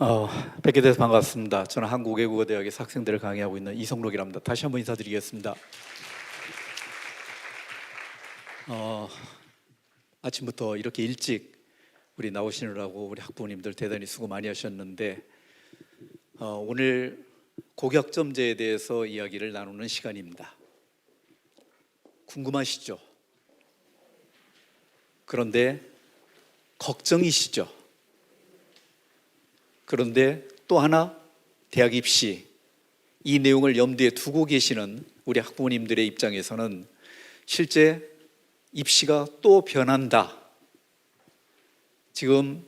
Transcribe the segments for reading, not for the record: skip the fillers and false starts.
어, 뵙게 돼서 반갑습니다. 저는 한국외국어대학에서 학생들을 강의하고 있는 이성록이랍니다. 다시 한번 인사드리겠습니다. 아침부터 이렇게 일찍 우리 나오시느라고 우리 학부모님들 대단히 수고 많이 하셨는데 오늘 고격점제에 대해서 이야기를 나누는 시간입니다. 궁금하시죠? 그런데 걱정이시죠? 그런데 또 하나 대학 입시 이 내용을 염두에 두고 계시는 우리 학부모님들의 입장에서는 실제 입시가 또 변한다. 지금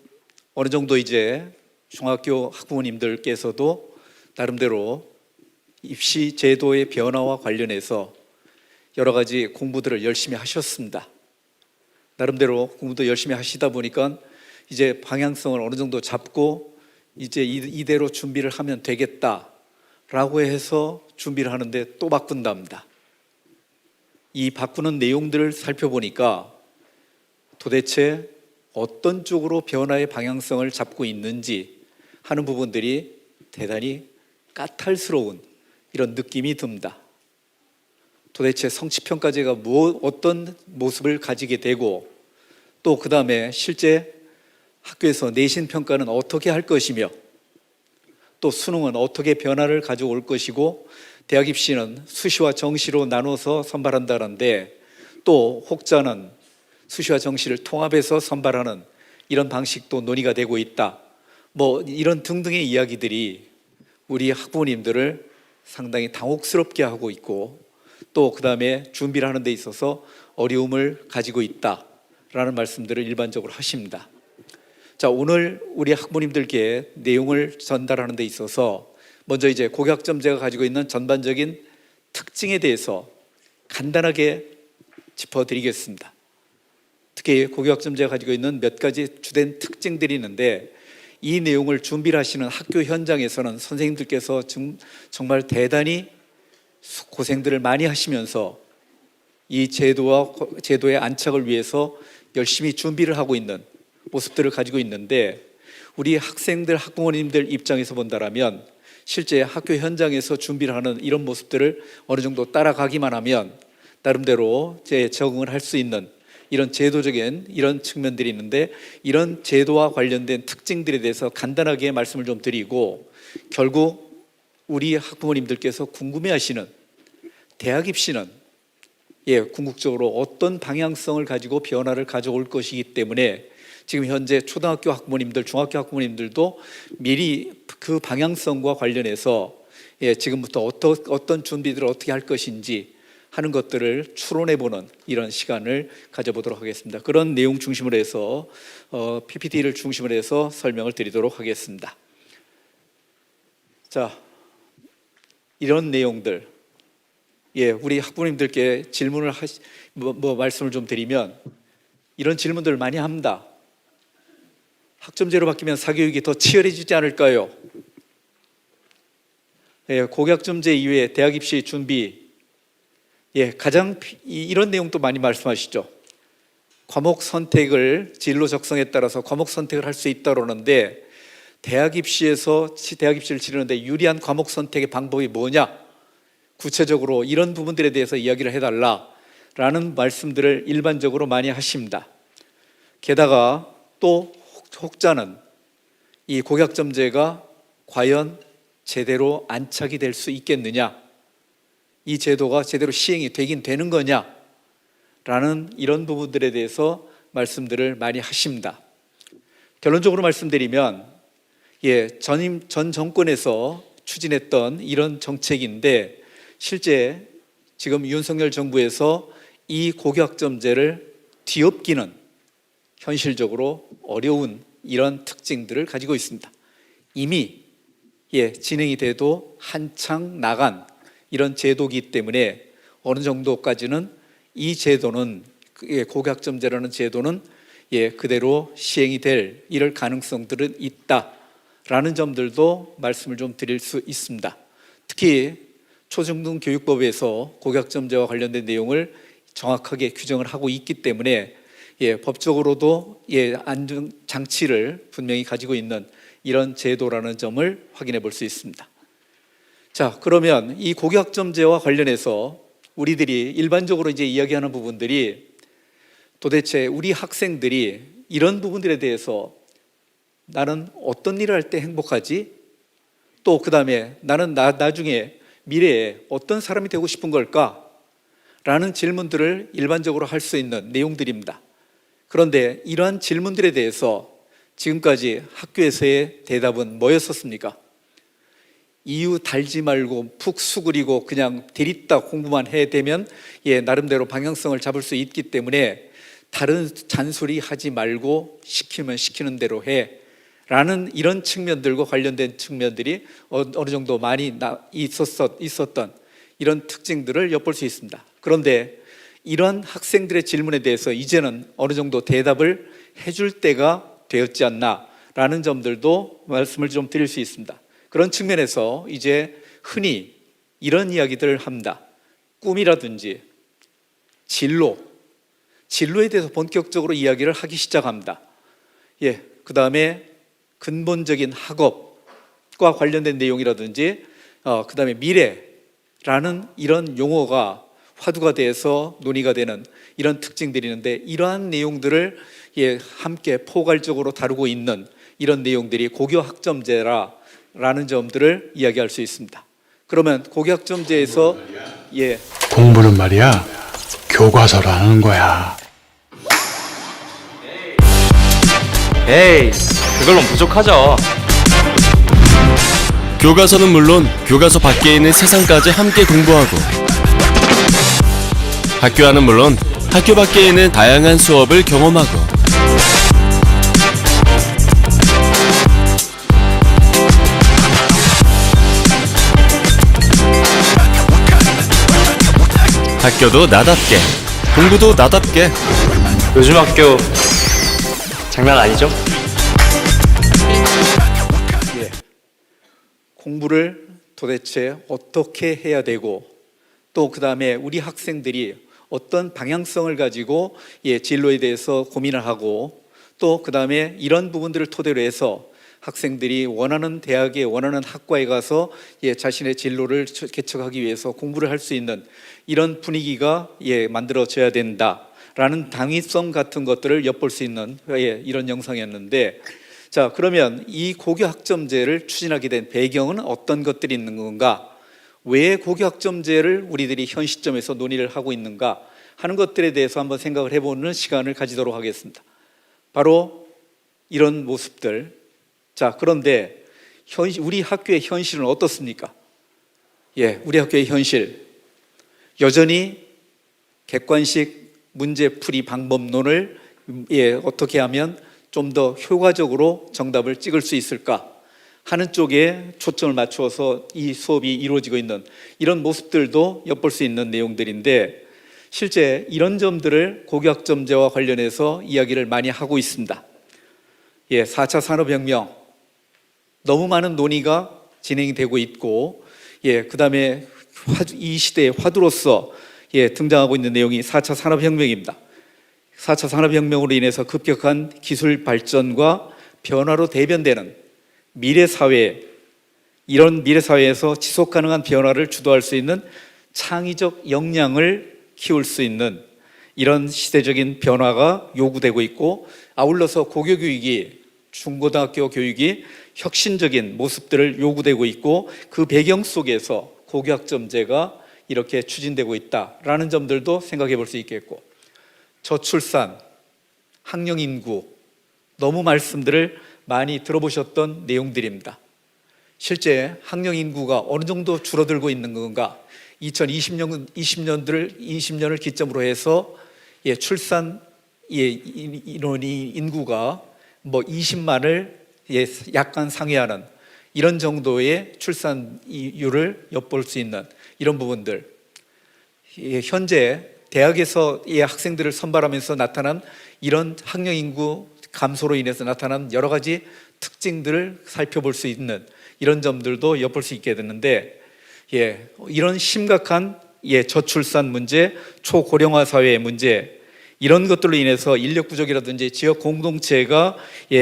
어느 정도 이제 중학교 학부모님들께서도 나름대로 입시 제도의 변화와 관련해서 여러 가지 공부들을 열심히 하셨습니다. 나름대로 공부도 열심히 하시다 보니까 이제 방향성을 어느 정도 잡고 이제 이대로 준비를 하면 되겠다라고 해서 준비를 하는데 또 바꾼답니다. 이 바꾸는 내용들을 살펴보니까 도대체 어떤 쪽으로 변화의 방향성을 잡고 있는지 하는 부분들이 대단히 까탈스러운 이런 느낌이 듭니다. 도대체 성취평가제가 어떤 모습을 가지게 되고 또 그 다음에 실제 학교에서 내신 평가는 어떻게 할 것이며 또 수능은 어떻게 변화를 가져올 것이고 대학 입시는 수시와 정시로 나눠서 선발한다는데 또 혹자는 수시와 정시를 통합해서 선발하는 이런 방식도 논의가 되고 있다. 이런 등등의 이야기들이 우리 학부모님들을 상당히 당혹스럽게 하고 있고 또 그 다음에 준비를 하는 데 있어서 어려움을 가지고 있다라는 말씀들을 일반적으로 하십니다. 자, 오늘 우리 학부모님들께 내용을 전달하는 데 있어서 먼저 이제 고교학점제가 가지고 있는 전반적인 특징에 대해서 간단하게 짚어드리겠습니다. 특히 고교학점제가 가지고 있는 몇 가지 주된 특징들이 있는데 이 내용을 준비를 하시는 학교 현장에서는 선생님들께서 정말 대단히 고생들을 많이 하시면서 이 제도의 안착을 위해서 열심히 준비를 하고 있는 모습들을 가지고 있는데 우리 학생들, 학부모님들 입장에서 본다라면 실제 학교 현장에서 준비를 하는 이런 모습들을 어느 정도 따라가기만 하면 나름대로 적응을 할 수 있는 이런 제도적인 이런 측면들이 있는데 이런 제도와 관련된 특징들에 대해서 간단하게 말씀을 좀 드리고 결국 우리 학부모님들께서 궁금해하시는 대학 입시는 궁극적으로 어떤 방향성을 가지고 변화를 가져올 것이기 때문에 지금 현재 초등학교 학부모님들, 중학교 학부모님들도 미리 그 방향성과 관련해서 지금부터 어떤 준비들을 어떻게 할 것인지 하는 것들을 추론해보는 이런 시간을 가져보도록 하겠습니다. 그런 내용 중심으로 해서 PPT를 중심으로 해서 설명을 드리도록 하겠습니다. 자, 이런 내용들 우리 학부모님들께 질문을 말씀을 좀 드리면 이런 질문들을 많이 합니다. 학점제로 바뀌면 사교육이 더 치열해지지 않을까요? 고교학점제 이후에 대학 입시 준비 가장 이런 내용도 많이 말씀하시죠. 과목 선택을 진로 적성에 따라서 과목 선택을 할 수 있다고 하는데 대학 입시를 치르는데 유리한 과목 선택의 방법이 뭐냐? 구체적으로 이런 부분들에 대해서 이야기를 해달라라는 말씀들을 일반적으로 많이 하십니다. 게다가 또 혹자는 이 고교학점제가 과연 제대로 안착이 될 수 있겠느냐, 이 제도가 제대로 시행이 되긴 되는 거냐 라는 이런 부분들에 대해서 말씀들을 많이 하십니다. 결론적으로 말씀드리면 전 정권에서 추진했던 이런 정책인데 실제 지금 윤석열 정부에서 이 고교학점제를 뒤엎기는 현실적으로 어려운 이런 특징들을 가지고 있습니다. 이미 진행이 돼도 한창 나간 이런 제도이기 때문에 어느 정도까지는 이 제도는 고교학점제라는 제도는 그대로 시행이 될 이럴 가능성들은 있다라는 점들도 말씀을 좀 드릴 수 있습니다. 특히 초중등교육법에서 고교학점제와 관련된 내용을 정확하게 규정을 하고 있기 때문에 법적으로도 안전 장치를 분명히 가지고 있는 이런 제도라는 점을 확인해 볼 수 있습니다. 자, 그러면 이 고교학점제와 관련해서 우리들이 일반적으로 이제 이야기하는 부분들이 도대체 우리 학생들이 이런 부분들에 대해서 나는 어떤 일을 할 때 행복하지? 또 그 다음에 나는 나중에 미래에 어떤 사람이 되고 싶은 걸까? 라는 질문들을 일반적으로 할 수 있는 내용들입니다. 그런데 이러한 질문들에 대해서 지금까지 학교에서의 대답은 뭐였었습니까? 이유 달지 말고 푹 수그리고 그냥 데리다 공부만 해되면 나름대로 방향성을 잡을 수 있기 때문에 다른 잔소리 하지 말고 시키면 시키는 대로 해 라는 이런 측면들과 관련된 측면들이 어느 정도 많이 있었던 이런 특징들을 엿볼 수 있습니다. 그런데 이런 학생들의 질문에 대해서 이제는 어느 정도 대답을 해줄 때가 되었지 않나 라는 점들도 말씀을 좀 드릴 수 있습니다. 그런 측면에서 이제 흔히 이런 이야기들을 합니다. 꿈이라든지 진로에 대해서 본격적으로 이야기를 하기 시작합니다. 그 다음에 근본적인 학업과 관련된 내용이라든지 그 다음에 미래라는 이런 용어가 화두가 돼서 논의가 되는 이런 특징들이 있는데 이러한 내용들을 함께 포괄적으로 다루고 있는 이런 내용들이 고교학점제라는 점들을 이야기할 수 있습니다. 그러면 고교학점제에서 공부는 말이야 교과서로 하는 거야. 에이, 그걸로 부족하죠. 교과서는 물론 교과서 밖에 있는 세상까지 함께 공부하고 학교와는 물론 학교 밖에 있는 다양한 수업을 경험하고 학교도 나답게 공부도 나답게 요즘 학교 장난 아니죠? 공부를 도대체 어떻게 해야 되고 또 그 다음에 우리 학생들이 어떤 방향성을 가지고 진로에 대해서 고민을 하고 또 그 다음에 이런 부분들을 토대로 해서 학생들이 원하는 대학에 원하는 학과에 가서 자신의 진로를 개척하기 위해서 공부를 할 수 있는 이런 분위기가 만들어져야 된다라는 당위성 같은 것들을 엿볼 수 있는 이런 영상이었는데, 자, 그러면 이 고교학점제를 추진하게 된 배경은 어떤 것들이 있는 건가? 왜 고교학점제를 우리들이 현 시점에서 논의를 하고 있는가 하는 것들에 대해서 한번 생각을 해보는 시간을 가지도록 하겠습니다. 바로 이런 모습들. 자, 그런데 우리 학교의 현실은 어떻습니까? 우리 학교의 현실 여전히 객관식 문제풀이 방법론을 어떻게 하면 좀 더 효과적으로 정답을 찍을 수 있을까 하는 쪽에 초점을 맞추어서 이 수업이 이루어지고 있는 이런 모습들도 엿볼 수 있는 내용들인데, 실제 이런 점들을 고교학점제와 관련해서 이야기를 많이 하고 있습니다. 4차 산업혁명 너무 많은 논의가 진행이 되고 있고, 그 다음에 이 시대의 화두로서 등장하고 있는 내용이 4차 산업혁명입니다. 4차 산업혁명으로 인해서 급격한 기술 발전과 변화로 대변되는 미래사회, 이런 미래사회에서 지속가능한 변화를 주도할 수 있는 창의적 역량을 키울 수 있는 이런 시대적인 변화가 요구되고 있고, 아울러서 고교교육이 중고등학교 교육이 혁신적인 모습들을 요구되고 있고, 그 배경 속에서 고교학점제가 이렇게 추진되고 있다라는 점들도 생각해 볼 수 있겠고, 저출산, 학령인구 너무 말씀들을 많이 들어보셨던 내용들입니다. 실제 학령인구가 어느 정도 줄어들고 있는 건가? 2020년을 기점으로 해서 출산 인구가 20만을 약간 상회하는 이런 정도의 출산율을 엿볼 수 있는 이런 부분들, 현재 대학에서 학생들을 선발하면서 나타난 이런 학령인구 감소로 인해서 나타난 여러 가지 특징들을 살펴볼 수 있는 이런 점들도 엿볼 수 있게 됐는데, 이런 심각한 저출산 문제, 초고령화 사회의 문제, 이런 것들로 인해서 인력 부족이라든지 지역 공동체가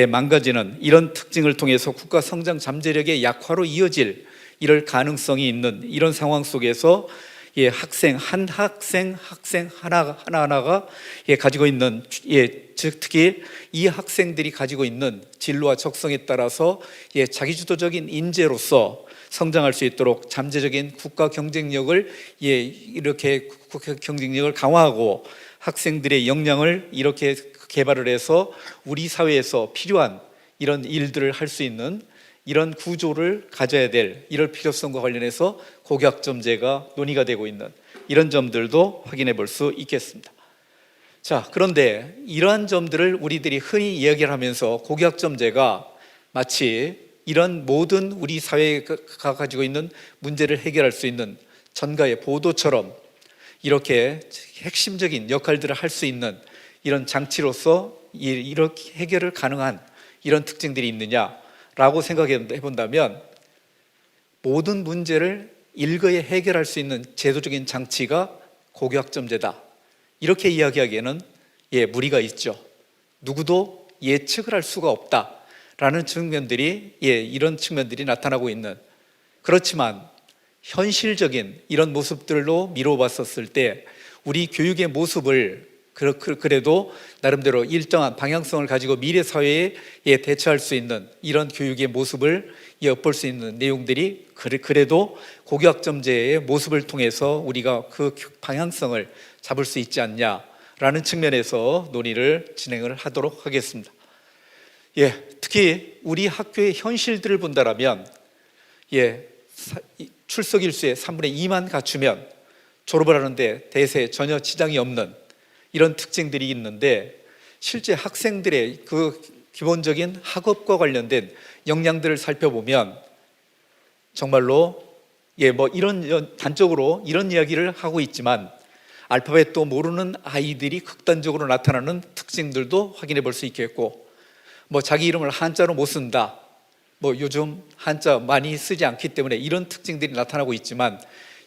망가지는 이런 특징을 통해서 국가 성장 잠재력의 약화로 이어질 이럴 가능성이 있는 이런 상황 속에서 학생 하나하나가 가지고 있는 즉 특히 이 학생들이 가지고 있는 진로와 적성에 따라서 자기주도적인 인재로서 성장할 수 있도록 잠재적인 국가 경쟁력을 이렇게 국가 경쟁력을 강화하고 학생들의 역량을 이렇게 개발을 해서 우리 사회에서 필요한 이런 일들을 할 수 있는 이런 구조를 가져야 될 이럴 필요성과 관련해서 고교학점제가 논의가 되고 있는 이런 점들도 확인해 볼 수 있겠습니다. 자, 그런데 이러한 점들을 우리들이 흔히 이야기를 하면서 고교학점제가 마치 이런 모든 우리 사회가 가지고 있는 문제를 해결할 수 있는 전가의 보도처럼 이렇게 핵심적인 역할들을 할 수 있는 이런 장치로서 이렇게 해결을 가능한 이런 특징들이 있느냐라고 생각해 본다면 모든 문제를 일거에 해결할 수 있는 제도적인 장치가 고교학점제다 이렇게 이야기하기에는 무리가 있죠. 누구도 예측을 할 수가 없다라는 측면들이 이런 측면들이 나타나고 있는 그렇지만 현실적인 이런 모습들로 미뤄봤었을 때 우리 교육의 모습을 그래도 나름대로 일정한 방향성을 가지고 미래 사회에 대처할 수 있는 이런 교육의 모습을 엿볼 수 있는 내용들이 그래도 고교학점제의 모습을 통해서 우리가 그 방향성을 잡을 수 있지 않냐라는 측면에서 논의를 진행을 하도록 하겠습니다. 특히 우리 학교의 현실들을 본다라면 출석 일수의 3분의 2만 갖추면 졸업을 하는데 대세 전혀 지장이 없는 이런 특징들이 있는데 실제 학생들의 그 기본적인 학업과 관련된 역량들을 살펴보면 정말로 이런 단적으로 이런 이야기를 하고 있지만 알파벳도 모르는 아이들이 극단적으로 나타나는 특징들도 확인해 볼 수 있겠고 자기 이름을 한자로 못 쓴다 요즘 한자 많이 쓰지 않기 때문에 이런 특징들이 나타나고 있지만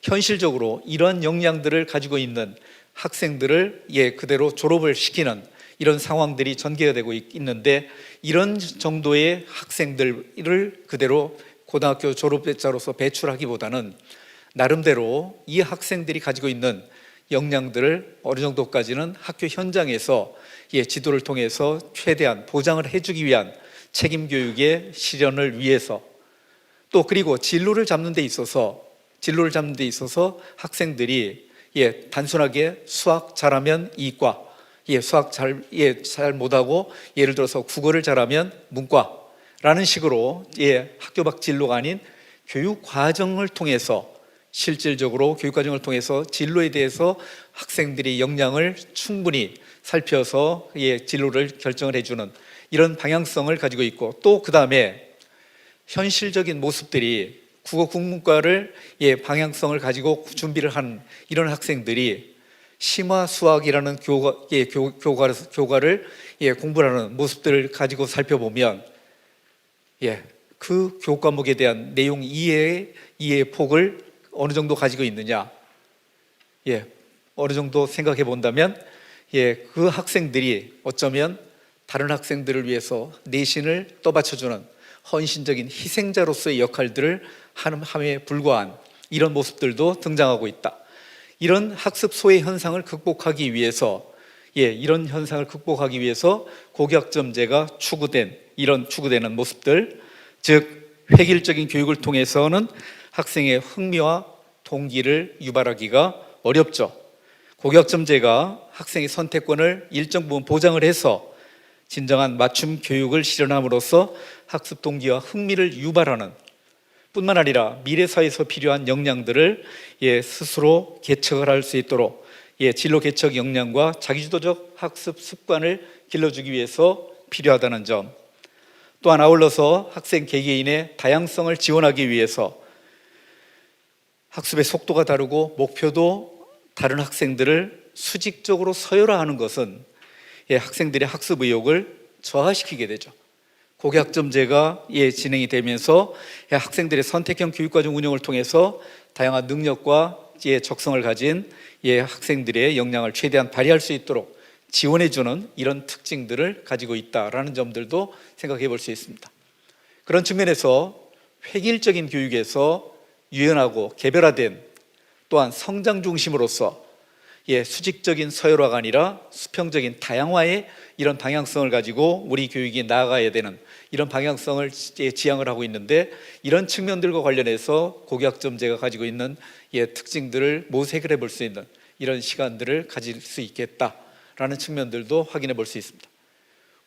현실적으로 이런 역량들을 가지고 있는 학생들을 그대로 졸업을 시키는 이런 상황들이 전개가 되고 있는데 이런 정도의 학생들을 그대로 고등학교 졸업자로서 배출하기보다는 나름대로 이 학생들이 가지고 있는 역량들을 어느 정도까지는 학교 현장에서 지도를 통해서 최대한 보장을 해주기 위한 책임 교육의 실현을 위해서 또 그리고 진로를 잡는 데 있어서 학생들이 단순하게 수학 잘하면 이과, 수학 잘 못하고 예를 들어서 국어를 잘하면 문과라는 식으로 학교 밖 진로가 아닌 교육 과정을 통해서 실질적으로 교육 과정을 통해서 진로에 대해서 학생들이 역량을 충분히 살펴서 진로를 결정을 해주는 이런 방향성을 가지고 있고 또 그 다음에 현실적인 모습들이 국어 국문과를 방향성을 가지고 준비를 한 이런 학생들이 심화 수학이라는 교과를 공부를 하는 모습들을 가지고 살펴보면 그 교과목에 대한 내용 이해의 폭을 어느 정도 가지고 있느냐 어느 정도 생각해 본다면 그 학생들이 어쩌면 다른 학생들을 위해서 내신을 떠받쳐주는 헌신적인 희생자로서의 역할들을 함에 불과한 이런 모습들도 등장하고 있다. 이런 학습 소외 현상을 극복하기 위해서 이런 현상을 극복하기 위해서 고교학점제가 추구되는 모습들 즉 획일적인 교육을 통해서는 학생의 흥미와 동기를 유발하기가 어렵죠. 고교학점제가 학생의 선택권을 일정 부분 보장을 해서 진정한 맞춤 교육을 실현함으로써 학습 동기와 흥미를 유발하는 뿐만 아니라 미래 사회에서 필요한 역량들을 스스로 개척을 할 수 있도록 진로 개척 역량과 자기주도적 학습 습관을 길러주기 위해서 필요하다는 점 또한 아울러서 학생 개개인의 다양성을 지원하기 위해서 학습의 속도가 다르고 목표도 다른 학생들을 수직적으로 서열화하는 것은 학생들의 학습 의욕을 저하시키게 되죠. 고교학점제가 진행이 되면서 학생들의 선택형 교육과정 운영을 통해서 다양한 능력과 적성을 가진 학생들의 역량을 최대한 발휘할 수 있도록 지원해주는 이런 특징들을 가지고 있다라는 점들도 생각해 볼 수 있습니다. 그런 측면에서 획일적인 교육에서 유연하고 개별화된 또한 성장 중심으로서 수직적인 서열화가 아니라 수평적인 다양화의 이런 방향성을 가지고 우리 교육이 나아가야 되는 이런 방향성을 지향을 하고 있는데, 이런 측면들과 관련해서 고교학점제가 가지고 있는 특징들을 모색을 해볼 수 있는 이런 시간들을 가질 수 있겠다라는 측면들도 확인해 볼 수 있습니다.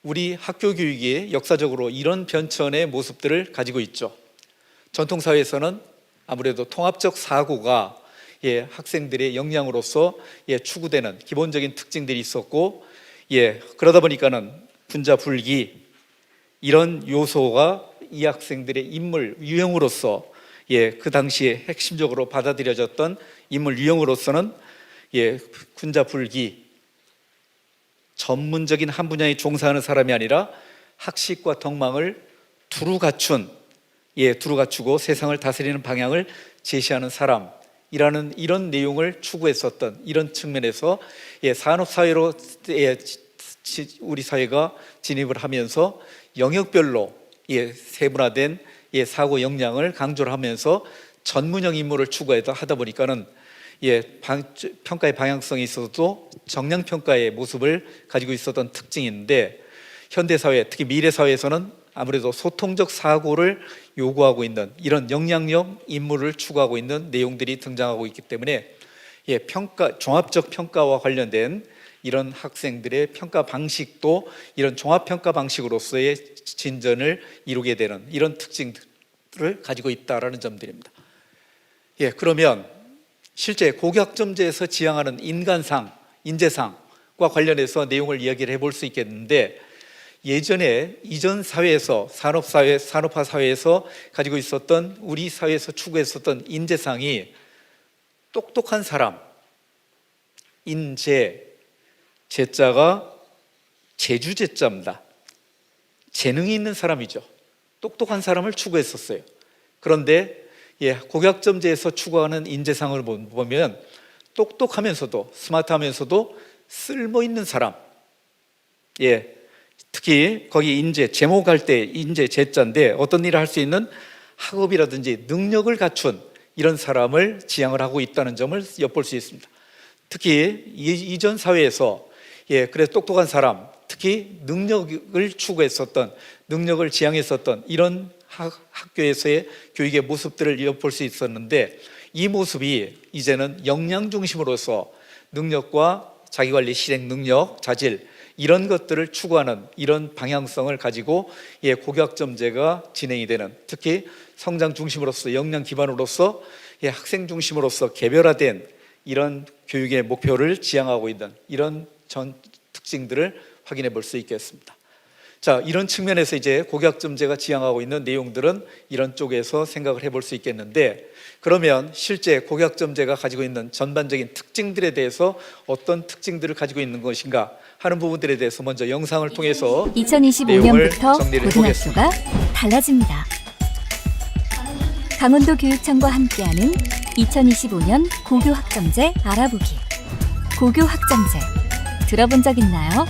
우리 학교 교육이 역사적으로 이런 변천의 모습들을 가지고 있죠. 전통사회에서는 아무래도 통합적 사고가 학생들의 역량으로서 추구되는 기본적인 특징들이 있었고, 그러다 보니까는 군자불기 이런 요소가 이 학생들의 인물 유형으로서 그 당시에 핵심적으로 받아들여졌던 인물 유형으로서는 군자불기, 전문적인 한 분야에 종사하는 사람이 아니라 학식과 덕망을 두루 갖추고 세상을 다스리는 방향을 제시하는 사람이라는 이런 내용을 추구했었던 이런 측면에서 산업사회로 우리 사회가 진입을 하면서 영역별로 세분화된 사고 역량을 강조를 하면서 전문형 인물을 추구하다 보니까는 평가의 방향성에 있어서도 정량평가의 모습을 가지고 있었던 특징이 있는데, 현대사회 특히 미래사회에서는 아무래도 소통적 사고를 요구하고 있는 이런 역량형 인물을 추구하고 있는 내용들이 등장하고 있기 때문에 종합적 평가와 관련된 이런 학생들의 평가 방식도 이런 종합평가 방식으로서의 진전을 이루게 되는 이런 특징들을 가지고 있다라는 점들입니다. 그러면 실제 고교학점제에서 지향하는 인간상, 인재상과 관련해서 내용을 이야기를 해볼 수 있겠는데, 예전에 이전 사회에서 산업화 사회에서 가지고 있었던 우리 사회에서 추구했었던 인재상이 똑똑한 사람, 제자가 제주제자입니다. 재능이 있는 사람이죠. 똑똑한 사람을 추구했었어요. 그런데 고교학점제에서 추구하는 인재상을 보면 똑똑하면서도 스마트하면서도 쓸모있는 사람, 특히 거기 제목할 때 제자인데 어떤 일을 할 수 있는 학업이라든지 능력을 갖춘 이런 사람을 지향을 하고 있다는 점을 엿볼 수 있습니다. 특히 이전 사회에서 그래서 똑똑한 사람, 특히 능력을 추구했었던, 능력을 지향했었던 이런 학교에서의 교육의 모습들을 엿볼 수 있었는데, 이 모습이 이제는 역량 중심으로서 능력과 자기관리 실행 능력, 자질 이런 것들을 추구하는 이런 방향성을 가지고 고교학점제가 진행이 되는, 특히 성장 중심으로서 역량 기반으로서 학생 중심으로서 개별화된 이런 교육의 목표를 지향하고 있는 이런 특징들을 확인해 볼 수 있겠습니다. 자, 이런 측면에서 이제 고교학점제가 지향하고 있는 내용들은 이런 쪽에서 생각을 해볼 수 있겠는데, 그러면 실제 고교학점제가 가지고 있는 전반적인 특징들에 대해서 어떤 특징들을 가지고 있는 것인가 하는 부분들에 대해서 먼저 영상을 통해서 2025년부터 고등학교가 달라집니다. 강원도 교육청과 함께하는 2025년 고교학점제 알아보기. 고교학점제 들어본 적 있나요?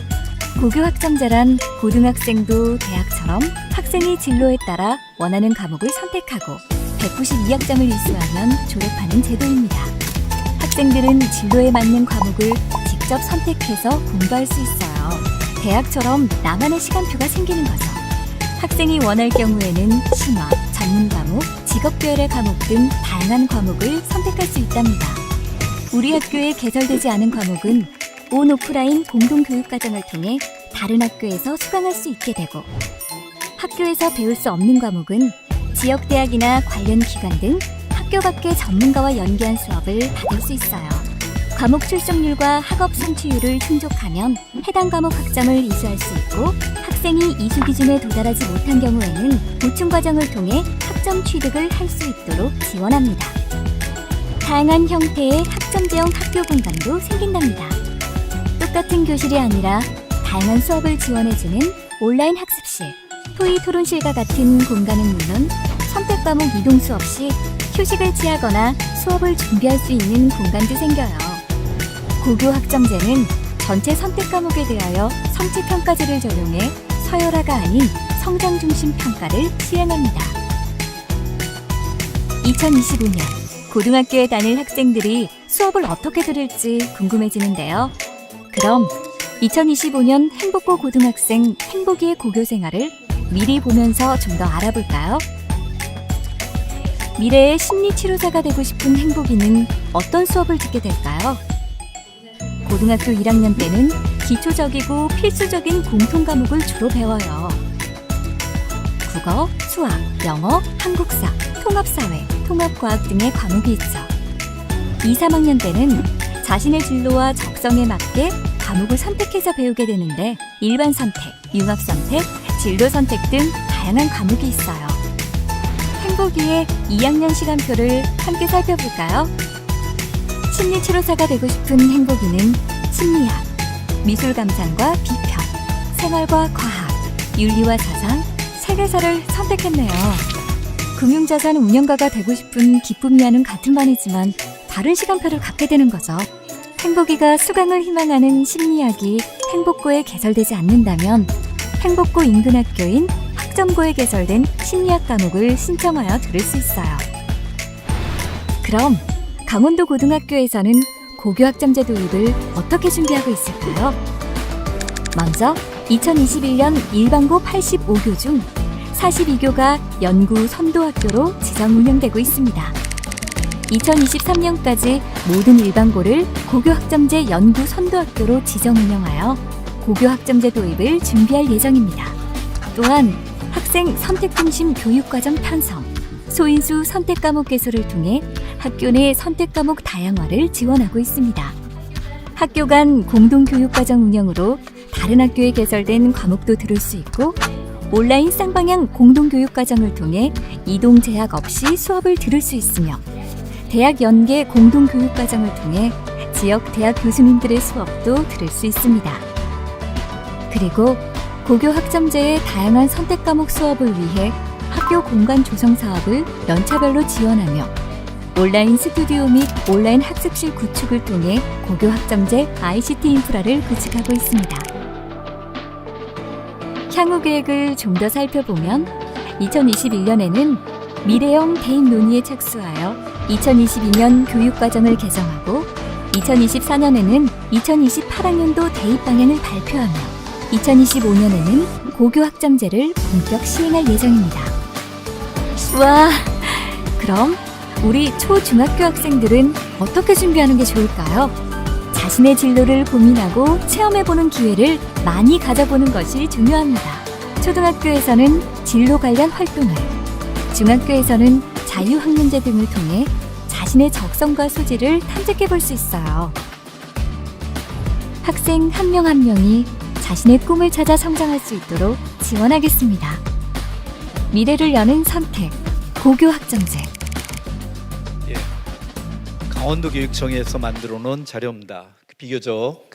고교학점제란 고등학생도 대학처럼 학생이 진로에 따라 원하는 과목을 선택하고 192학점을 이수하면 졸업하는 제도입니다. 학생들은 진로에 맞는 과목을 직접 선택해서 공부할 수 있어요. 대학처럼 나만의 시간표가 생기는 거죠. 학생이 원할 경우에는 심화, 전문 과목, 직업별의 과목 등 다양한 과목을 선택할 수 있답니다. 우리 학교에 개설되지 않은 과목은 온 오프라인 공동교육과정을 통해 다른 학교에서 수강할 수 있게 되고, 학교에서 배울 수 없는 과목은 지역대학이나 관련 기관 등 학교 밖의 전문가와 연계한 수업을 받을 수 있어요. 과목 출석률과 학업 성취율을 충족하면 해당 과목 학점을 이수할 수 있고, 학생이 이수 기준에 도달하지 못한 경우에는 보충 과정을 통해 학점 취득을 할 수 있도록 지원합니다. 다양한 형태의 학점제형 학교 공간도 생긴답니다. 똑같은 교실이 아니라 다양한 수업을 지원해주는 온라인 학습실, 토의 토론실과 같은 공간은 물론 선택 과목 이동 수업 시 휴식을 취하거나 수업을 준비할 수 있는 공간도 생겨요. 고교 학점제는 전체 선택 과목에 대하여 성취 평가제를 적용해 서열화가 아닌 성장 중심 평가를 시행합니다. 2025년 고등학교에 다닐 학생들이 수업을 어떻게 들을지 궁금해지는데요. 그럼 2025년 행복고 고등학생 행복이의 고교 생활을 미리 보면서 좀 더 알아볼까요? 미래의 심리치료사가 되고 싶은 행복이는 어떤 수업을 듣게 될까요? 고등학교 1학년 때는 기초적이고 필수적인 공통 과목을 주로 배워요. 국어, 수학, 영어, 한국사, 통합사회, 통합과학 등의 과목이 있죠. 2, 3학년 때는 자신의 진로와 적성에 맞게 과목을 선택해서 배우게 되는데 일반 선택, 융합 선택, 진로 선택 등 다양한 과목이 있어요. 행복이의 2학년 시간표를 함께 살펴볼까요? 심리치료사가 되고 싶은 행복이는 심리학, 미술감상과 비평, 생활과 과학, 윤리와 사상, 세계사를 선택했네요. 금융자산 운영가가 되고 싶은 기쁨이와는 같은 반이지만 다른 시간표를 갖게 되는 거죠. 행복이가 수강을 희망하는 심리학이 행복고에 개설되지 않는다면 행복고 인근 학교인 학점고에 개설된 심리학 과목을 신청하여 들을 수 있어요. 그럼 강원도 고등학교에서는 고교 학점제 도입을 어떻게 준비하고 있을까요? 먼저 2021년 일반고 85교 중 42교가 연구 선도학교로 지정 운영되고 있습니다. 2023년까지 모든 일반고를 고교 학점제 연구 선도학교로 지정 운영하여 고교 학점제 도입을 준비할 예정입니다. 또한 학생 선택 중심 교육과정 편성, 소인수 선택 과목 개설을 통해 학교 내 선택 과목 다양화를 지원하고 있습니다. 학교 간 공동 교육과정 운영으로 다른 학교에 개설된 과목도 들을 수 있고 온라인 쌍방향 공동 교육과정을 통해 이동 제약 없이 수업을 들을 수 있으며 대학 연계 공동 교육과정을 통해 지역 대학 교수님들의 수업도 들을 수 있습니다. 그리고 고교 학점제의 다양한 선택 과목 수업을 위해 학교 공간 조성 사업을 연차별로 지원하며 온라인 스튜디오 및 온라인 학습실 구축을 통해 고교 학점제 ICT 인프라를 구축하고 있습니다. 향후 계획을 좀 더 살펴보면 2021년에는 미래형 대입 논의에 착수하여 2022년 교육과정을 개정하고 2024년에는 2028학년도 대입 방향을 발표하며 2025년에는 고교 학점제를 본격 시행할 예정입니다. 와, 그럼 우리 초중학교 학생들은 어떻게 준비하는 게 좋을까요? 자신의 진로를 고민하고 체험해보는 기회를 많이 가져보는 것이 중요합니다. 초등학교에서는 진로 관련 활동을, 중학교에서는 자유학문제 등을 통해 자신의 적성과 소질을 탐색해볼 수 있어요. 학생 한 명 한 명이 자신의 꿈을 찾아 성장할 수 있도록 지원하겠습니다. 미래를 여는 선택, 고교 학점제. 강원도교육청에서 만들어 놓은 자료입니다. 비교적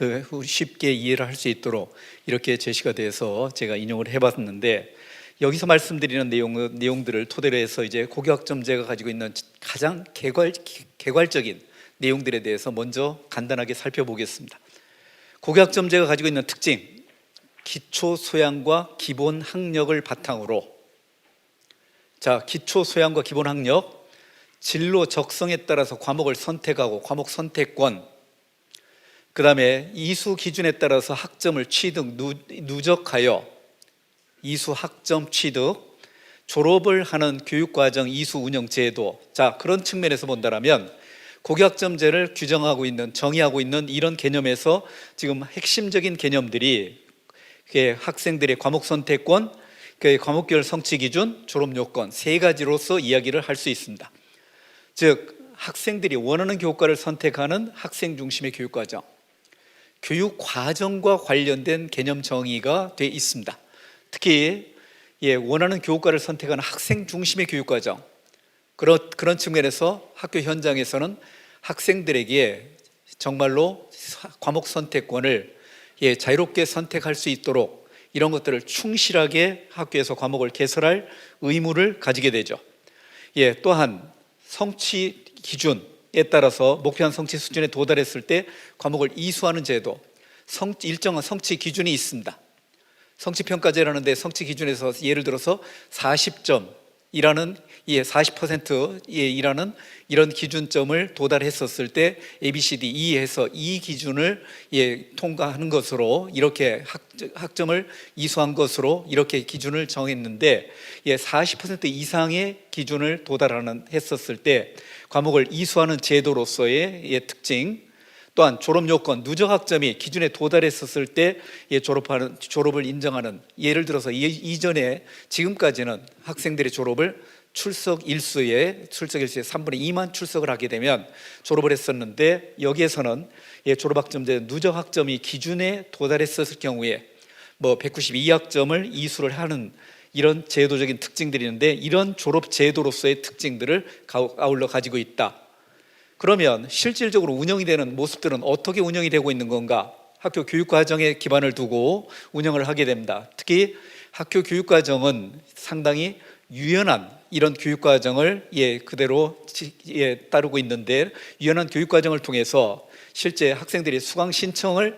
쉽게 이해를 할 수 있도록 이렇게 제시가 돼서 제가 인용을 해봤는데 여기서 말씀드리는 내용들을 토대로 해서 이제 고교학점제가 가지고 있는 가장 개괄적인 내용들에 대해서 먼저 간단하게 살펴보겠습니다. 고교학점제가 가지고 있는 특징, 기초 소양과 기본 학력을 바탕으로 기초 소양과 기본 학력, 진로 적성에 따라서 과목을 선택하고 과목 선택권, 그 다음에 이수 기준에 따라서 학점을 취득, 누적하여 이수 학점 취득, 졸업을 하는 교육과정 이수 운영 제도. 그런 측면에서 본다면 고교학점제를 규정하고 있는, 정의하고 있는 이런 개념에서 지금 핵심적인 개념들이 학생들의 과목 선택권, 과목별 성취 기준, 졸업 요건 세 가지로서 이야기를 할 수 있습니다. 즉 학생들이 원하는 교과를 선택하는 학생 중심의 교육과정, 교육과정과 관련된 개념 정의가 되어 있습니다. 특히 원하는 교과를 선택하는 학생 중심의 교육과정, 그런 측면에서 학교 현장에서는 학생들에게 정말로 과목 선택권을 자유롭게 선택할 수 있도록 이런 것들을 충실하게 학교에서 과목을 개설할 의무를 가지게 되죠. 또한 성취 기준에 따라서 목표한 성취 수준에 도달했을 때 과목을 이수하는 제도, 일정한 성취 기준이 있습니다. 성취평가제라는데 성취 기준에서 예를 들어서 40점이라는 40%이라는 이런 기준점을 도달했었을 때 ABCD E에서 이 기준을 통과하는 것으로 이렇게 학점을 이수한 것으로 이렇게 기준을 정했는데 40% 이상의 기준을 했었을 때 과목을 이수하는 제도로서의 특징, 또한 졸업 요건, 누적 학점이 기준에 도달했었을 때 졸업을 인정하는, 예를 들어서 이전에 지금까지는 학생들의 졸업을 출석 일수의 3분의 2만 출석을 하게 되면 졸업을 했었는데, 여기에서는 졸업 학점제 누적 학점이 기준에 도달했었을 경우에 192학점을 이수를 하는 이런 제도적인 특징들이 있는데, 이런 졸업 제도로서의 특징들을 아울러 가지고 있다. 그러면 실질적으로 운영이 되는 모습들은 어떻게 운영이 되고 있는 건가? 학교 교육과정에 기반을 두고 운영을 하게 됩니다. 특히 학교 교육과정은 상당히 유연한 이런 교육과정을 그대로 따르고 있는데, 유연한 교육과정을 통해서 실제 학생들이 수강 신청을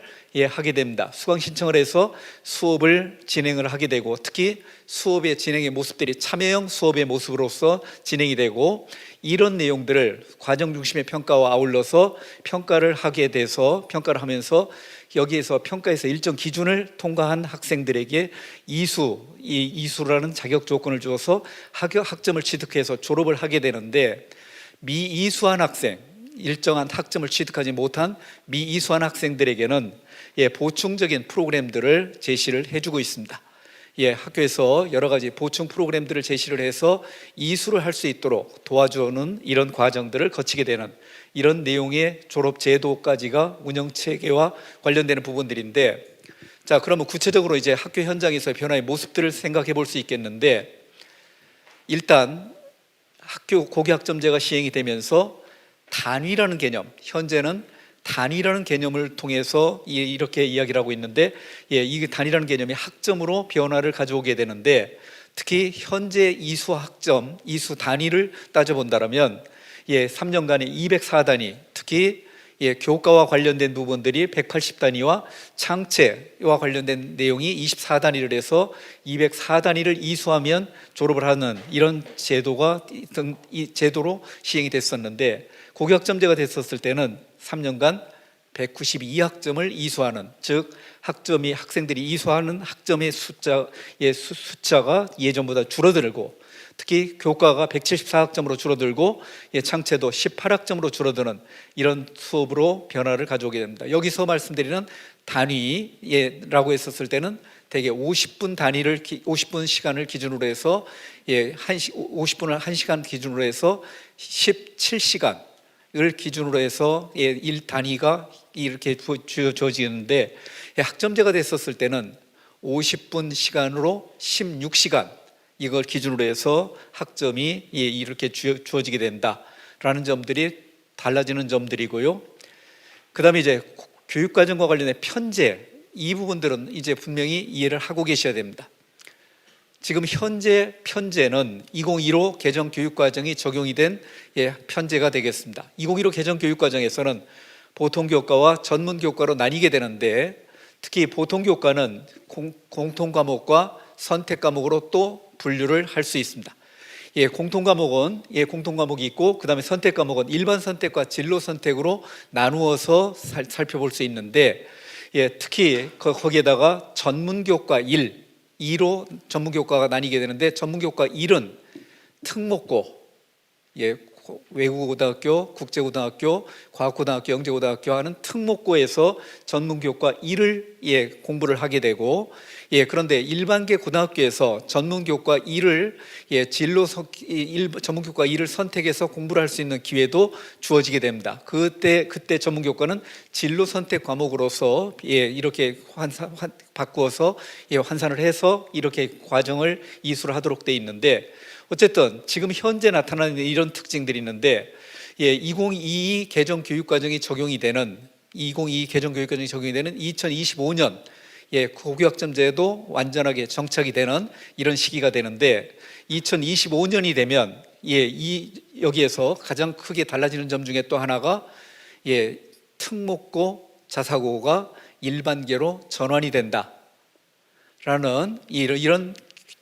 하게 됩니다. 수강 신청을 해서 수업을 진행을 하게 되고, 특히 수업의 진행의 모습들이 참여형 수업의 모습으로서 진행이 되고, 이런 내용들을 과정 중심의 평가와 아울러서 평가를 하게 돼서 평가를 하면서 여기에서 평가에서 일정 기준을 통과한 학생들에게 이수라는 자격 조건을 주어서 학점을 취득해서 졸업을 하게 되는데, 미이수한 학생, 일정한 학점을 취득하지 못한 미이수한 학생들에게는 보충적인 프로그램들을 제시를 해주고 있습니다. 학교에서 여러 가지 보충 프로그램들을 제시를 해서 이수를 할 수 있도록 도와주는 이런 과정들을 거치게 되는 이런 내용의 졸업 제도까지가 운영 체계와 관련되는 부분들인데, 자, 그러면 구체적으로 이제 학교 현장에서의 변화의 모습들을 생각해 볼 수 있겠는데, 일단 학교 고교학점제가 시행이 되면서 단위라는 개념, 현재는 단위라는 개념을 통해서 이렇게 이야기를 하고 있는데, 이 단위라는 개념이 학점으로 변화를 가져오게 되는데, 특히 현재 이수 학점, 이수 단위를 따져본다면 3년간에 204단위, 특히 교과와 관련된 부분들이 180단위와 창체와 관련된 내용이 24단위를 해서 204단위를 이수하면 졸업을 하는 이런 이 제도로 시행이 됐었는데, 고교학점제가 됐었을 때는 3년간 192학점을 이수하는, 즉 학점이 학생들이 이수하는 학점의 숫자가 예전보다 줄어들고, 특히 교과가 174학점으로 줄어들고 창체도 18학점으로 줄어드는 이런 수업으로 변화를 가져오게 됩니다. 여기서 말씀드리는 단위라고 했었을 때는 대개 50분 시간을 기준으로 해서 50분을 1시간 기준으로 해서 17시간을 기준으로 해서 1단위가 이렇게 주어지는데, 학점제가 됐었을 때는 50분 시간으로 16시간 이걸 기준으로 해서 학점이 이렇게 주어지게 된다라는 점들이 달라지는 점들이고요. 그 다음에 이제 교육과정과 관련된 편제, 이 부분들은 이제 분명히 이해를 하고 계셔야 됩니다. 지금 현재 편제는 2015 개정 교육과정이 적용이 된 편제가 되겠습니다. 2015 개정 교육과정에서는 보통교과와 전문교과로 나뉘게 되는데, 특히 보통교과는 공통과목과 선택과목으로 또 분류를 할 수 있습니다. 공통과목이 있고, 그 다음에 선택과목은 일반 선택과 진로 선택으로 나누어서 살펴볼 수 있는데, 특히 거기에다가 전문교과 2로 전문교과가 나뉘게 되는데, 전문교과 1은 특목고, 외국어고등학교, 국제고등학교, 과학고등학교, 영재고등학교 하는 특목고에서 전문교과 1을 공부를 하게 되고, 그런데 일반계 고등학교에서 전문교과 1을 전문교과 1을 선택해서 공부를 할 수 있는 기회도 주어지게 됩니다. 그때 전문교과는 진로 선택 과목으로서 이렇게 바꾸어서 환산을 해서 이렇게 과정을 이수를 하도록 돼 있는데, 어쨌든 지금 현재 나타나는 이런 특징들이 있는데, 2022 개정 교육과정이 적용이 되는 2025년 고교학점제도 완전하게 정착이 되는 이런 시기가 되는데, 2025년이 되면 여기에서 가장 크게 달라지는 점 중에 또 하나가 특목고 자사고가 일반계로 전환이 된다라는 이런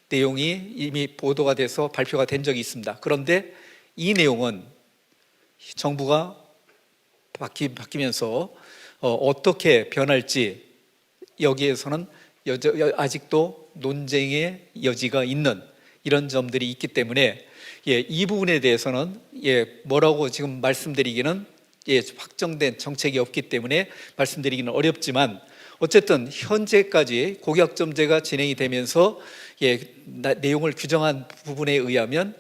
내용이 이미 보도가 돼서 발표가 된 적이 있습니다. 그런데 이 내용은 정부가 바뀌면서 어떻게 변할지 여기에서는 아직도 논쟁의 여지가 있는 이런 점들이 있기 때문에 이 부분에 대해서는 뭐라고 지금 말씀드리기는 확정된 정책이 없기 때문에 말씀드리기는 어렵지만 어쨌든 현재까지 고교학점제가 진행이 되면서 내용을 규정한 부분에 의하면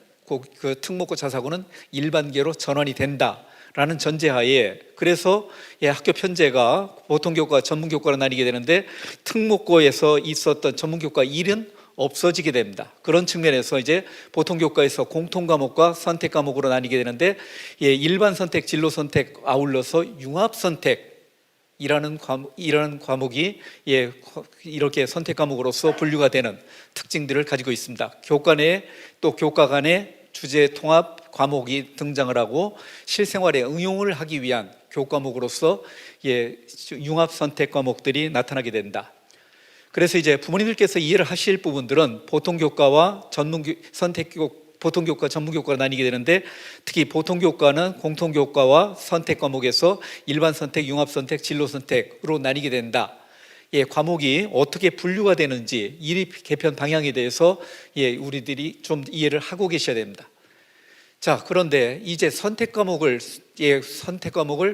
그 특목고 자사고는 일반계로 전환이 된다라는 전제하에 그래서 학교 편제가 보통교과, 전문교과로 나뉘게 되는데 특목고에서 있었던 전문교과 1은 없어지게 됩니다. 그런 측면에서 이제 보통교과에서 공통과목과 선택과목으로 나뉘게 되는데 일반 선택, 진로 선택 아울러서 융합 선택이라는 과목이 이렇게 선택 과목으로서 분류가 되는 특징들을 가지고 있습니다. 교과 내 또 교과 간의 주제 통합 과목이 등장을 하고 실생활에 응용을 하기 위한 교과목으로서 융합 선택 과목들이 나타나게 된다. 그래서 이제 부모님들께서 이해를 하실 부분들은 보통교과와 보통교과, 전문교과로 나뉘게 되는데 특히 보통교과는 공통교과와 선택 과목에서 일반 선택, 융합 선택, 진로 선택으로 나뉘게 된다. 과목이 어떻게 분류가 되는지 이 개편 방향에 대해서 우리들이 좀 이해를 하고 계셔야 됩니다. 자, 그런데 이제 선택 과목을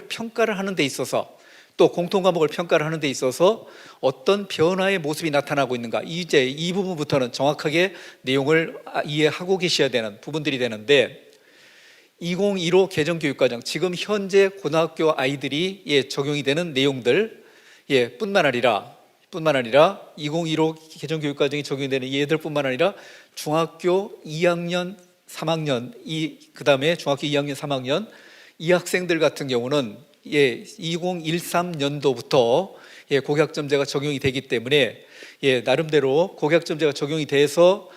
평가를 하는 데 있어서 또 공통 과목을 평가를 하는 데 있어서 어떤 변화의 모습이 나타나고 있는가, 이제 이 부분부터는 정확하게 내용을 이해하고 계셔야 되는 부분들이 되는데 2015 개정교육과정, 지금 현재 고등학교 아이들이 적용이 되는 내용들 뿐만 아니라 2015 개정교육과정이 적용이 되는 얘들뿐만 아니라 중학교 2학년, 3학년, 그 다음에 중학교 2학년, 3학년 이 학생들 같은 경우는 2013년도부터 고교학점제가 적용이 되기 때문에 나름대로 고교학점제가 적용이 돼서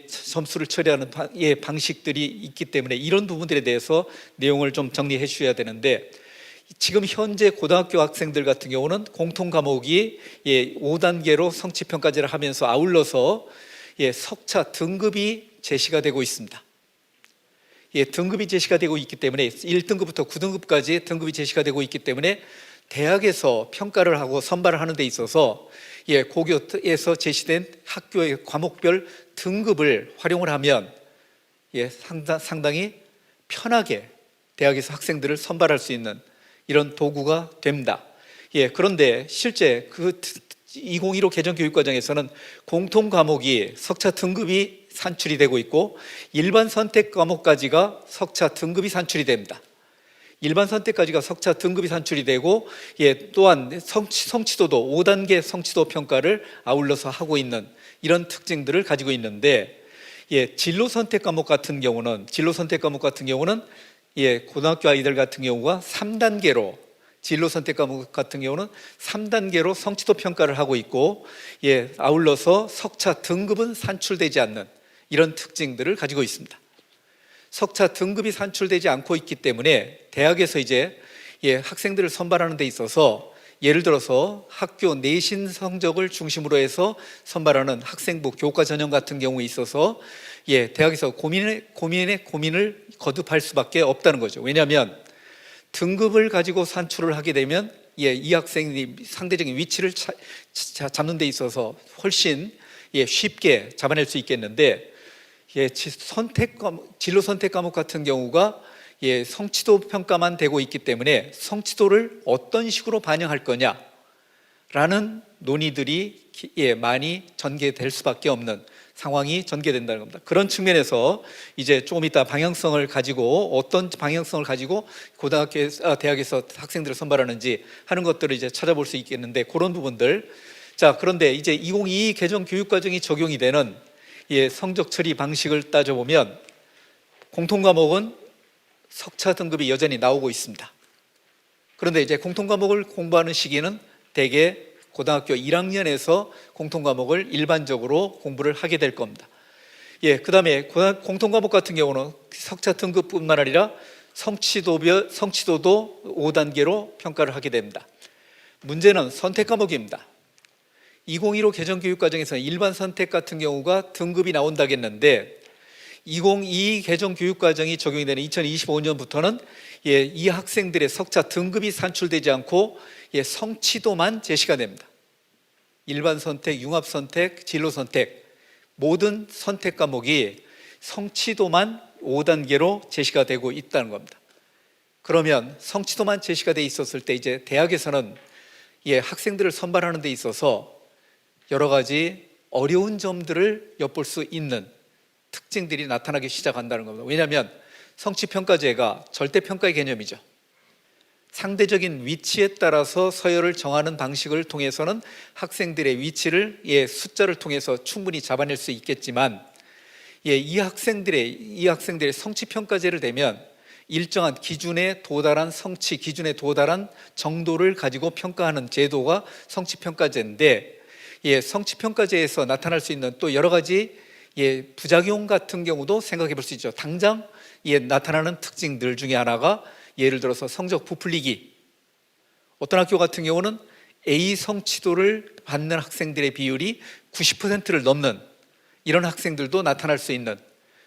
점수를 처리하는 방식들이 있기 때문에 이런 부분들에 대해서 내용을 좀 정리해 주셔야 되는데 지금 현재 고등학교 학생들 같은 경우는 공통 과목이 5단계로 성취평가제를 하면서 아울러서 석차 등급이 제시가 되고 있습니다. 등급이 제시가 되고 있기 때문에 1등급부터 9등급까지 등급이 제시가 되고 있기 때문에 대학에서 평가를 하고 선발을 하는 데 있어서 고교에서 제시된 학교의 과목별 등급을 활용을 하면 상당히 편하게 대학에서 학생들을 선발할 수 있는 이런 도구가 됩니다. 그런데 실제 2015 개정교육과정에서는 공통 과목이 석차 등급이 산출이 되고 있고 일반 선택 과목까지가 석차 등급이 산출이 됩니다. 일반 선택까지가 석차 등급이 산출이 되고 또한 성취도도 5단계 성취도 평가를 아울러서 하고 있는 이런 특징들을 가지고 있는데 진로 선택 과목 같은 경우는 고등학교 아이들 같은 경우가 3단계로 진로 선택 과목 같은 경우는 3단계로 성취도 평가를 하고 있고 아울러서 석차 등급은 산출되지 않는 이런 특징들을 가지고 있습니다. 석차 등급이 산출되지 않고 있기 때문에 대학에서 이제 학생들을 선발하는 데 있어서 예를 들어서 학교 내신 성적을 중심으로 해서 선발하는 학생부 교과 전형 같은 경우에 있어서 대학에서 고민을 거듭할 수밖에 없다는 거죠. 왜냐하면 등급을 가지고 산출을 하게 되면 이 학생이 상대적인 위치를 잡는 데 있어서 훨씬 쉽게 잡아낼 수 있겠는데 진로 선택 과목 같은 경우가 성취도 평가만 되고 있기 때문에 성취도를 어떤 식으로 반영할 거냐라는 논의들이 많이 전개될 수밖에 없는 상황이 전개된다는 겁니다. 그런 측면에서 이제 조금 이따 방향성을 가지고 어떤 방향성을 가지고 대학에서 학생들을 선발하는지 하는 것들을 이제 찾아볼 수 있겠는데 그런 부분들. 자, 그런데 이제 2022 개정 교육과정이 적용이 되는 성적 처리 방식을 따져보면 공통 과목은 석차 등급이 여전히 나오고 있습니다. 그런데 이제 공통 과목을 공부하는 시기는 대개 고등학교 1학년에서 공통 과목을 일반적으로 공부를 하게 될 겁니다. 그 다음에 공통 과목 같은 경우는 석차 등급뿐만 아니라 성취도도 5단계로 평가를 하게 됩니다. 문제는 선택 과목입니다. 2015 개정교육과정에서 일반 선택 같은 경우가 등급이 나온다겠는데 2022 개정교육과정이 적용이 되는 2025년부터는 이 학생들의 석차 등급이 산출되지 않고 성취도만 제시가 됩니다. 일반 선택, 융합 선택, 진로 선택 모든 선택 과목이 성취도만 5단계로 제시가 되고 있다는 겁니다. 그러면 성취도만 제시가 돼 있었을 때 이제 대학에서는 학생들을 선발하는 데 있어서 여러 가지 어려운 점들을 엿볼 수 있는 특징들이 나타나기 시작한다는 겁니다. 왜냐하면 성취평가제가 절대평가의 개념이죠. 상대적인 위치에 따라서 서열을 정하는 방식을 통해서는 학생들의 위치를 숫자를 통해서 충분히 잡아낼 수 있겠지만 이 학생들의 성취평가제를 대면 일정한 기준에 도달한 성취, 기준에 도달한 정도를 가지고 평가하는 제도가 성취평가제인데 성취평가제에서 나타날 수 있는 또 여러 가지 부작용 같은 경우도 생각해 볼 수 있죠. 당장 나타나는 특징들 중에 하나가 예를 들어서 성적 부풀리기. 어떤 학교 같은 경우는 A 성취도를 받는 학생들의 비율이 90%를 넘는 이런 학생들도 나타날 수 있는,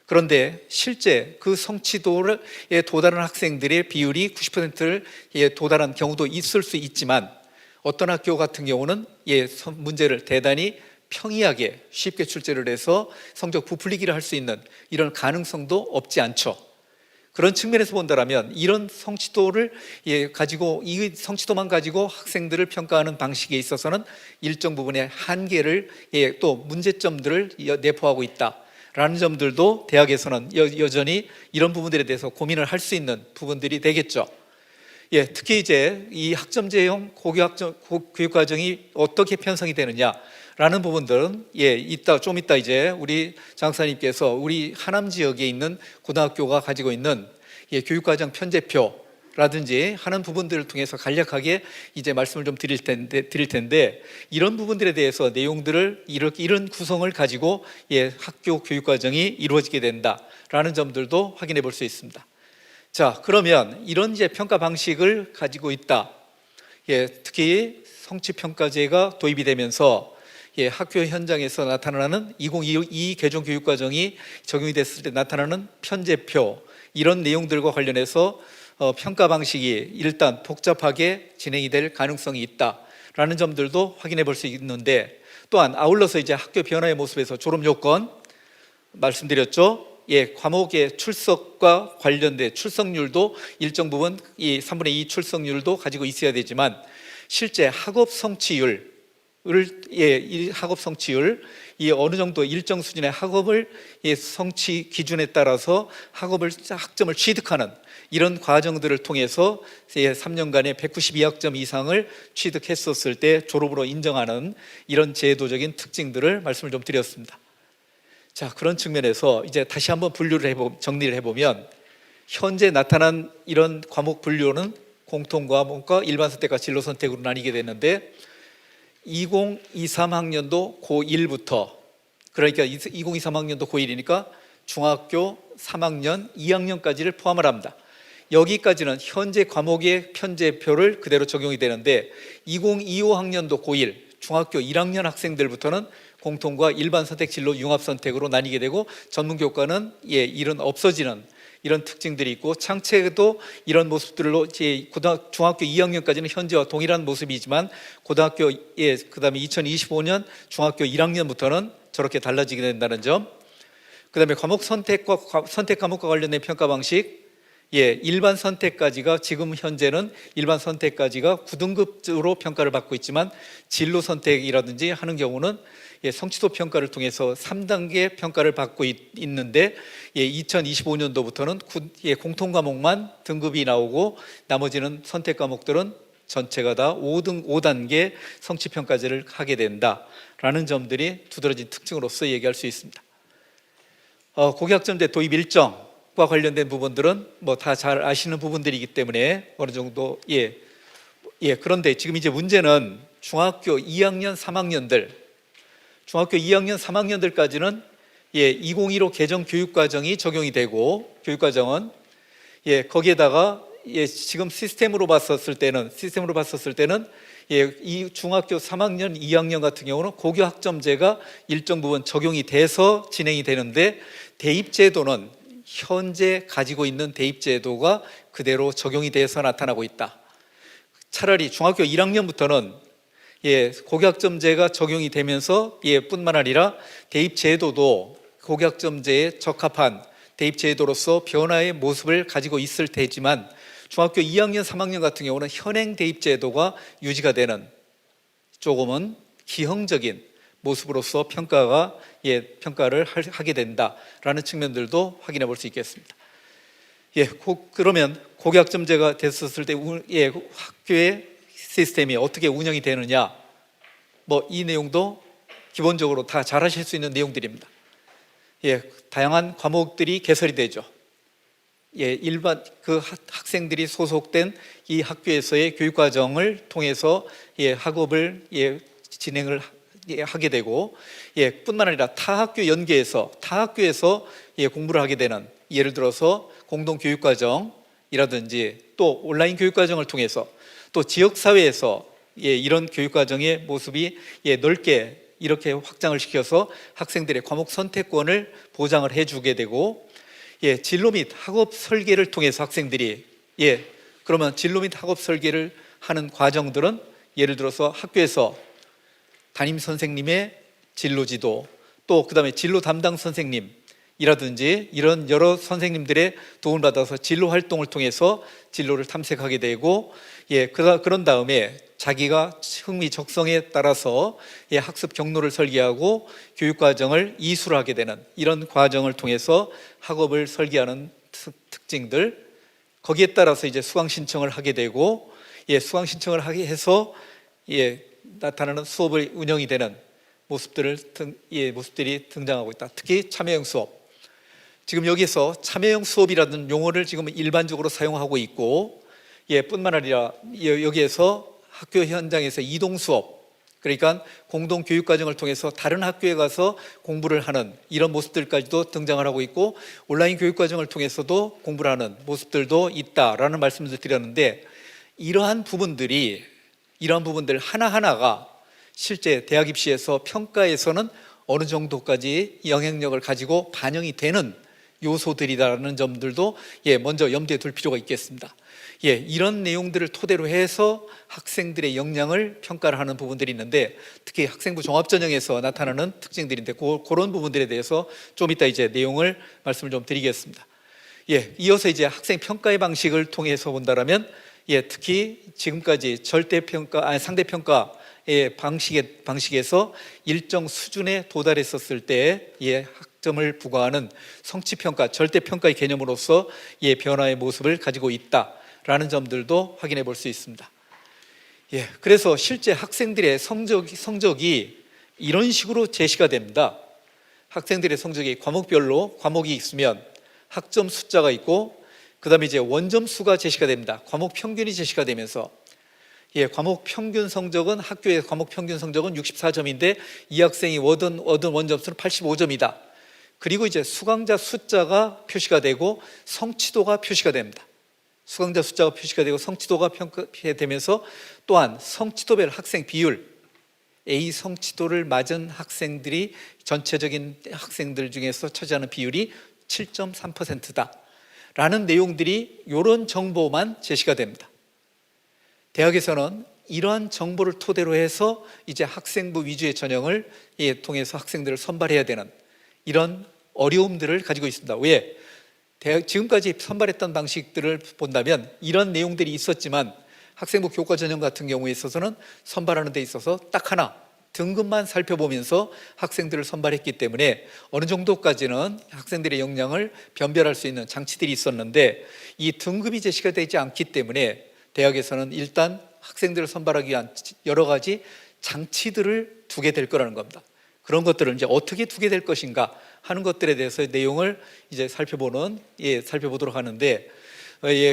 그런데 실제 그 성취도에 도달한 학생들의 비율이 90%에 도달한 경우도 있을 수 있지만 어떤 학교 같은 경우는 문제를 대단히 평이하게 쉽게 출제를 해서 성적 부풀리기를 할 수 있는 이런 가능성도 없지 않죠. 그런 측면에서 본다면 이런 성취도를 가지고 이 성취도만 가지고 학생들을 평가하는 방식에 있어서는 일정 부분의 한계를 또 문제점들을 내포하고 있다라는 점들도 대학에서는 여전히 이런 부분들에 대해서 고민을 할 수 있는 부분들이 되겠죠. 특히 이제 이 학점제형 교육과정이 어떻게 편성이 되느냐라는 부분들은 좀 이따 이제 우리 장 박사님께서 우리 하남 지역에 있는 고등학교가 가지고 있는 교육과정 편제표라든지 하는 부분들을 통해서 간략하게 이제 말씀을 좀 드릴 텐데 이런 부분들에 대해서 내용들을 이런 구성을 가지고 학교 교육과정이 이루어지게 된다라는 점들도 확인해 볼 수 있습니다. 자, 그러면 이런 이제 평가 방식을 가지고 있다. 특히 성취평가제가 도입이 되면서 학교 현장에서 나타나는 2022 개정 교육과정이 적용이 됐을 때 나타나는 편제표 이런 내용들과 관련해서 평가 방식이 일단 복잡하게 진행이 될 가능성이 있다라는 점들도 확인해 볼 수 있는데 또한 아울러서 이제 학교 변화의 모습에서 졸업 요건 말씀드렸죠. 과목의 출석과 관련된 출석률도 일정 부분 이 3분의 2 출석률도 가지고 있어야 되지만 실제 학업 성취율 이 어느 정도 일정 수준의 학업을 성취 기준에 따라서 학점을 취득하는 이런 과정들을 통해서 3년간의 192학점 이상을 취득했었을 때 졸업으로 인정하는 이런 제도적인 특징들을 말씀을 좀 드렸습니다. 자, 그런 측면에서 이제 다시 한번 정리를 해보면 현재 나타난 이런 과목 분류는 공통과목과 일반선택과 진로선택으로 나뉘게 되는데 2023학년도 고1부터 그러니까 2023학년도 고1이니까 중학교 3학년 2학년까지를 포함을 합니다. 여기까지는 현재 과목의 편제표를 그대로 적용이 되는데 2025학년도 고1 중학교 1학년 학생들부터는 공통과 일반 선택 진로 융합 선택으로 나뉘게 되고 전문교과는 이런 없어지는 이런 특징들이 있고 창체도 이런 모습들로 중학교 2학년까지는 현재와 동일한 모습이지만 고등학교에 그다음에 2025년 중학교 1학년부터는 저렇게 달라지게 된다는 점. 그다음에 과목 선택 과목과 관련된 평가 방식. 일반 선택까지가 지금 현재는 일반 선택까지가 9등급으로 평가를 받고 있지만 진로 선택이라든지 하는 경우는 성취도 평가를 통해서 3단계 평가를 받고 있는데 2025년도부터는 공통 과목만 등급이 나오고 나머지는 선택 과목들은 전체가 다 5단계 성취 평가제를 하게 된다라는 점들이 두드러진 특징으로서 얘기할 수 있습니다. 고교학점제 도입 일정과 관련된 부분들은 뭐 다 잘 아시는 부분들이기 때문에 어느 정도 그런데 지금 이제 문제는 중학교 2학년 3학년들까지는 2015 개정 교육과정이 적용이 되고 교육과정은 지금 시스템으로 봤었을 때는 이 중학교 3학년, 2학년 같은 경우는 고교 학점제가 일정 부분 적용이 돼서 진행이 되는데 대입제도는 현재 가지고 있는 대입제도가 그대로 적용이 돼서 나타나고 있다. 차라리 중학교 1학년부터는 고교학점제가 적용이 되면서 뿐만 아니라 대입제도도 고교학점제에 적합한 대입제도로서 변화의 모습을 가지고 있을 테지만 중학교 2학년, 3학년 같은 경우는 현행 대입제도가 유지가 되는 조금은 기형적인 모습으로서 평가를 하게 된다라는 측면들도 확인해 볼 수 있겠습니다. 그러면 고교학점제가 됐었을 때 학교의 시스템이 어떻게 운영이 되느냐, 이 내용도 기본적으로 다 잘 하실 수 있는 내용들입니다. 다양한 과목들이 개설이 되죠. 일반 학생들이 소속된 이 학교에서의 교육과정을 통해서 학업을 진행을 하게 되고, 뿐만 아니라 타 학교에서 공부를 하게 되는, 예를 들어서 공동교육과정이라든지 또 온라인 교육과정을 통해서 또 지역사회에서 이런 교육과정의 모습이 넓게 이렇게 확장을 시켜서 학생들의 과목 선택권을 보장을 해주게 되고, 진로 및 학업 설계를 통해서 학생들이 그러면 진로 및 학업 설계를 하는 과정들은 예를 들어서 학교에서 담임 선생님의 진로 지도, 또 그다음에 진로 담당 선생님이라든지 이런 여러 선생님들의 도움을 받아서 진로 활동을 통해서 진로를 탐색하게 되고, 그런 다음에 자기가 흥미 적성에 따라서 학습 경로를 설계하고 교육과정을 이수하게 되는 이런 과정을 통해서 학업을 설계하는 특징들, 거기에 따라서 이제 수강 신청을 하게 되고, 수강 신청을 하게 해서 나타나는 수업을 운영이 되는 모습들이 등장하고 있다. 특히 참여형 수업. 지금 여기서 참여형 수업이라는 용어를 지금 일반적으로 사용하고 있고, 뿐만 아니라 여기에서 학교 현장에서 이동 수업, 그러니까 공동 교육 과정을 통해서 다른 학교에 가서 공부를 하는 이런 모습들까지도 등장을 하고 있고, 온라인 교육 과정을 통해서도 공부를 하는 모습들도 있다라는 말씀을 드렸는데, 이러한 부분들 하나하나가 실제 대학 입시에서 평가에서는 어느 정도까지 영향력을 가지고 반영이 되는 요소들이라는 점들도 먼저 염두에 둘 필요가 있겠습니다. 이런 내용들을 토대로 해서 학생들의 역량을 평가를 하는 부분들이 있는데, 특히 학생부 종합전형에서 나타나는 특징들인데 그런 부분들에 대해서 좀 이따 이제 내용을 말씀을 좀 드리겠습니다. 이어서 이제 학생 평가의 방식을 통해서 본다라면, 특히 지금까지 상대평가의 방식에서 일정 수준에 도달했었을 때 학점을 부과하는 성취평가, 절대평가의 개념으로서 변화의 모습을 가지고 있다라는 점들도 확인해 볼 수 있습니다. 그래서 실제 학생들의 성적이 이런 식으로 제시가 됩니다. 학생들의 성적이 과목별로 과목이 있으면 학점 숫자가 있고, 그 다음에 이제 원점수가 제시가 됩니다. 과목 평균이 제시가 되면서, 과목 평균 성적은 학교의 과목 평균 성적은 64점인데 이 학생이 얻은 원점수는 85점이다. 그리고 이제 수강자 숫자가 표시가 되고 성취도가 표시가 됩니다. 수강자 숫자가 표시가 되고 성취도가 평가되면서, 또한 성취도별 학생 비율, A 성취도를 맞은 학생들이 전체적인 학생들 중에서 차지하는 비율이 7.3%다 라는 내용들이, 이런 정보만 제시가 됩니다. 대학에서는 이러한 정보를 토대로 해서 이제 학생부 위주의 전형을 통해서 학생들을 선발해야 되는 이런 어려움들을 가지고 있습니다. 왜? 지금까지 선발했던 방식들을 본다면 이런 내용들이 있었지만, 학생부 교과 전형 같은 경우에 있어서는 선발하는 데 있어서 딱 하나 등급만 살펴보면서 학생들을 선발했기 때문에 어느 정도까지는 학생들의 역량을 변별할 수 있는 장치들이 있었는데, 이 등급이 제시가 되지 않기 때문에 대학에서는 일단 학생들을 선발하기 위한 여러 가지 장치들을 두게 될 거라는 겁니다. 그런 것들을 이제 어떻게 두게 될 것인가 하는 것들에 대해서 내용을 이제 살펴보도록 하는데,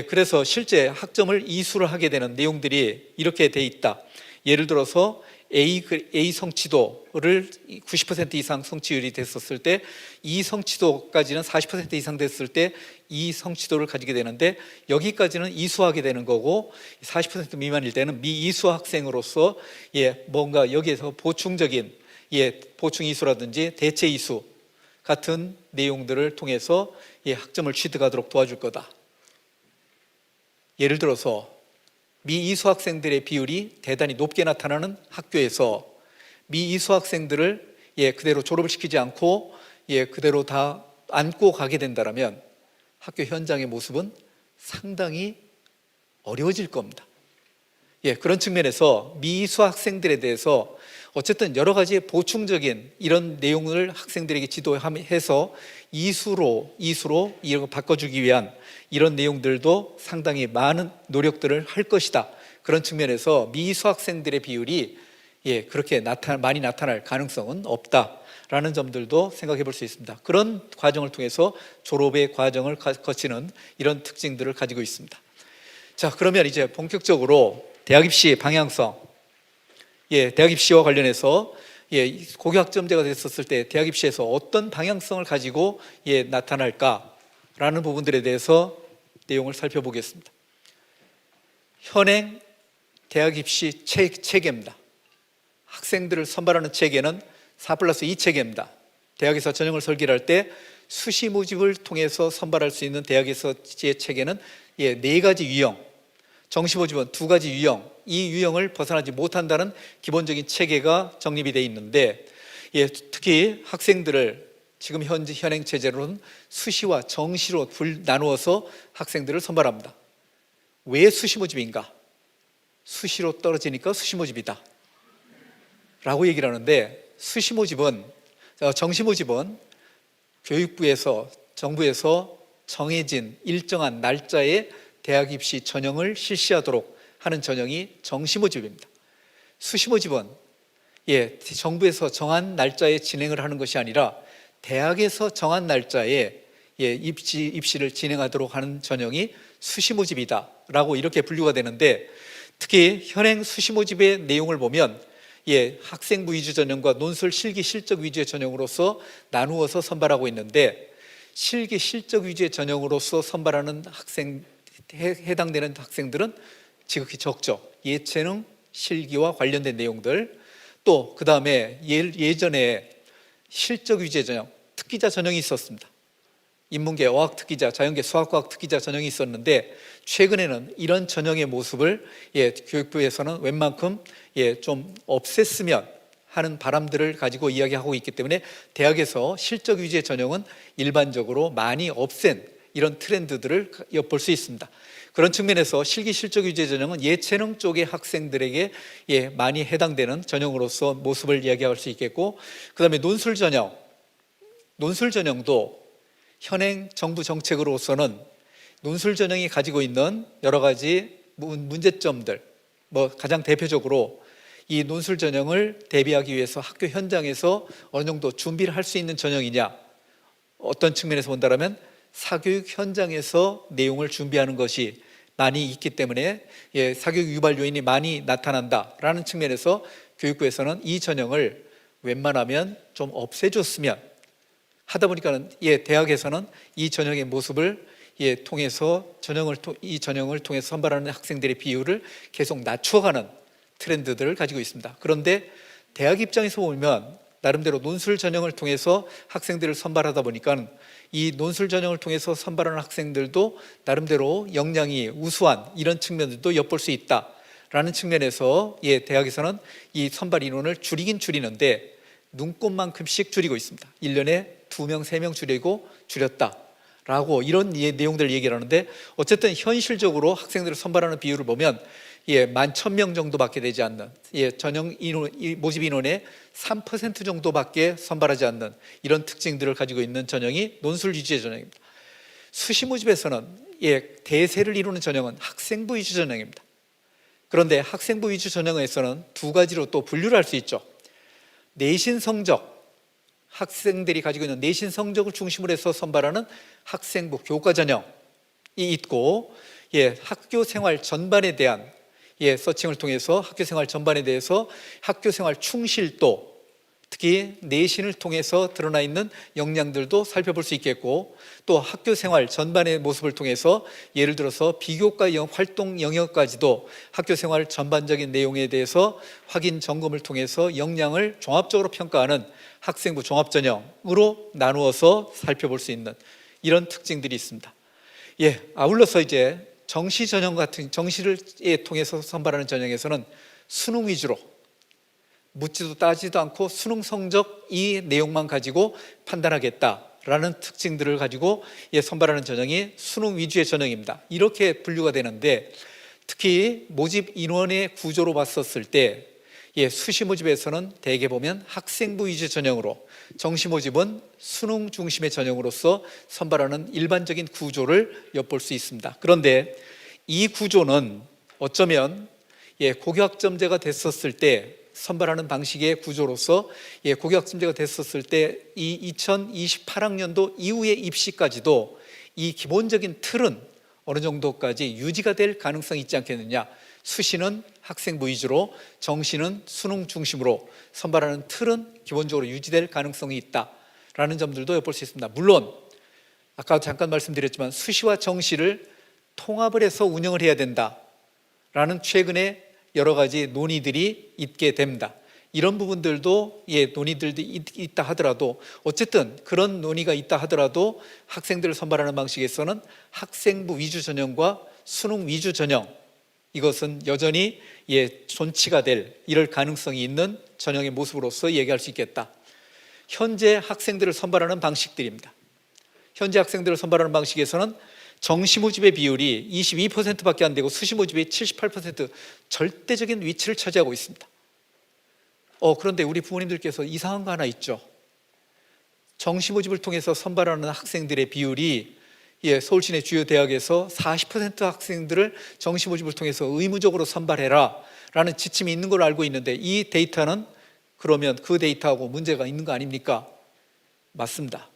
그래서 실제 학점을 이수를 하게 되는 내용들이 이렇게 돼 있다. 예를 들어서 A 성취도를 90% 이상 성취율이 됐었을 때 E 성취도까지는 40% 이상 됐을 때 E 성취도를 가지게 되는데 여기까지는 이수하게 되는 거고 40% 미만일 때는 미이수 학생으로서 뭔가 여기에서 보충적인 보충 이수라든지 대체 이수 같은 내용들을 통해서 학점을 취득하도록 도와줄 거다. 예를 들어서 미이수 학생들의 비율이 대단히 높게 나타나는 학교에서 미이수 학생들을 그대로 졸업을 시키지 않고 그대로 다 안고 가게 된다면 학교 현장의 모습은 상당히 어려워질 겁니다. 그런 측면에서 미이수 학생들에 대해서 어쨌든 여러 가지 보충적인 이런 내용을 학생들에게 지도해서 이수로 이런 거 바꿔주기 위한 이런 내용들도 상당히 많은 노력들을 할 것이다. 그런 측면에서 미이수 학생들의 비율이 그렇게 많이 나타날 가능성은 없다라는 점들도 생각해 볼 수 있습니다. 그런 과정을 통해서 졸업의 과정을 거치는 이런 특징들을 가지고 있습니다. 자, 그러면 이제 본격적으로 대학 입시 방향성, 대학 입시와 관련해서 고교 학점제가 됐었을 때 대학 입시에서 어떤 방향성을 가지고 나타날까라는 부분들에 대해서 내용을 살펴보겠습니다. 현행 대학 입시 체계입니다. 학생들을 선발하는 체계는 4+2 체계입니다. 대학에서 전형을 설계할 때 수시 모집을 통해서 선발할 수 있는 대학에서의 체계는 4가지 유형, 정시 모집은 2가지 유형, 이 유형을 벗어나지 못한다는 기본적인 체계가 정립이 되어 있는데 특히 학생들을 지금 현행 체제로는 수시와 정시로 나누어서 학생들을 선발합니다. 왜 수시 모집인가? 수시로 떨어지니까 수시 모집이다 라고 얘기를 하는데 정시 모집은 교육부에서 정부에서 정해진 일정한 날짜에 대학 입시 전형을 실시하도록 하는 전형이 정시 모집입니다. 수시 모집은 정부에서 정한 날짜에 진행을 하는 것이 아니라 대학에서 정한 날짜에 입시를 진행하도록 하는 전형이 수시 모집이다라고 이렇게 분류가 되는데 특히 현행 수시 모집의 내용을 보면 학생부 위주 전형과 논술 실기 실적 위주의 전형으로서 나누어서 선발하고 있는데 실기 실적 위주의 전형으로서 선발하는 해당되는 학생들은 지극히 적죠. 예체능 실기와 관련된 내용들 또 그 다음에 예전에 실적 위주의 전형 특기자 전형이 있었습니다. 인문계 어학 특기자, 자연계 수학과학 특기자 전형이 있었는데 최근에는 이런 전형의 모습을 교육부에서는 웬만큼 좀 없앴으면 하는 바람들을 가지고 이야기하고 있기 때문에 대학에서 실적 위주의 전형은 일반적으로 많이 없앤 이런 트렌드들을 엿볼 수 있습니다. 그런 측면에서 실기 실적 위주의 전형은 예체능 쪽의 학생들에게 많이 해당되는 전형으로서 모습을 이야기할 수 있겠고 그 다음에 논술 전형도 현행 정부 정책으로서는 논술 전형이 가지고 있는 여러 가지 문제점들 가장 대표적으로 이 논술 전형을 대비하기 위해서 학교 현장에서 어느 정도 준비를 할 수 있는 전형이냐 어떤 측면에서 본다면 사교육 현장에서 내용을 준비하는 것이 많이 있기 때문에 사교육 유발 요인이 많이 나타난다라는 측면에서 교육부에서는 이 전형을 웬만하면 좀 없애줬으면 하다 보니까는 대학에서는 이 전형의 모습을 통해서 이 전형을 통해서 선발하는 학생들의 비율을 계속 낮춰가는 트렌드들을 가지고 있습니다. 그런데 대학 입장에서 보면 나름대로 논술 전형을 통해서 학생들을 선발하다 보니까 이 논술 전형을 통해서 선발하는 학생들도 나름대로 역량이 우수한 이런 측면들도 엿볼 수 있다라는 측면에서 대학에서는 이 선발 인원을 줄이긴 줄이는데 눈꼽만큼씩 줄이고 있습니다. 1년에 2명, 3명 줄였다라고 이런 내용들을 얘기를 하는데 어쨌든 현실적으로 학생들을 선발하는 비율을 보면 11,000명 정도밖에 되지 않는 전형 인원, 모집 인원의 3% 정도밖에 선발하지 않는 이런 특징들을 가지고 있는 전형이 논술 위주의 전형입니다. 수시 모집에서는 대세를 이루는 전형은 학생부 위주 전형입니다. 그런데 학생부 위주 전형에서는 2가지로 또 분류를 할 수 있죠. 내신 성적, 학생들이 가지고 있는 내신 성적을 중심으로 해서 선발하는 학생부 교과 전형이 있고 학교 생활 전반에 대한 서칭을 통해서 학교생활 전반에 대해서 학교생활 충실도, 특히 내신을 통해서 드러나 있는 역량들도 살펴볼 수 있겠고, 또 학교생활 전반의 모습을 통해서 예를 들어서 비교과 활동 영역까지도 학교생활 전반적인 내용에 대해서 확인 점검을 통해서 역량을 종합적으로 평가하는 학생부 종합전형으로 나누어서 살펴볼 수 있는 이런 특징들이 있습니다. 아울러서 이제 정시 전형 같은 정시를 통해서 선발하는 전형에서는 수능 위주로 묻지도 따지도 않고 수능 성적 이 내용만 가지고 판단하겠다라는 특징들을 가지고 선발하는 전형이 수능 위주의 전형입니다. 이렇게 분류가 되는데, 특히 모집 인원의 구조로 봤었을 때 수시 모집에서는 대개 보면 학생부 위주 전형으로, 정시 모집은 수능 중심의 전형으로서 선발하는 일반적인 구조를 엿볼 수 있습니다. 그런데 이 구조는 어쩌면 고교학점제가 됐었을 때 선발하는 방식의 구조로서 고교학점제가 됐었을 때 이 2028학년도 이후의 입시까지도 이 기본적인 틀은 어느 정도까지 유지가 될 가능성이 있지 않겠느냐. 수시는 학생부 위주로, 정시는 수능 중심으로 선발하는 틀은 기본적으로 유지될 가능성이 있다라는 점들도 엿볼 수 있습니다. 물론 아까 잠깐 말씀드렸지만 수시와 정시를 통합을 해서 운영을 해야 된다라는 최근에 여러 가지 논의들이 있게 됩니다. 이런 부분들도 논의들도 있다 하더라도, 어쨌든 그런 논의가 있다 하더라도 학생들을 선발하는 방식에서는 학생부 위주 전형과 수능 위주 전형, 이것은 여전히 존치가 될 이럴 가능성이 있는 전형의 모습으로서 얘기할 수 있겠다. 현재 학생들을 선발하는 방식들입니다. 현재 학생들을 선발하는 방식에서는 정시 모집의 비율이 22%밖에 안 되고 수시 모집이 78% 절대적인 위치를 차지하고 있습니다. 그런데 우리 부모님들께서 이상한 거 하나 있죠. 정시 모집을 통해서 선발하는 학생들의 비율이 서울시내 주요 대학에서 40% 학생들을 정시 모집을 통해서 의무적으로 선발해라 라는 지침이 있는 걸로 알고 있는데, 이 데이터는 그러면 그 데이터하고 문제가 있는 거 아닙니까? 맞습니다.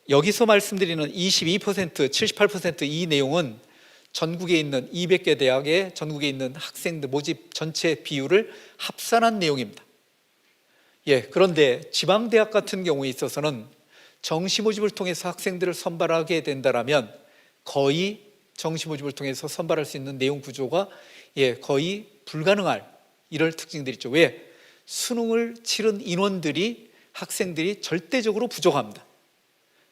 여기서 말씀드리는 22%, 78% 이 내용은 전국에 있는 200개 대학의 전국에 있는 학생들 모집 전체 비율을 합산한 내용입니다. 그런데 지방대학 같은 경우에 있어서는 정시 모집을 통해서 학생들을 선발하게 된다면 거의 정시 모집을 통해서 선발할 수 있는 내용 구조가 거의 불가능할 이럴 특징들이 있죠. 왜? 수능을 치른 인원들이, 학생들이 절대적으로 부족합니다.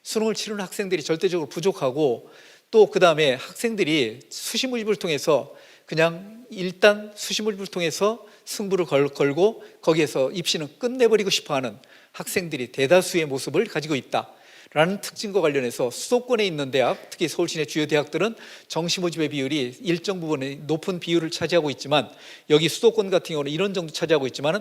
수능을 치르는 학생들이 절대적으로 부족하고, 또 그 다음에 학생들이 수시 모집을 통해서 그냥 일단 수시 모집을 통해서 승부를 걸고 거기에서 입시는 끝내버리고 싶어하는 학생들이 대다수의 모습을 가지고 있다라는 특징과 관련해서 수도권에 있는 대학, 특히 서울시내 주요 대학들은 정시 모집의 비율이 일정 부분에 높은 비율을 차지하고 있지만, 여기 수도권 같은 경우는 이런 정도 차지하고 있지만은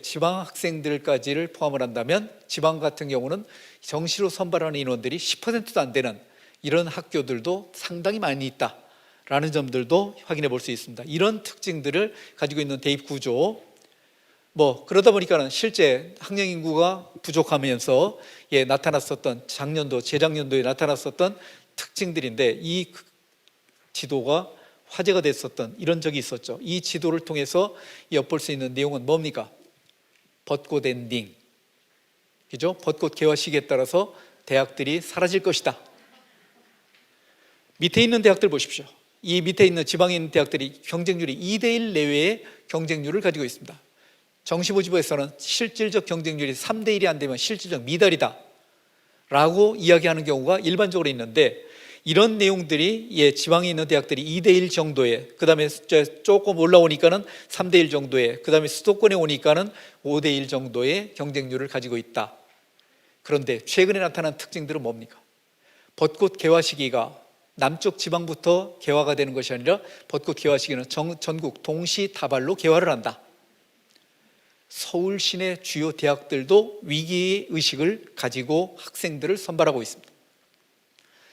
지방 학생들까지를 포함을 한다면 지방 같은 경우는 정시로 선발하는 인원들이 10%도 안 되는 이런 학교들도 상당히 많이 있다라는 점들도 확인해 볼 수 있습니다. 이런 특징들을 가지고 있는 대입 구조, 그러다 보니까는 실제 학령 인구가 부족하면서 나타났었던 작년도, 재작년도에 나타났었던 특징들인데, 이 지도가 화제가 됐었던 이런 적이 있었죠. 이 지도를 통해서 엿볼 수 있는 내용은 뭡니까? 벚꽃 엔딩, 그죠? 벚꽃 개화 시기에 따라서 대학들이 사라질 것이다. 밑에 있는 대학들 보십시오. 이 밑에 있는 지방에 있는 대학들이 경쟁률이 2대1 내외의 경쟁률을 가지고 있습니다. 정시 모집에서는 실질적 경쟁률이 3대1이 안 되면 실질적 미달이다 라고 이야기하는 경우가 일반적으로 있는데, 이런 내용들이 지방에 있는 대학들이 2대1 정도의, 그 다음에 조금 올라오니까는 3대1 정도의, 그 다음에 수도권에 오니까는 5대1 정도의 경쟁률을 가지고 있다. 그런데 최근에 나타난 특징들은 뭡니까? 벚꽃 개화 시기가 남쪽 지방부터 개화가 되는 것이 아니라 벚꽃 개화 시기는 전국 동시다발로 개화를 한다. 서울 시내 주요 대학들도 위기의식을 가지고 학생들을 선발하고 있습니다.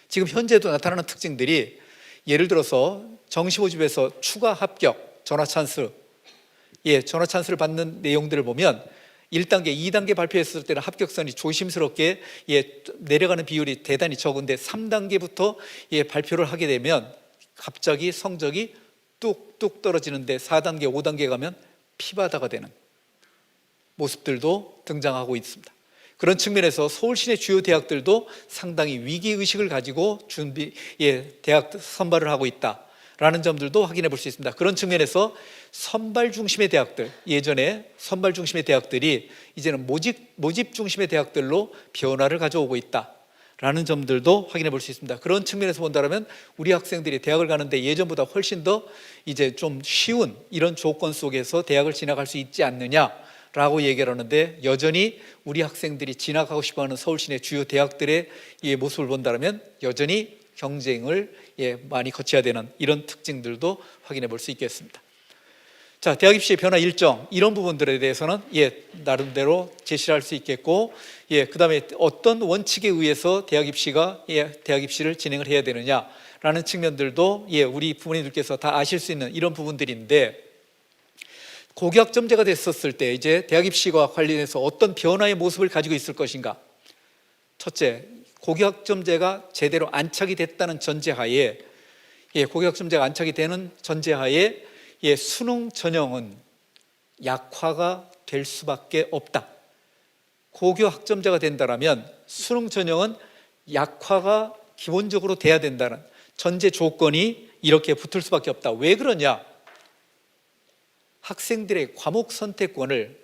지금 현재도 나타나는 특징들이, 예를 들어서 정시 모집에서 추가 합격, 전화 찬스, 전화 찬스를 받는 내용들을 보면 1단계, 2단계 발표했을 때는 합격선이 조심스럽게 내려가는 비율이 대단히 적은데 3단계부터 발표를 하게 되면 갑자기 성적이 뚝뚝 떨어지는데 4단계, 5단계 가면 피바다가 되는 모습들도 등장하고 있습니다. 그런 측면에서 서울 시내 주요 대학들도 상당히 위기의식을 가지고 대학 선발을 하고 있다라는 점들도 확인해 볼 수 있습니다. 그런 측면에서 선발 중심의 대학들, 예전에 선발 중심의 대학들이 이제는 모집 중심의 대학들로 변화를 가져오고 있다라는 점들도 확인해 볼 수 있습니다. 그런 측면에서 본다면 우리 학생들이 대학을 가는데 예전보다 훨씬 더 이제 좀 쉬운 이런 조건 속에서 대학을 진학할 수 있지 않느냐라고 얘기를 하는데, 여전히 우리 학생들이 진학하고 싶어하는 서울 시내 주요 대학들의 이 모습을 본다면 여전히 경쟁을 많이 거쳐야 되는 이런 특징들도 확인해 볼 수 있겠습니다. 자, 대학 입시의 변화 일정, 이런 부분들에 대해서는 나름대로 제시를 할 수 있겠고, 그 다음에 어떤 원칙에 의해서 대학 입시를 진행을 해야 되느냐라는 측면들도 우리 부모님들께서 다 아실 수 있는 이런 부분들인데, 고교학점제가 됐었을 때 이제 대학 입시와 관련해서 어떤 변화의 모습을 가지고 있을 것인가. 첫째, 고교학점제가 제대로 안착이 됐다는 전제하에, 고교학점제가 안착이 되는 전제하에 수능 전형은 약화가 될 수밖에 없다. 고교학점제가 된다면 수능 전형은 약화가 기본적으로 돼야 된다는 전제 조건이 이렇게 붙을 수밖에 없다. 왜 그러냐? 학생들의 과목 선택권을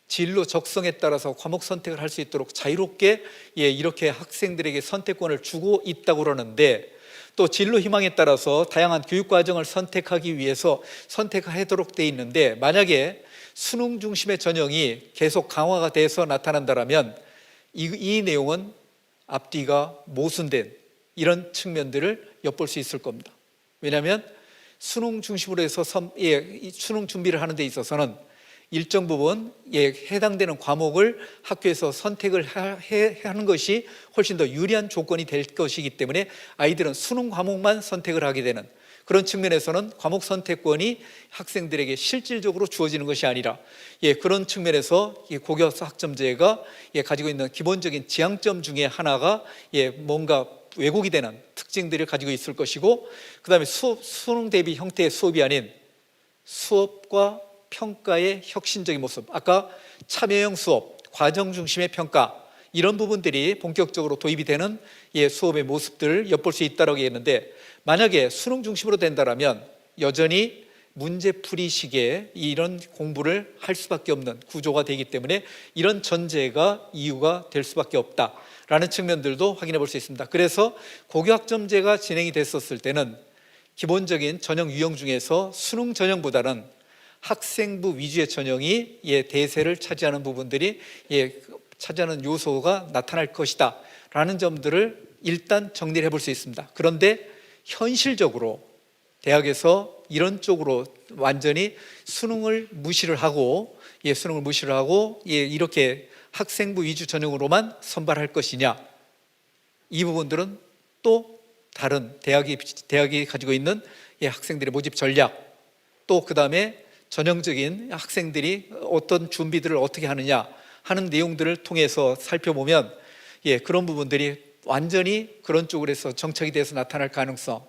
진로 적성에 따라서 과목 선택을 할 수 있도록 자유롭게 이렇게 학생들에게 선택권을 주고 있다고 그러는데, 또 진로 희망에 따라서 다양한 교육 과정을 선택하기 위해서 선택하도록 돼 있는데, 만약에 수능 중심의 전형이 계속 강화가 돼서 나타난다면 이 내용은 앞뒤가 모순된 이런 측면들을 엿볼 수 있을 겁니다. 왜냐하면 수능 중심으로 해서 수능 준비를 하는 데 있어서는 일정 부분 해당되는 과목을 학교에서 선택을 하는 것이 훨씬 더 유리한 조건이 될 것이기 때문에 아이들은 수능 과목만 선택을 하게 되는 그런 측면에서는 과목 선택권이 학생들에게 실질적으로 주어지는 것이 아니라 그런 측면에서 고교학점제가 가지고 있는 기본적인 지향점 중에 하나가 뭔가 왜곡이 되는 특징들을 가지고 있을 것이고, 그 다음에 수능 대비 형태의 수업이 아닌 수업과 평가의 혁신적인 모습, 아까 참여형 수업, 과정 중심의 평가, 이런 부분들이 본격적으로 도입이 되는 수업의 모습들을 엿볼 수 있다고 했는데, 만약에 수능 중심으로 된다면 여전히 문제풀이식의 이런 공부를 할 수밖에 없는 구조가 되기 때문에 이런 전제가 이유가 될 수밖에 없다라는 측면들도 확인해 볼 수 있습니다. 그래서 고교학점제가 진행이 됐었을 때는 기본적인 전형 유형 중에서 수능 전형보다는 학생부 위주의 전형이 대세를 차지하는 부분들이 차지하는 요소가 나타날 것이다 라는 점들을 일단 정리를 해볼 수 있습니다. 그런데 현실적으로 대학에서 이런 쪽으로 완전히 수능을 무시를 하고 이렇게 학생부 위주 전형으로만 선발할 것이냐, 이 부분들은 또 다른 대학이 가지고 있는 학생들의 모집 전략, 또 그 다음에 전형적인 학생들이 어떤 준비들을 어떻게 하느냐 하는 내용들을 통해서 살펴보면 그런 부분들이 완전히 그런 쪽으로 해서 정착이 돼서 나타날 가능성,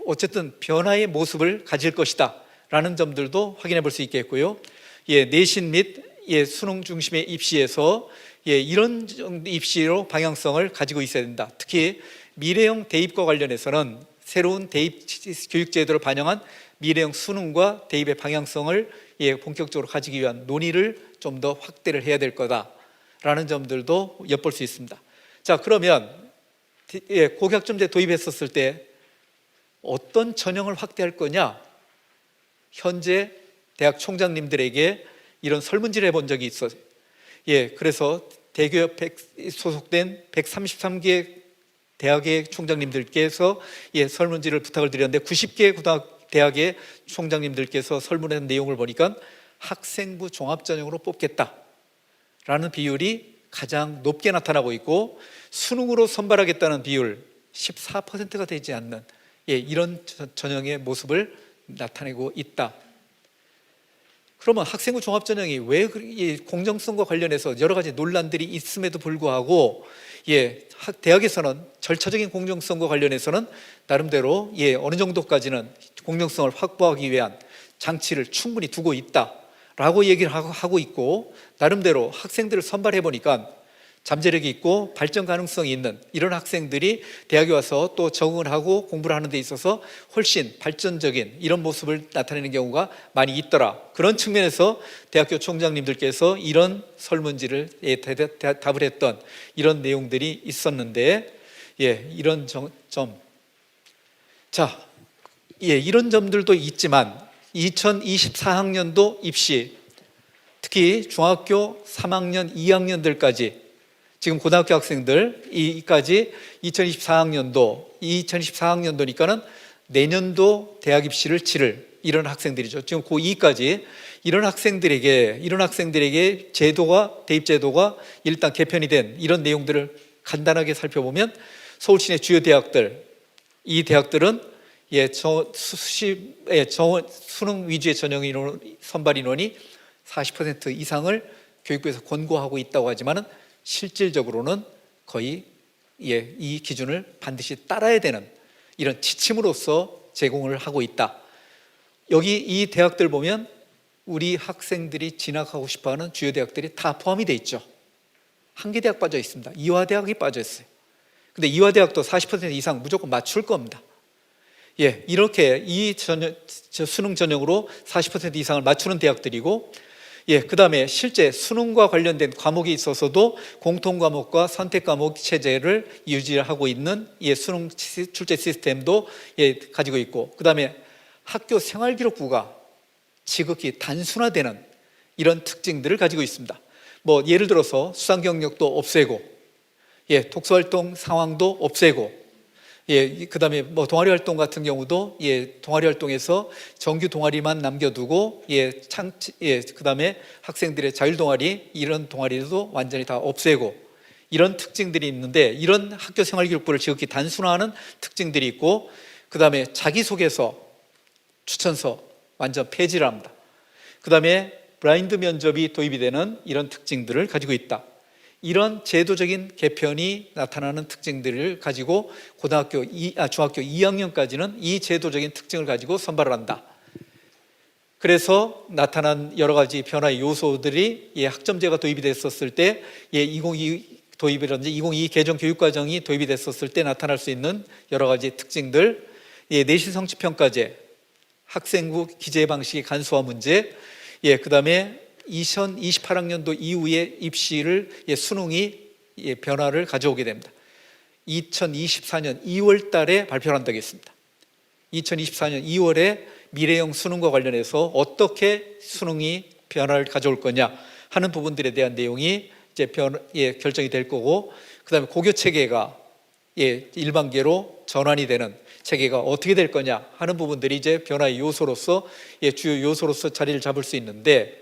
어쨌든 변화의 모습을 가질 것이다 라는 점들도 확인해 볼 수 있겠고요. 내신 및 수능 중심의 입시에서 이런 입시로 방향성을 가지고 있어야 된다. 특히 미래형 대입과 관련해서는 새로운 대입 교육제도를 반영한 미래형 수능과 대입의 방향성을 본격적으로 가지기 위한 논의를 좀 더 확대를 해야 될 거다라는 점들도 엿볼 수 있습니다. 자, 그러면 고교학점제 도입했었을 때 어떤 전형을 확대할 거냐? 현재 대학 총장님들에게 이런 설문지를 해본 적이 있어요. 그래서 대교협 소속된 133개 대학의 총장님들께서 설문지를 부탁을 드렸는데 90개 대학의 총장님들께서 설문한 내용을 보니까 학생부 종합전형으로 뽑겠다라는 비율이 가장 높게 나타나고 있고, 수능으로 선발하겠다는 비율 14%가 되지 않는 이런 전형의 모습을 나타내고 있다. 그러면 학생부 종합전형이 왜 이 공정성과 관련해서 여러 가지 논란들이 있음에도 불구하고 대학에서는 절차적인 공정성과 관련해서는 나름대로 어느 정도까지는 공정성을 확보하기 위한 장치를 충분히 두고 있다라고 얘기를 하고 있고, 나름대로 학생들을 선발해 보니까 잠재력이 있고 발전 가능성이 있는 이런 학생들이 대학에 와서 또 적응을 하고 공부를 하는 데 있어서 훨씬 발전적인 이런 모습을 나타내는 경우가 많이 있더라. 그런 측면에서 대학교 총장님들께서 이런 설문지를 답을 했던 이런 내용들이 있었는데, 이런 이런 점들도 있지만 2024학년도 입시, 특히 중학교 3학년, 2학년들까지 지금 고등학교 학생들 이까지 2024학년도니까는 내년도 대학 입시를 치를 이런 학생들이죠. 지금 고2까지 이런 학생들에게 대입 제도가 일단 개편이 된 이런 내용들을 간단하게 살펴보면, 서울 시내 주요 대학들, 이 대학들은 수능 위주의 전형 선발 인원이 40% 이상을 교육부에서 권고하고 있다고 하지만은 실질적으로는 거의 이 기준을 반드시 따라야 되는 이런 지침으로서 제공을 하고 있다. 여기 이 대학들 보면 우리 학생들이 진학하고 싶어하는 주요 대학들이 다 포함이 돼 있죠. 한계대학 빠져 있습니다. 이화대학이 빠져 있어요. 근데 이화대학도 40% 이상 무조건 맞출 겁니다. 이렇게 이 수능 전형으로 40% 이상을 맞추는 대학들이고, 그 다음에 실제 수능과 관련된 과목이 있어서도 공통과목과 선택과목 체제를 유지하고 있는 수능 출제 시스템도 가지고 있고, 그 다음에 학교 생활기록부가 지극히 단순화되는 이런 특징들을 가지고 있습니다. 뭐 예를 들어서 수상 경력도 없애고, 독서활동 상황도 없애고, 그 다음에 뭐 동아리 활동 같은 경우도 동아리 활동에서 정규 동아리만 남겨두고, 그 다음에 학생들의 자율 동아리, 이런 동아리도 완전히 다 없애고, 이런 특징들이 있는데, 이런 학교 생활 기록부를 지극히 단순화하는 특징들이 있고, 그 다음에 자기소개서, 추천서 완전 폐지를 합니다. 그 다음에 블라인드 면접이 도입이 되는 이런 특징들을 가지고 있다. 이런 제도적인 개편이 나타나는 특징들을 가지고 중학교 2학년까지는 이 제도적인 특징을 가지고 선발을 한다. 그래서 나타난 여러 가지 변화의 요소들이 학점제가 도입이 됐었을 때, 2022 개정 교육과정이 도입이 됐었을 때 나타날 수 있는 여러 가지 특징들, 내신 성취평가제, 학생부 기재 방식의 간소화 문제, 그 다음에 2028학년도 이후에 입시를 수능이 변화를 가져오게 됩니다. 2024년 2월 달에 발표를 한다고 했습니다. 2024년 2월에 미래형 수능과 관련해서 어떻게 수능이 변화를 가져올 거냐 하는 부분들에 대한 내용이 이제 결정이 될 거고, 그 다음에 고교 체계가 일반계로 전환이 되는 체계가 어떻게 될 거냐 하는 부분들이 이제 변화의 요소로서 주요 요소로서 자리를 잡을 수 있는데,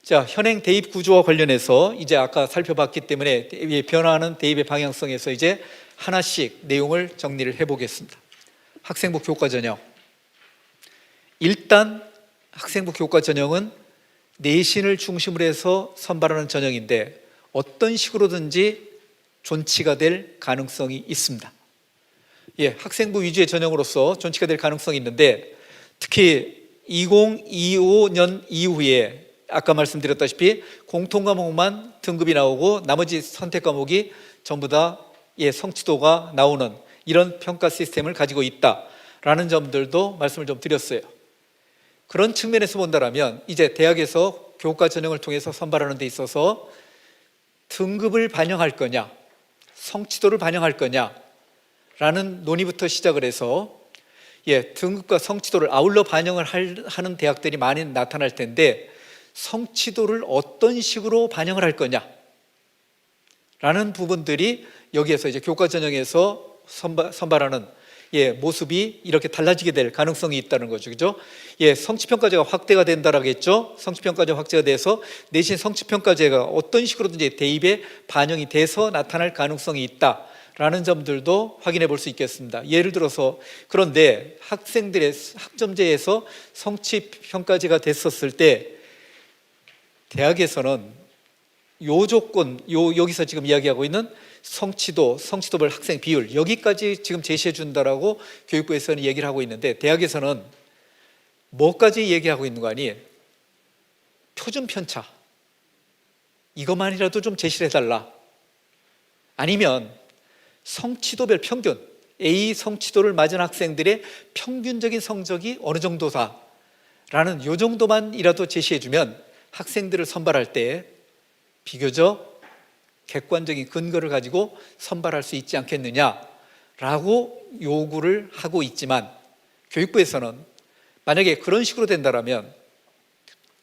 자, 현행 대입 구조와 관련해서 이제 아까 살펴봤기 때문에 변화하는 대입의 방향성에서 이제 하나씩 내용을 정리를 해보겠습니다. 학생부 교과 전형. 일단 학생부 교과 전형은 내신을 중심으로 해서 선발하는 전형인데, 어떤 식으로든지 존치가 될 가능성이 있습니다. 학생부 위주의 전형으로서 존치가 될 가능성이 있는데, 특히 2025년 이후에 아까 말씀드렸다시피 공통과목만 등급이 나오고 나머지 선택과목이 전부 다 성취도가 나오는 이런 평가 시스템을 가지고 있다라는 점들도 말씀을 좀 드렸어요. 그런 측면에서 본다면 이제 대학에서 교과 전형을 통해서 선발하는 데 있어서 등급을 반영할 거냐, 성취도를 반영할 거냐라는 논의부터 시작을 해서 등급과 성취도를 아울러 반영을 하는 대학들이 많이 나타날 텐데, 성취도를 어떤 식으로 반영을 할 거냐 라는 부분들이 여기에서 이제 교과 전형에서 선발하는 모습이 이렇게 달라지게 될 가능성이 있다는 거죠. 그죠? 성취평가제가 확대가 된다라고 했죠. 성취평가제 확대가 돼서 내신 성취평가제가 어떤 식으로든지 대입에 반영이 돼서 나타날 가능성이 있다 라는 점들도 확인해 볼 수 있겠습니다. 예를 들어서 그런데 학생들의 학점제에서 성취 평가제가 됐었을 때 대학에서는 요 조건, 여기서 지금 이야기하고 있는 성취도, 성취도별 학생 비율 여기까지 지금 제시해 준다라고 교육부에서는 얘기를 하고 있는데 대학에서는 뭐까지 얘기하고 있는 거 아니에요? 표준 편차 이것만이라도 좀 제시를 해달라. 아니면 성취도별 평균 A 성취도를 맞은 학생들의 평균적인 성적이 어느 정도다라는 요 정도만이라도 제시해주면 학생들을 선발할 때 비교적 객관적인 근거를 가지고 선발할 수 있지 않겠느냐라고 요구를 하고 있지만 교육부에서는 만약에 그런 식으로 된다면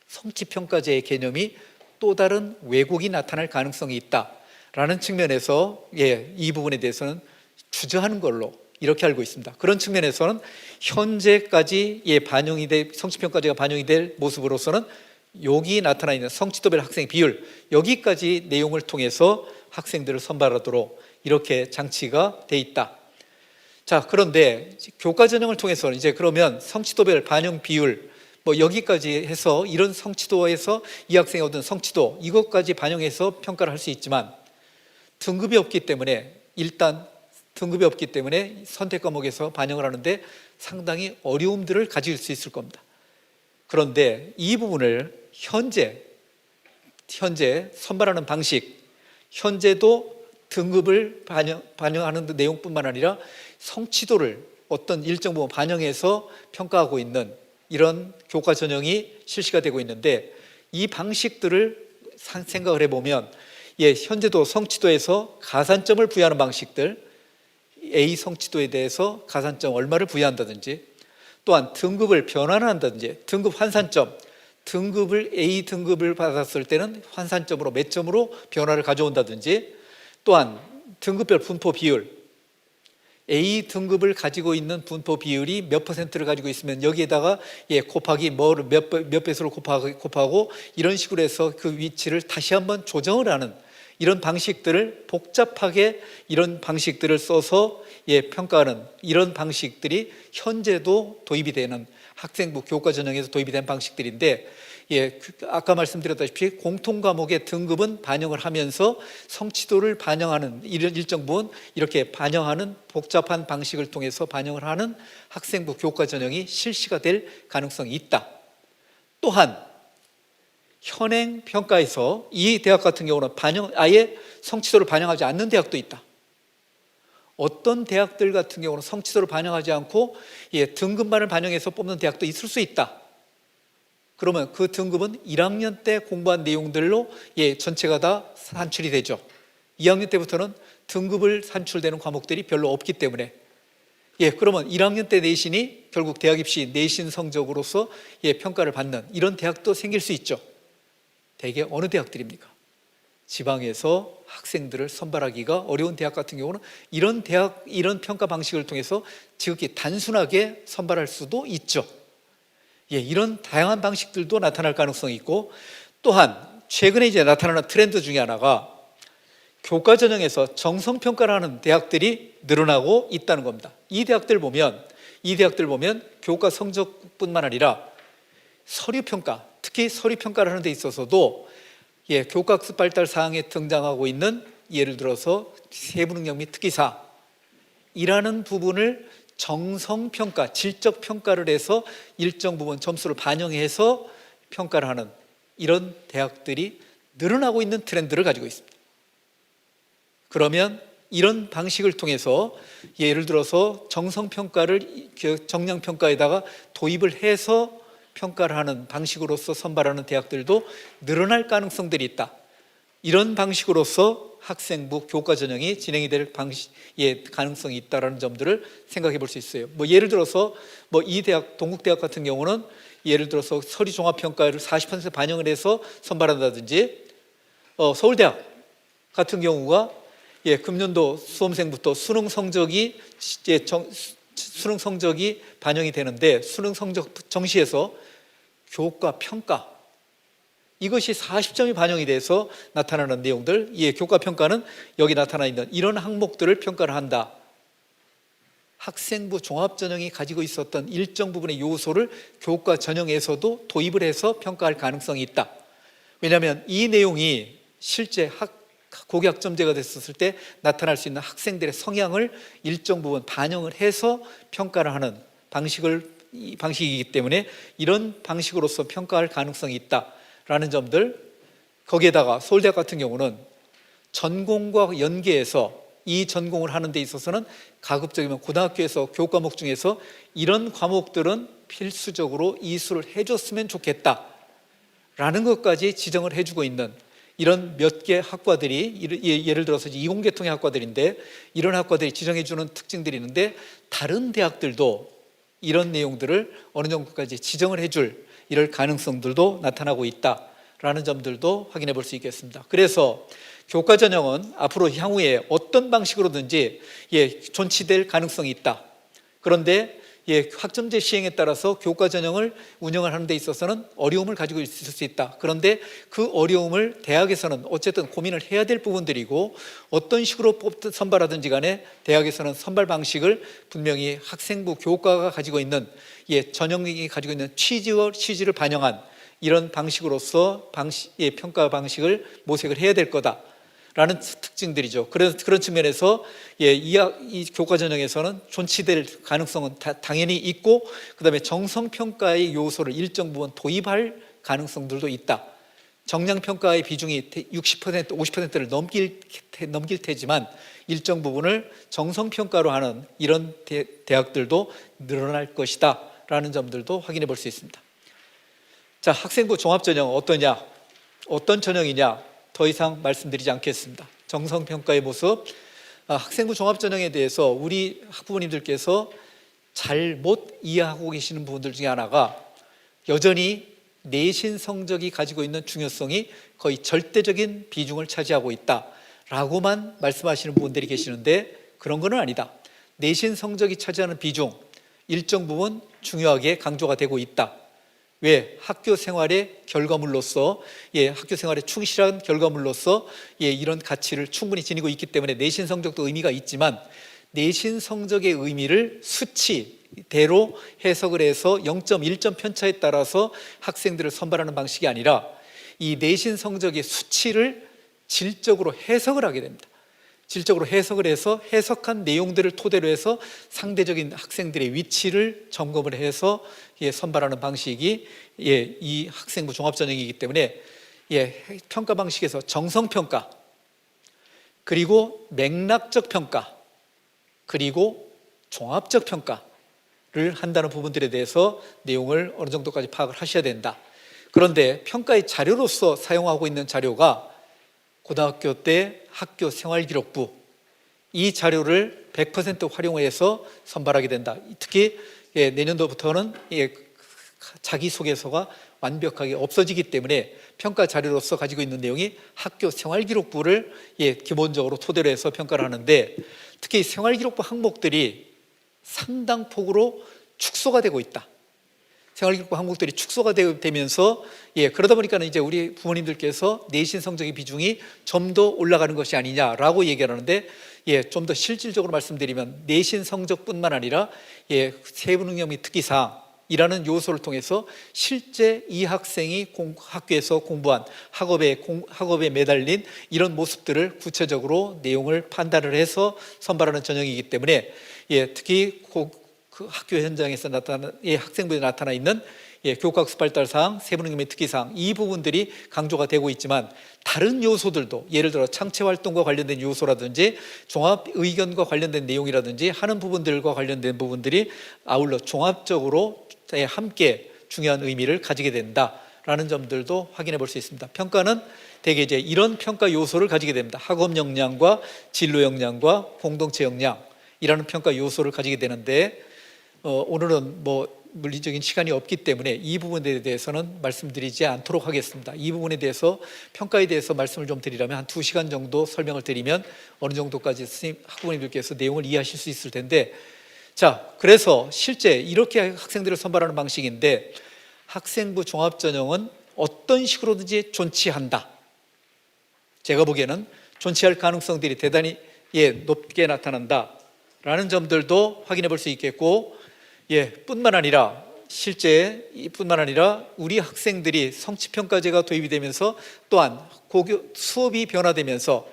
성취평가제의 개념이 또 다른 왜곡이 나타날 가능성이 있다라는 측면에서 이 부분에 대해서는 주저하는 걸로 이렇게 알고 있습니다. 그런 측면에서는 현재까지 반영이 될 성취평가제가 반영이 될 모습으로서는 여기 나타나 있는 성취도별 학생 비율 여기까지 내용을 통해서 학생들을 선발하도록 이렇게 장치가 돼 있다. 자, 그런데 교과 전형을 통해서는 이제 그러면 성취도별 반영 비율 뭐 여기까지 해서 이런 성취도에서 이 학생이 얻은 성취도 이것까지 반영해서 평가를 할 수 있지만 등급이 없기 때문에 일단 등급이 없기 때문에 선택 과목에서 반영을 하는데 상당히 어려움들을 가질 수 있을 겁니다. 그런데 이 부분을 현재 선발하는 방식, 현재도 등급을 반영하는 내용뿐만 아니라 성취도를 어떤 일정 부분 반영해서 평가하고 있는 이런 교과 전형이 실시가 되고 있는데 이 방식들을 생각을 해보면 현재도 성취도에서 가산점을 부여하는 방식들 A 성취도에 대해서 가산점 얼마를 부여한다든지 또한 등급을 변환한다든지 등급 환산점 등급을 A 등급을 받았을 때는 환산점으로 몇 점으로 변화를 가져온다든지 또한 등급별 분포 비율 A 등급을 가지고 있는 분포 비율이 몇 퍼센트를 가지고 있으면 여기에다가 곱하기 뭐를 몇 배수로 곱하고 이런 식으로 해서 그 위치를 다시 한번 조정을 하는 이런 방식들을 복잡하게 이런 방식들을 써서 평가하는 이런 방식들이 현재도 도입이 되는 학생부 교과 전형에서 도입이 된 방식들인데 아까 말씀드렸다시피 공통 과목의 등급은 반영을 하면서 성취도를 반영하는 이런 일정 부분 이렇게 반영하는 복잡한 방식을 통해서 반영을 하는 학생부 교과 전형이 실시가 될 가능성이 있다. 또한 현행 평가에서 이 대학 같은 경우는 아예 성취도를 반영하지 않는 대학도 있다. 어떤 대학들 같은 경우는 성취도를 반영하지 않고 등급만을 반영해서 뽑는 대학도 있을 수 있다. 그러면 그 등급은 1학년 때 공부한 내용들로 전체가 다 산출이 되죠. 2학년 때부터는 등급을 산출되는 과목들이 별로 없기 때문에 그러면 1학년 때 내신이 결국 대학 입시 내신 성적으로서 평가를 받는 이런 대학도 생길 수 있죠. 대개 어느 대학들입니까? 지방에서 학생들을 선발하기가 어려운 대학 같은 경우는 이런 평가 방식을 통해서 지극히 단순하게 선발할 수도 있죠. 이런 다양한 방식들도 나타날 가능성이 있고 또한 최근에 이제 나타나는 트렌드 중에 하나가 교과 전형에서 정성 평가를 하는 대학들이 늘어나고 있다는 겁니다. 이 대학들 보면 교과 성적뿐만 아니라 서류 평가, 특히 서류 평가를 하는 데 있어서도 교과학습 발달 사항에 등장하고 있는 예를 들어서 세부능력 및 특기사 이라는 부분을 정성평가, 질적평가를 해서 일정 부분 점수를 반영해서 평가를 하는 이런 대학들이 늘어나고 있는 트렌드를 가지고 있습니다. 그러면 이런 방식을 통해서 예를 들어서 정성평가를 정량평가에다가 도입을 해서 평가를 하는 방식으로서 선발하는 대학들도 늘어날 가능성들이 있다. 이런 방식으로서 학생부 교과 전형이 진행이 될 가능성이 있다라는 점들을 생각해 볼 수 있어요. 예를 들어서 이 대학 동국대학 같은 경우는 예를 들어서 서류 종합 평가를 40% 반영을 해서 선발한다든지 서울대학 같은 경우가 금년도 수험생부터 수능 성적이 반영이 되는데 수능 성적 정시에서 교과 평가 이것이 40점이 반영이 돼서 나타나는 내용들, 교과평가는 여기 나타나 있는 이런 항목들을 평가를 한다. 학생부 종합전형이 가지고 있었던 일정 부분의 요소를 교과 전형에서도 도입을 해서 평가할 가능성이 있다. 왜냐하면 이 내용이 실제 고교학점제가 됐었을 때 나타날 수 있는 학생들의 성향을 일정 부분 반영을 해서 평가를 하는 방식이기 때문에 이런 방식으로서 평가할 가능성이 있다라는 점들, 거기에다가 서울대학 같은 경우는 전공과 연계해서 이 전공을 하는 데 있어서는 가급적이면 고등학교에서 교과목 중에서 이런 과목들은 필수적으로 이수를 해줬으면 좋겠다라는 것까지 지정을 해주고 있는 이런 몇 개 학과들이, 예를 들어서 이공계통의 학과들인데 이런 학과들이 지정해주는 특징들이 있는데 다른 대학들도 이런 내용들을 어느 정도까지 지정을 해줄 이럴 가능성들도 나타나고 있다라는 점들도 확인해 볼 수 있겠습니다. 그래서 교과 전형은 앞으로 향후에 어떤 방식으로든지 존치될 가능성이 있다. 그런데 학점제 시행에 따라서 교과 전형을 운영을 하는 데 있어서는 어려움을 가지고 있을 수 있다. 그런데 그 어려움을 대학에서는 어쨌든 고민을 해야 될 부분들이고 어떤 식으로 선발하든지 간에 대학에서는 선발 방식을 분명히 학생부 교과가 가지고 있는 전형이 가지고 있는 취지를 반영한 이런 방식으로서 평가 방식을 모색을 해야 될 거다. 라는 특징들이죠. 그래서 그런 측면에서 이 교과 전형에서는 존치될 가능성은 당연히 있고, 그 다음에 정성평가의 요소를 일정 부분 도입할 가능성들도 있다. 정량평가의 비중이 60%, 50%를 넘길 테지만 일정 부분을 정성평가로 하는 이런 대학들도 늘어날 것이다 라는 점들도 확인해 볼 수 있습니다. 자, 학생부 종합전형 어떠냐? 어떤 전형이냐? 더 이상 말씀드리지 않겠습니다. 정성평가의 모습, 학생부 종합전형에 대해서 우리 학부모님들께서 잘못 이해하고 계시는 부분들 중에 하나가 여전히 내신 성적이 가지고 있는 중요성이 거의 절대적인 비중을 차지하고 있다라고만 말씀하시는 분들이 계시는데 그런 건 아니다. 내신 성적이 차지하는 비중 일정 부분 중요하게 강조가 되고 있다. 왜? 학교 생활의 결과물로서, 학교 생활에 충실한 결과물로서 이런 가치를 충분히 지니고 있기 때문에 내신 성적도 의미가 있지만 내신 성적의 의미를 수치대로 해석을 해서 0.1점 편차에 따라서 학생들을 선발하는 방식이 아니라 이 내신 성적의 수치를 질적으로 해석을 하게 됩니다. 질적으로 해석을 해서 해석한 내용들을 토대로 해서 상대적인 학생들의 위치를 점검을 해서 선발하는 방식이 이 학생부 종합전형이기 때문에 평가 방식에서 정성평가, 그리고 맥락적 평가, 그리고 종합적 평가를 한다는 부분들에 대해서 내용을 어느 정도까지 파악을 하셔야 된다. 그런데 평가의 자료로서 사용하고 있는 자료가 고등학교 때 학교 생활기록부, 이 자료를 100% 활용해서 선발하게 된다. 특히 내년도부터는 자기소개서가 완벽하게 없어지기 때문에 평가 자료로서 가지고 있는 내용이 학교 생활기록부를 기본적으로 토대로 해서 평가를 하는데 특히 생활기록부 항목들이 상당폭으로 축소가 되고 있다. 생활기록부 항목들이 축소가 되면서 그러다 보니까 이제 우리 부모님들께서 내신 성적의 비중이 좀 더 올라가는 것이 아니냐라고 얘기하는데 좀 더 실질적으로 말씀드리면 내신 성적뿐만 아니라 세부능력 및 특기사항이라는 요소를 통해서 실제 이 학생이 학교에서 공부한 학업에 매달린 이런 모습들을 구체적으로 내용을 판단을 해서 선발하는 전형이기 때문에 특히 그 학교 현장에서 학생부에 나타나 있는 교과학습 발달사항, 세부능력 및 특기사항, 이 부분들이 강조가 되고 있지만 다른 요소들도 예를 들어 창체활동과 관련된 요소라든지 종합의견과 관련된 내용이라든지 하는 부분들과 관련된 부분들이 아울러 종합적으로 함께 중요한 의미를 가지게 된다라는 점들도 확인해 볼 수 있습니다. 평가는 대개 이제 이런 평가 요소를 가지게 됩니다. 학업 역량과 진로 역량과 공동체 역량이라는 평가 요소를 가지게 되는데 오늘은 물리적인 시간이 없기 때문에 이 부분에 대해서는 말씀드리지 않도록 하겠습니다. 이 부분에 대해서 평가에 대해서 말씀을 좀 드리려면 한 2시간 정도 설명을 드리면 어느 정도까지 학부모님들께서 내용을 이해하실 수 있을 텐데, 자, 그래서 실제 이렇게 학생들을 선발하는 방식인데 학생부 종합전형은 어떤 식으로든지 존치한다. 제가 보기에는 존치할 가능성들이 대단히 높게 나타난다라는 점들도 확인해 볼 수 있겠고, 뿐만 아니라 실제 뿐만 아니라 우리 학생들이 성취평가제가 도입이 되면서 또한 수업이 변화되면서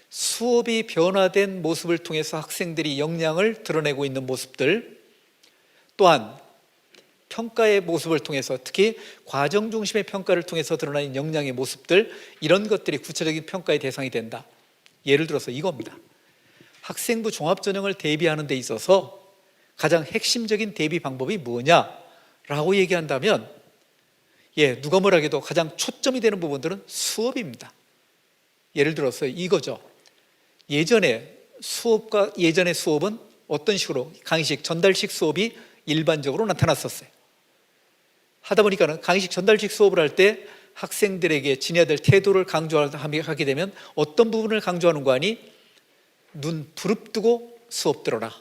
수업이 변화된 모습을 통해서 학생들이 역량을 드러내고 있는 모습들, 또한 평가의 모습을 통해서 특히 과정 중심의 평가를 통해서 드러나는 역량의 모습들, 이런 것들이 구체적인 평가의 대상이 된다. 예를 들어서 이겁니다. 학생부 종합전형을 대비하는 데 있어서 가장 핵심적인 대비 방법이 뭐냐라고 얘기한다면 누가 뭐라 해도 가장 초점이 되는 부분들은 수업입니다. 예를 들어서 이거죠. 예전의 수업은 어떤 식으로 강의식, 전달식 수업이 일반적으로 나타났었어요. 하다 보니까는 강의식, 전달식 수업을 할 때 학생들에게 지녀야 될 태도를 강조하게 되면 어떤 부분을 강조하는 거 아니? 눈 부릅뜨고 수업 들어라.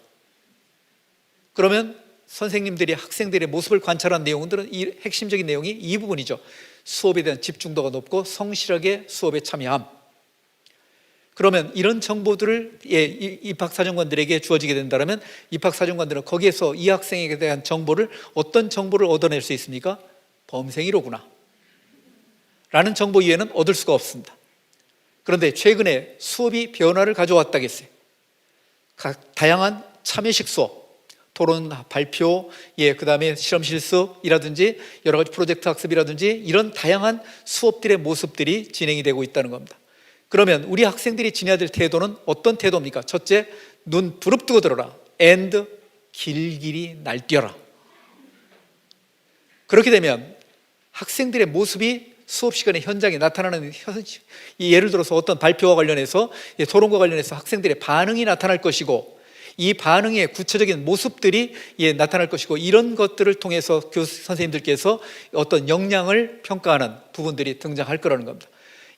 그러면 선생님들이 학생들의 모습을 관찰한 내용들은 이 핵심적인 내용이 이 부분이죠. 수업에 대한 집중도가 높고 성실하게 수업에 참여함. 그러면 이런 정보들을 입학사정관들에게 주어지게 된다면 입학사정관들은 거기에서 이 학생에 대한 정보를, 어떤 정보를 얻어낼 수 있습니까? 범생이로구나 라는 정보 이외에는 얻을 수가 없습니다. 그런데 최근에 수업이 변화를 가져왔다겠어요. 다양한 참여식 수업, 토론, 발표, 그 다음에 실험 실습이라든지 여러 가지 프로젝트 학습이라든지 이런 다양한 수업들의 모습들이 진행이 되고 있다는 겁니다. 그러면 우리 학생들이 지녀야 될 태도는 어떤 태도입니까? 첫째, 눈 부릅뜨고 들어라. and 길길이 날뛰어라. 그렇게 되면 학생들의 모습이 수업 시간에 현장에 나타나는, 예를 들어서 어떤 발표와 관련해서, 토론과 관련해서 학생들의 반응이 나타날 것이고, 이 반응의 구체적인 모습들이 나타날 것이고, 이런 것들을 통해서 선생님들께서 어떤 역량을 평가하는 부분들이 등장할 거라는 겁니다.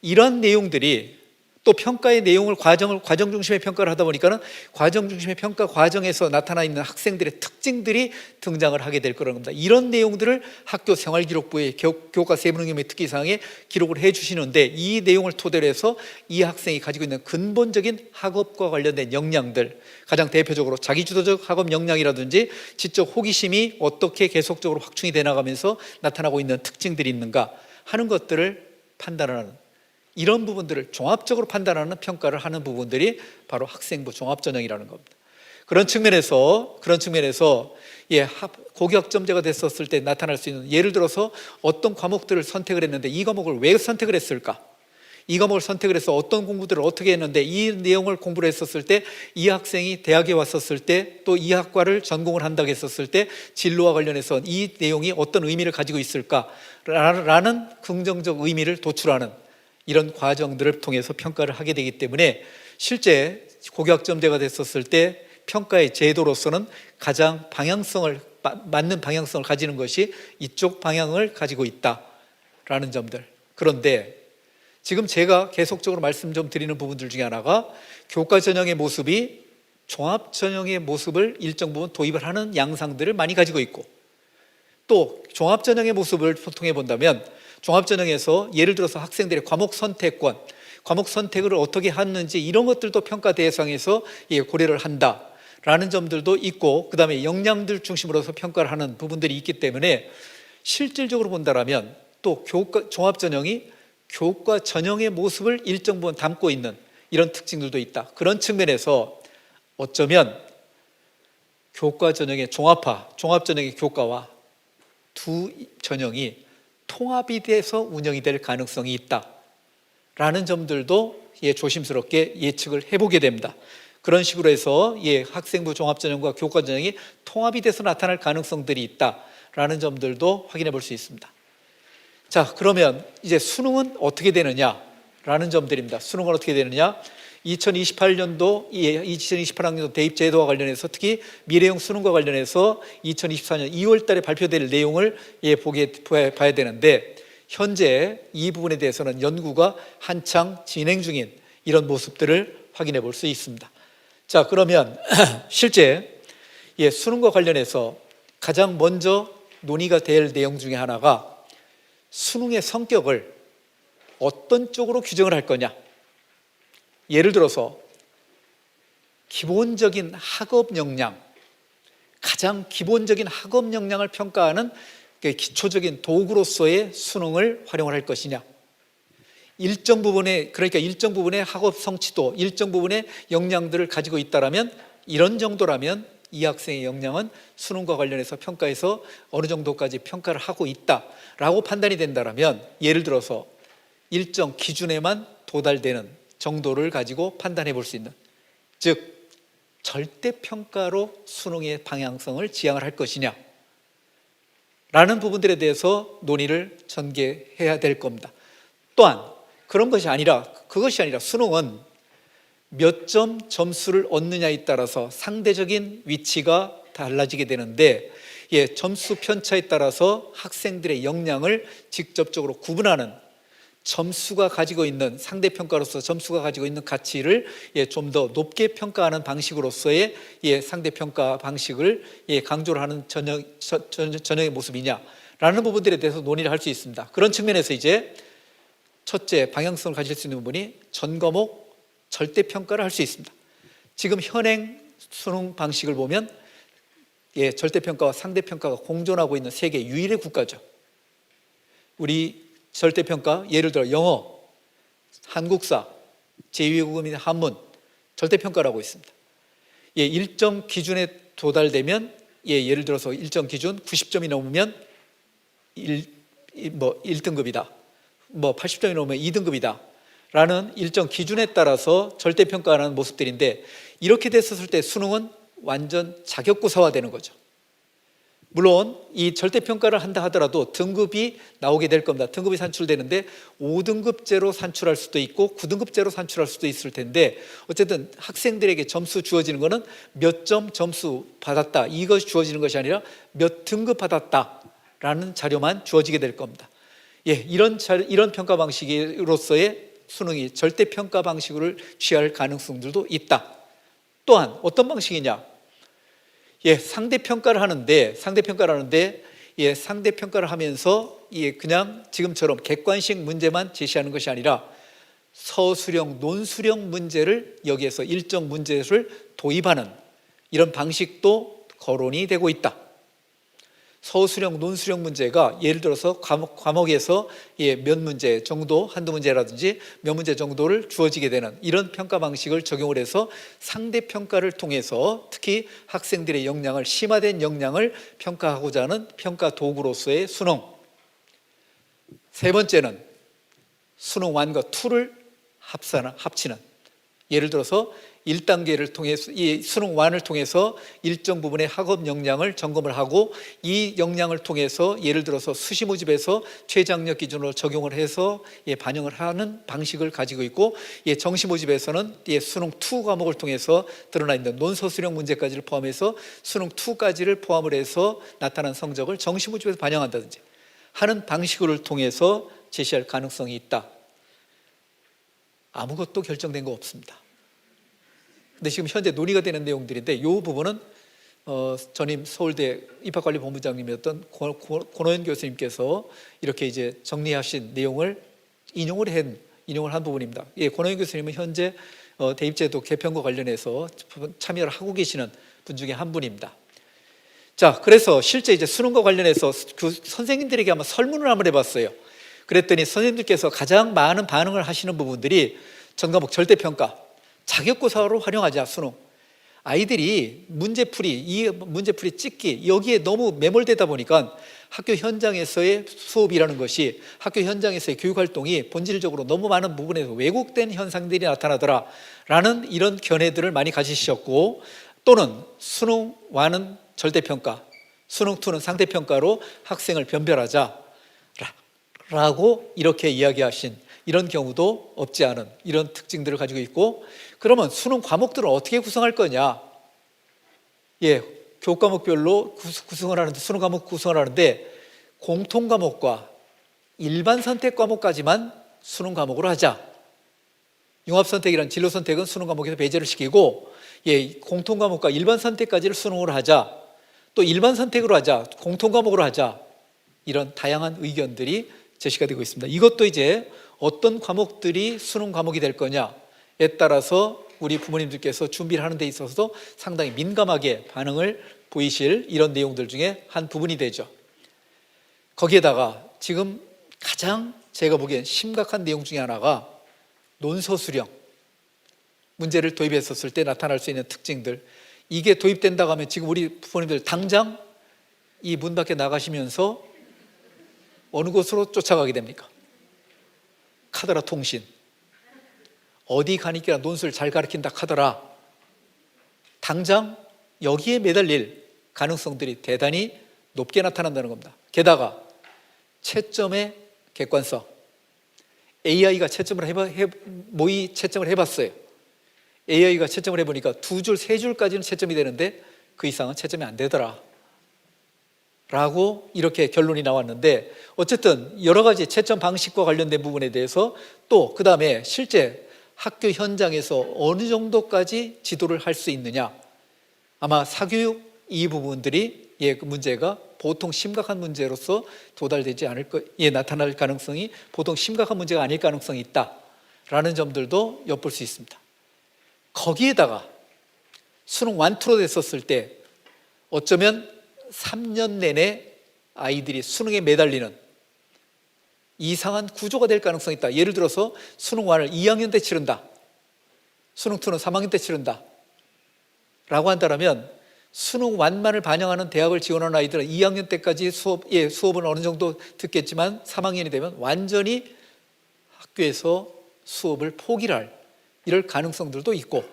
이런 내용들이 또 평가의 내용을 과정 중심의 평가를 하다 보니까는 과정 중심의 평가 과정에서 나타나 있는 학생들의 특징들이 등장을 하게 될 거라는 겁니다. 이런 내용들을 학교 생활기록부의 교과 세부능력의 특기사항에 기록을 해 주시는데, 이 내용을 토대로 해서 이 학생이 가지고 있는 근본적인 학업과 관련된 역량들, 가장 대표적으로 자기주도적 학업 역량이라든지 지적 호기심이 어떻게 계속적으로 확충이 돼 나가면서 나타나고 있는 특징들이 있는가 하는 것들을 판단하는, 이런 부분들을 종합적으로 판단하는 평가를 하는 부분들이 바로 학생부 종합전형이라는 겁니다. 그런 측면에서 고교학점제가 됐었을 때 나타날 수 있는, 예를 들어서 어떤 과목들을 선택을 했는데 이 과목을 왜 선택을 했을까? 이 과목을 선택을 해서 어떤 공부들을 어떻게 했는데 이 내용을 공부를 했었을 때 이 학생이 대학에 왔었을 때, 또 이 학과를 전공을 한다고 했었을 때 진로와 관련해서 이 내용이 어떤 의미를 가지고 있을까라는 긍정적 의미를 도출하는 이런 과정들을 통해서 평가를 하게 되기 때문에 실제 고교학점제가 됐었을 때 평가의 제도로서는 가장 맞는 방향성을 가지는 것이 이쪽 방향을 가지고 있다라는 점들. 그런데 지금 제가 계속적으로 말씀 좀 드리는 부분들 중에 하나가 교과 전형의 모습이 종합 전형의 모습을 일정 부분 도입을 하는 양상들을 많이 가지고 있고, 또 종합 전형의 모습을 통해 본다면 종합전형에서 예를 들어서 학생들의 과목 선택권, 과목 선택을 어떻게 하는지 이런 것들도 평가 대상에서 고려를 한다라는 점들도 있고, 그 다음에 역량들 중심으로서 평가를 하는 부분들이 있기 때문에 실질적으로 본다라면 또 종합전형이 교과 전형의 모습을 일정 부분 담고 있는 이런 특징들도 있다. 그런 측면에서 어쩌면 교과 전형의 종합전형의 교과와 두 전형이 통합이 돼서 운영이 될 가능성이 있다라는 점들도 조심스럽게 예측을 해보게 됩니다. 그런 식으로 해서 학생부 종합전형과 교과전형이 통합이 돼서 나타날 가능성들이 있다라는 점들도 확인해 볼 수 있습니다. 자, 그러면 이제 수능은 어떻게 되느냐라는 점들입니다. 수능은 어떻게 되느냐? 2028학년도 대입제도와 관련해서 특히 미래형 수능과 관련해서 2024년 2월 달에 발표될 내용을 봐야 되는데, 현재 이 부분에 대해서는 연구가 한창 진행 중인 이런 모습들을 확인해 볼 수 있습니다. 자, 그러면 실제 수능과 관련해서 가장 먼저 논의가 될 내용 중에 하나가 수능의 성격을 어떤 쪽으로 규정을 할 거냐. 예를 들어서 기본적인 학업 역량, 가장 기본적인 학업 역량을 평가하는 기초적인 도구로서의 수능을 활용을 할 것이냐, 일정 부분의, 그러니까 일정 부분의 학업 성취도, 일정 부분의 역량들을 가지고 있다라면, 이런 정도라면 이 학생의 역량은 수능과 관련해서 평가해서 어느 정도까지 평가를 하고 있다라고 판단이 된다라면, 예를 들어서 일정 기준에만 도달되는 정도를 가지고 판단해 볼 수 있는, 즉 절대평가로 수능의 방향성을 지향을 할 것이냐 라는 부분들에 대해서 논의를 전개해야 될 겁니다. 또한 그것이 아니라 수능은 몇 점 점수를 얻느냐에 따라서 상대적인 위치가 달라지게 되는데, 점수 편차에 따라서 학생들의 역량을 직접적으로 구분하는, 점수가 가지고 있는, 상대평가로서 점수가 가지고 있는 가치를 좀 더 높게 평가하는 방식으로서의 상대평가 방식을 강조를 하는 전형의 모습이냐라는 부분들에 대해서 논의를 할 수 있습니다. 그런 측면에서 이제 첫째, 방향성을 가질 수 있는 부분이 전 과목 절대평가를 할 수 있습니다. 지금 현행 수능 방식을 보면 절대평가와 상대평가가 공존하고 있는 세계 유일의 국가죠. 우리 절대평가, 예를 들어 영어, 한국사, 제2외국어인 한문 절대평가를 하고 있습니다. 일정 기준에 도달되면, 예를 들어서 일정 기준 90점이 넘으면 1등급이다, 80점이 넘으면 2등급이다 라는 일정 기준에 따라서 절대평가하는 모습들인데, 이렇게 됐을 때 수능은 완전 자격고사화되는 거죠. 물론 이 절대평가를 한다 하더라도 등급이 나오게 될 겁니다. 등급이 산출되는데 5등급제로 산출할 수도 있고 9등급제로 산출할 수도 있을 텐데, 어쨌든 학생들에게 점수 주어지는 것은 몇 점 점수 받았다, 이것이 주어지는 것이 아니라 몇 등급 받았다라는 자료만 주어지게 될 겁니다. 이런 평가 방식으로서의 수능이 절대평가 방식을 취할 가능성들도 있다. 또한 어떤 방식이냐, 상대평가를 하는데 상대평가를 하면서 그냥 지금처럼 객관식 문제만 제시하는 것이 아니라 서술형, 논술형 문제를 여기에서 일정 문제를 도입하는 이런 방식도 거론이 되고 있다. 서술형, 논술형 문제가 예를 들어서 과목에서 몇 문제 정도, 한두 문제라든지 몇 문제 정도를 주어지게 되는 이런 평가 방식을 적용을 해서 상대평가를 통해서 특히 학생들의 역량을, 심화된 역량을 평가하고자 하는 평가 도구로서의 수능. 세 번째는 수능 1과 2를 합치는, 예를 들어서 1단계를 통해서, 이 수능 1을 통해서 일정 부분의 학업 역량을 점검을 하고, 이 역량을 통해서 예를 들어서 수시 모집에서 최저학력 기준으로 적용을 해서 반영을 하는 방식을 가지고 있고, 정시 모집에서는 수능 2 과목을 통해서 드러나 있는 논서술형 문제까지를 포함해서 수능 2까지를 포함을 해서 나타난 성적을 정시 모집에서 반영한다든지 하는 방식을 통해서 제시할 가능성이 있다. 아무것도 결정된 거 없습니다. 근데 지금 현재 논의가 되는 내용들인데, 이 부분은 전임 서울대 입학관리본부장님이었던 권호연 교수님께서 이렇게 이제 정리하신 내용을 인용을 한 부분입니다. 권호연 교수님은 현재 대입제도 개편과 관련해서 참여를 하고 계시는 분 중에 한 분입니다. 자, 그래서 실제 이제 수능과 관련해서 그 선생님들에게 한번 설문을 한번 해봤어요. 그랬더니 선생님들께서 가장 많은 반응을 하시는 부분들이 전과목 절대평가, 자격고사로 활용하자. 수능 아이들이 문제풀이 찍기, 여기에 너무 매몰되다 보니까 학교 현장에서의 수업이라는 것이, 학교 현장에서의 교육활동이 본질적으로 너무 많은 부분에서 왜곡된 현상들이 나타나더라라는 이런 견해들을 많이 가지셨고, 또는 수능 1은 절대평가, 수능 2는 상대평가로 학생을 변별하자 라고 이렇게 이야기하신 이런 경우도 없지 않은 이런 특징들을 가지고 있고, 그러면 수능 과목들은 어떻게 구성할 거냐? 교과목별로 구성을 하는데, 수능 과목 구성을 하는데 공통 과목과 일반 선택 과목까지만 수능 과목으로 하자. 융합 선택이란 진로 선택은 수능 과목에서 배제를 시키고, 공통 과목과 일반 선택까지를 수능으로 하자. 또 일반 선택으로 하자, 공통 과목으로 하자. 이런 다양한 의견들이 제시가 되고 있습니다. 이것도 이제 어떤 과목들이 수능 과목이 될 거냐에 따라서 우리 부모님들께서 준비를 하는 데 있어서 상당히 민감하게 반응을 보이실 이런 내용들 중에 한 부분이 되죠. 거기에다가 지금 가장 제가 보기엔 심각한 내용 중에 하나가 논서 수령, 문제를 도입했었을 때 나타날 수 있는 특징들, 이게 도입된다고 하면 지금 우리 부모님들 당장 이 문 밖에 나가시면서 어느 곳으로 쫓아가게 됩니까? 카더라 통신, 어디 가니까 논술 잘 가르친다 카더라, 당장 여기에 매달릴 가능성들이 대단히 높게 나타난다는 겁니다. 게다가 채점의 객관성, AI가 채점을 모의 채점을 해봤어요. AI가 채점을 해보니까 2줄, 3줄까지는 채점이 되는데 그 이상은 채점이 안 되더라 라고 이렇게 결론이 나왔는데, 어쨌든 여러 가지 채점 방식과 관련된 부분에 대해서 또 그 다음에 실제 학교 현장에서 어느 정도까지 지도를 할 수 있느냐, 아마 사교육 이 부분들이 그 문제가 보통 심각한 문제로서 도달되지 않을 나타날 가능성이 보통 심각한 문제가 아닐 가능성이 있다라는 점들도 엿볼 수 있습니다. 거기에다가 수능 완투로 됐었을 때 어쩌면 3년 내내 아이들이 수능에 매달리는 이상한 구조가 될 가능성이 있다. 예를 들어서 수능 1을 2학년 때 치른다, 수능 2는 3학년 때 치른다 라고 한다면 수능 1만을 반영하는 대학을 지원하는 아이들은 2학년 때까지 수업은 어느 정도 듣겠지만 3학년이 되면 완전히 학교에서 수업을 포기를 할 이럴 가능성들도 있고,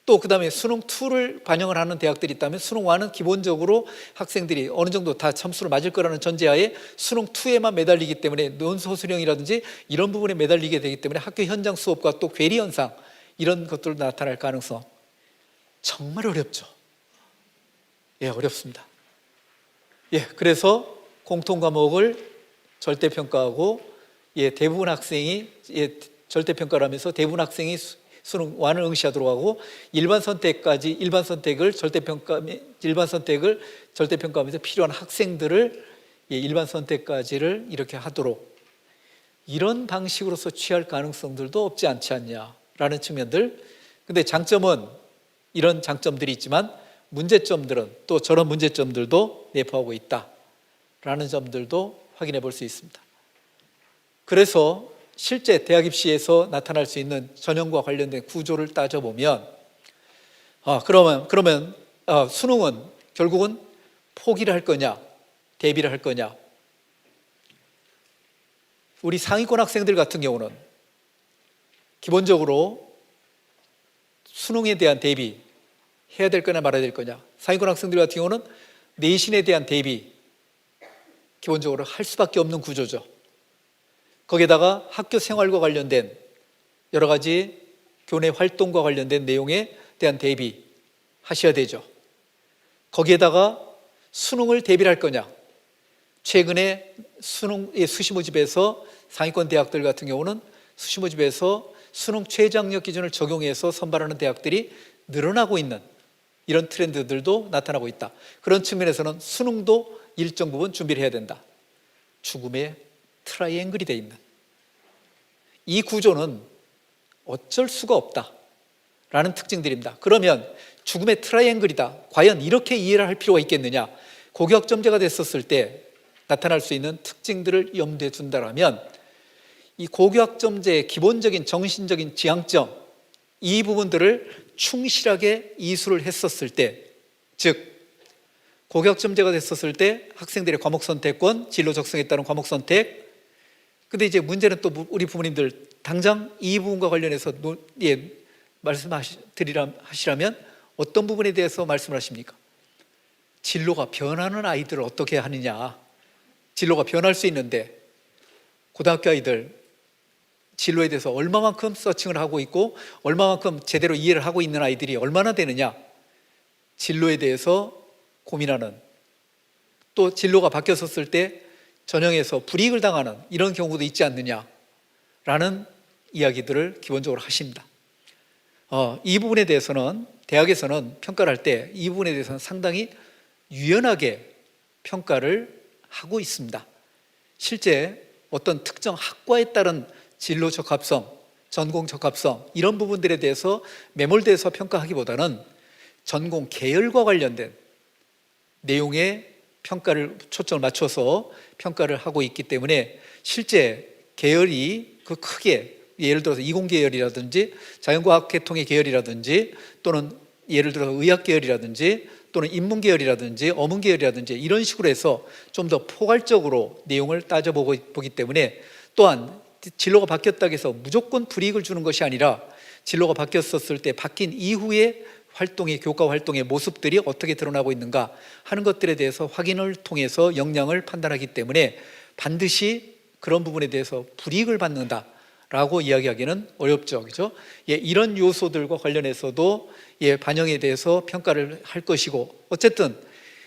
또 그 다음에 수능 2를 반영을 하는 대학들이 있다면 수능 1은 기본적으로 학생들이 어느 정도 다 점수를 맞을 거라는 전제하에 수능 2에만 매달리기 때문에 논서 수령이라든지 이런 부분에 매달리게 되기 때문에 학교 현장 수업과 또 괴리 현상 이런 것들도 나타날 가능성 정말 어렵죠. 어렵습니다. 그래서 공통 과목을 절대평가하고 대부분 학생이 절대평가를 하면서 대부분 학생이 수능 1을 응시하도록 하고 일반 선택을 절대평가하면서 필요한 학생들을 일반 선택까지를 이렇게 하도록, 이런 방식으로서 취할 가능성들도 없지 않지 않냐라는 측면들. 근데 장점은 이런 장점들이 있지만 문제점들은 또 저런 문제점들도 내포하고 있다라는 점들도 확인해 볼 수 있습니다. 그래서 실제 대학 입시에서 나타날 수 있는 전형과 관련된 구조를 따져보면 그러면 수능은 결국은 포기를 할 거냐 대비를 할 거냐. 우리 상위권 학생들 같은 경우는 기본적으로 수능에 대한 대비 해야 될 거냐 말아야 될 거냐. 상위권 학생들 같은 경우는 내신에 대한 대비 기본적으로 할 수밖에 없는 구조죠. 거기에다가 학교 생활과 관련된 여러 가지 교내 활동과 관련된 내용에 대한 대비 하셔야 되죠. 거기에다가 수능을 대비를 할 거냐. 최근에 수시 모집에서 상위권 대학들 같은 경우는 수시 모집에서 수능 최저학력 기준을 적용해서 선발하는 대학들이 늘어나고 있는 이런 트렌드들도 나타나고 있다. 그런 측면에서는 수능도 일정 부분 준비를 해야 된다. 죽음의 트라이앵글이 돼 있는 이 구조는 어쩔 수가 없다라는 특징들입니다. 그러면 죽음의 트라이앵글이다, 과연 이렇게 이해를 할 필요가 있겠느냐. 고교학점제가 됐었을 때 나타날 수 있는 특징들을 염두에 둔다면 이 고교학점제의 기본적인 정신적인 지향점, 이 부분들을 충실하게 이수를 했었을 때, 즉 고교학점제가 됐었을 때 학생들의 과목 선택권, 진로 적성에 따른 과목 선택. 근데 이제 문제는 또 우리 부모님들 당장 이 부분과 관련해서 말씀하시라면 어떤 부분에 대해서 말씀을 하십니까? 진로가 변하는 아이들을 어떻게 하느냐. 진로가 변할 수 있는데 고등학교 아이들 진로에 대해서 얼마만큼 서칭을 하고 있고 얼마만큼 제대로 이해를 하고 있는 아이들이 얼마나 되느냐. 진로에 대해서 고민하는, 또 진로가 바뀌었을 때 전형에서 불이익을 당하는 이런 경우도 있지 않느냐라는 이야기들을 기본적으로 하십니다. 이 부분에 대해서는 대학에서는 평가를 할 때 이 부분에 대해서는 상당히 유연하게 평가를 하고 있습니다. 실제 어떤 특정 학과에 따른 진로 적합성, 전공 적합성 이런 부분들에 대해서 매몰돼서 평가하기보다는 전공 계열과 관련된 내용에 평가를 초점을 맞춰서 평가를 하고 있기 때문에 실제 계열이 그 크게 예를 들어서 이공계열이라든지 자연과학 계통의 계열이라든지 또는 예를 들어서 의학 계열이라든지 또는 인문 계열이라든지 어문 계열이라든지 이런 식으로 해서 좀 더 포괄적으로 내용을 따져보기 때문에 또한 진로가 바뀌었다고 해서 무조건 불이익을 주는 것이 아니라 진로가 바뀌었을 때 바뀐 이후에 활동의 교과 활동의 모습들이 어떻게 드러나고 있는가 하는 것들에 대해서 확인을 통해서 역량을 판단하기 때문에 반드시 그런 부분에 대해서 불이익을 받는다라고 이야기하기는 어렵죠, 그렇죠? 예, 이런 요소들과 관련해서도 예, 반영에 대해서 평가를 할 것이고 어쨌든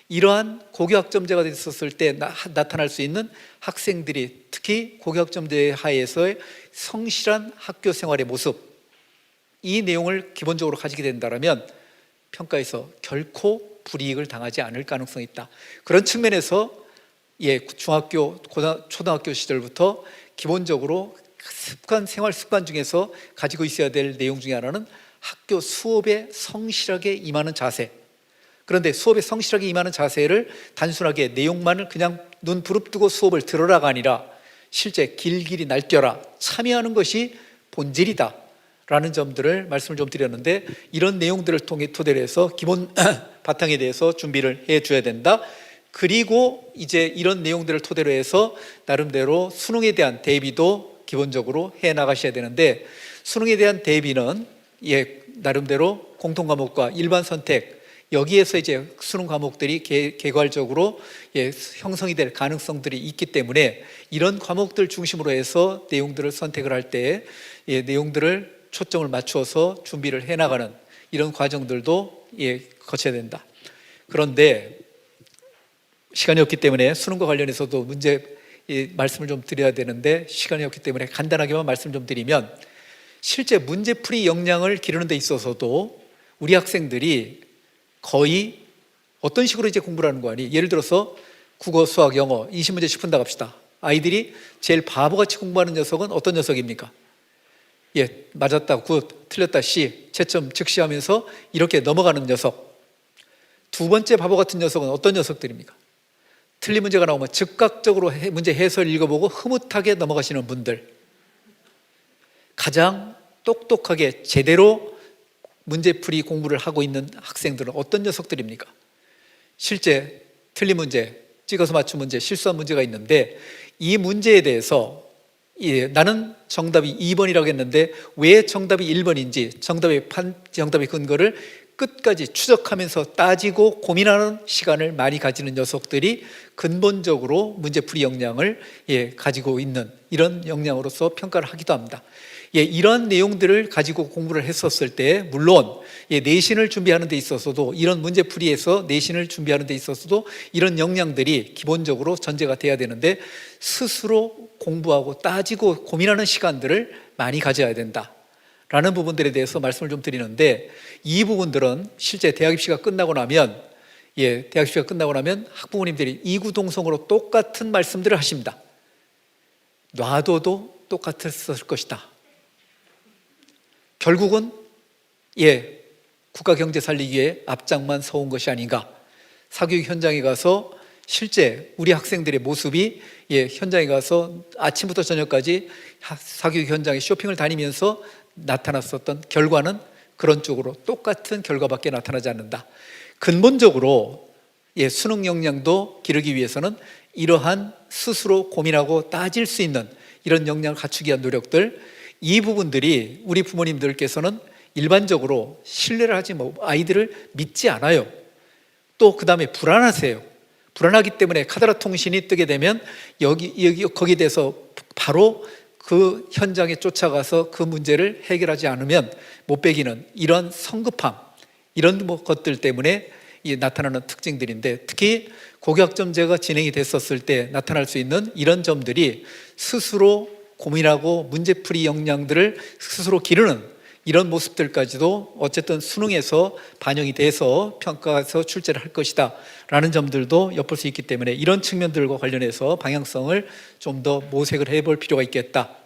이러한 고교학점제가 있었을 때 나타날 수 있는 학생들이 특히 고교학점제 하에서의 성실한 학교 생활의 모습 이 내용을 기본적으로 가지게 된다면 평가에서 결코 불이익을 당하지 않을 가능성이 있다. 그런 측면에서 예, 중학교, 초등학교 시절부터 기본적으로 생활 습관 중에서 가지고 있어야 될 내용 중에 하나는 학교 수업에 성실하게 임하는 자세. 그런데 수업에 성실하게 임하는 자세를 단순하게 내용만을 그냥 눈 부릅뜨고 수업을 들으라가 아니라 실제 길길이 날뛰어라 참여하는 것이 본질이다 라는 점들을 말씀을 좀 드렸는데 이런 내용들을 토대로 해서 기본 바탕에 대해서 준비를 해줘야 된다. 그리고 이제 이런 내용들을 토대로 해서 나름대로 수능에 대한 대비도 기본적으로 해 나가셔야 되는데 수능에 대한 대비는 예, 나름대로 공통과목과 일반 선택 여기에서 이제 수능 과목들이 개괄적으로 예, 형성이 될 가능성들이 있기 때문에 이런 과목들 중심으로 해서 내용들을 선택을 할 때 예, 내용들을 초점을 맞추어서 준비를 해나가는 이런 과정들도 예, 거쳐야 된다. 그런데 시간이 없기 때문에 수능과 관련해서도 문제 말씀을 좀 드려야 되는데 시간이 없기 때문에 간단하게만 말씀 좀 드리면 실제 문제풀이 역량을 기르는 데 있어서도 우리 학생들이 거의 어떤 식으로 이제 공부를 하는 거 아니? 예를 들어서 국어, 수학, 영어 20문제씩 푼다 갑시다. 아이들이 제일 바보같이 공부하는 녀석은 어떤 녀석입니까? 예, 맞았다 굿, 틀렸다 씨, 채점 즉시하면서 이렇게 넘어가는 녀석. 두 번째 바보 같은 녀석은 어떤 녀석들입니까? 틀린 문제가 나오면 즉각적으로 문제 해설 읽어보고 흐뭇하게 넘어가시는 분들. 가장 똑똑하게 제대로 문제풀이 공부를 하고 있는 학생들은 어떤 녀석들입니까? 실제 틀린 문제, 찍어서 맞춘 문제, 실수한 문제가 있는데 이 문제에 대해서 예, 나는 정답이 2번이라고 했는데 왜 정답이 1번인지 정답의 근거를 끝까지 추적하면서 따지고 고민하는 시간을 많이 가지는 녀석들이 근본적으로 문제풀이 역량을 예, 가지고 있는 이런 역량으로서 평가를 하기도 합니다. 예, 이런 내용들을 가지고 공부를 했었을 때 물론 예, 내신을 준비하는 데 있어서도 이런 문제풀이에서 내신을 준비하는 데 있어서도 이런 역량들이 기본적으로 전제가 돼야 되는데 스스로 공부하고 따지고 고민하는 시간들을 많이 가져야 된다 라는 부분들에 대해서 말씀을 좀 드리는데 이 부분들은 실제 대학 입시가 끝나고 나면 예, 대학 입시가 끝나고 나면 학부모님들이 이구동성으로 똑같은 말씀들을 하십니다. 놔둬도 똑같았을 것이다. 결국은 예, 국가 경제 살리기에 앞장만 서온 것이 아닌가. 사교육 현장에 가서 실제 우리 학생들의 모습이 예, 현장에 가서 아침부터 저녁까지 사교육 현장에 쇼핑을 다니면서 나타났었던 결과는 그런 쪽으로 똑같은 결과밖에 나타나지 않는다. 근본적으로 예, 수능 역량도 기르기 위해서는 이러한 스스로 고민하고 따질 수 있는 이런 역량을 갖추기 위한 노력들, 이 부분들이 우리 부모님들께서는 일반적으로 신뢰를 하지 아이들을 믿지 않아요. 또 그 다음에 불안하세요. 불안하기 때문에 카더라 통신이 뜨게 되면 거기에 대해서 바로 그 현장에 쫓아가서 그 문제를 해결하지 않으면 못 빼기는 이런 성급함, 이런 것들 때문에 나타나는 특징들인데 특히 고교학점제가 진행이 됐었을 때 나타날 수 있는 이런 점들이 스스로 고민하고 문제풀이 역량들을 스스로 기르는 이런 모습들까지도 어쨌든 수능에서 반영이 돼서 평가에서 출제를 할 것이다 라는 점들도 엿볼 수 있기 때문에 이런 측면들과 관련해서 방향성을 좀 더 모색을 해볼 필요가 있겠다.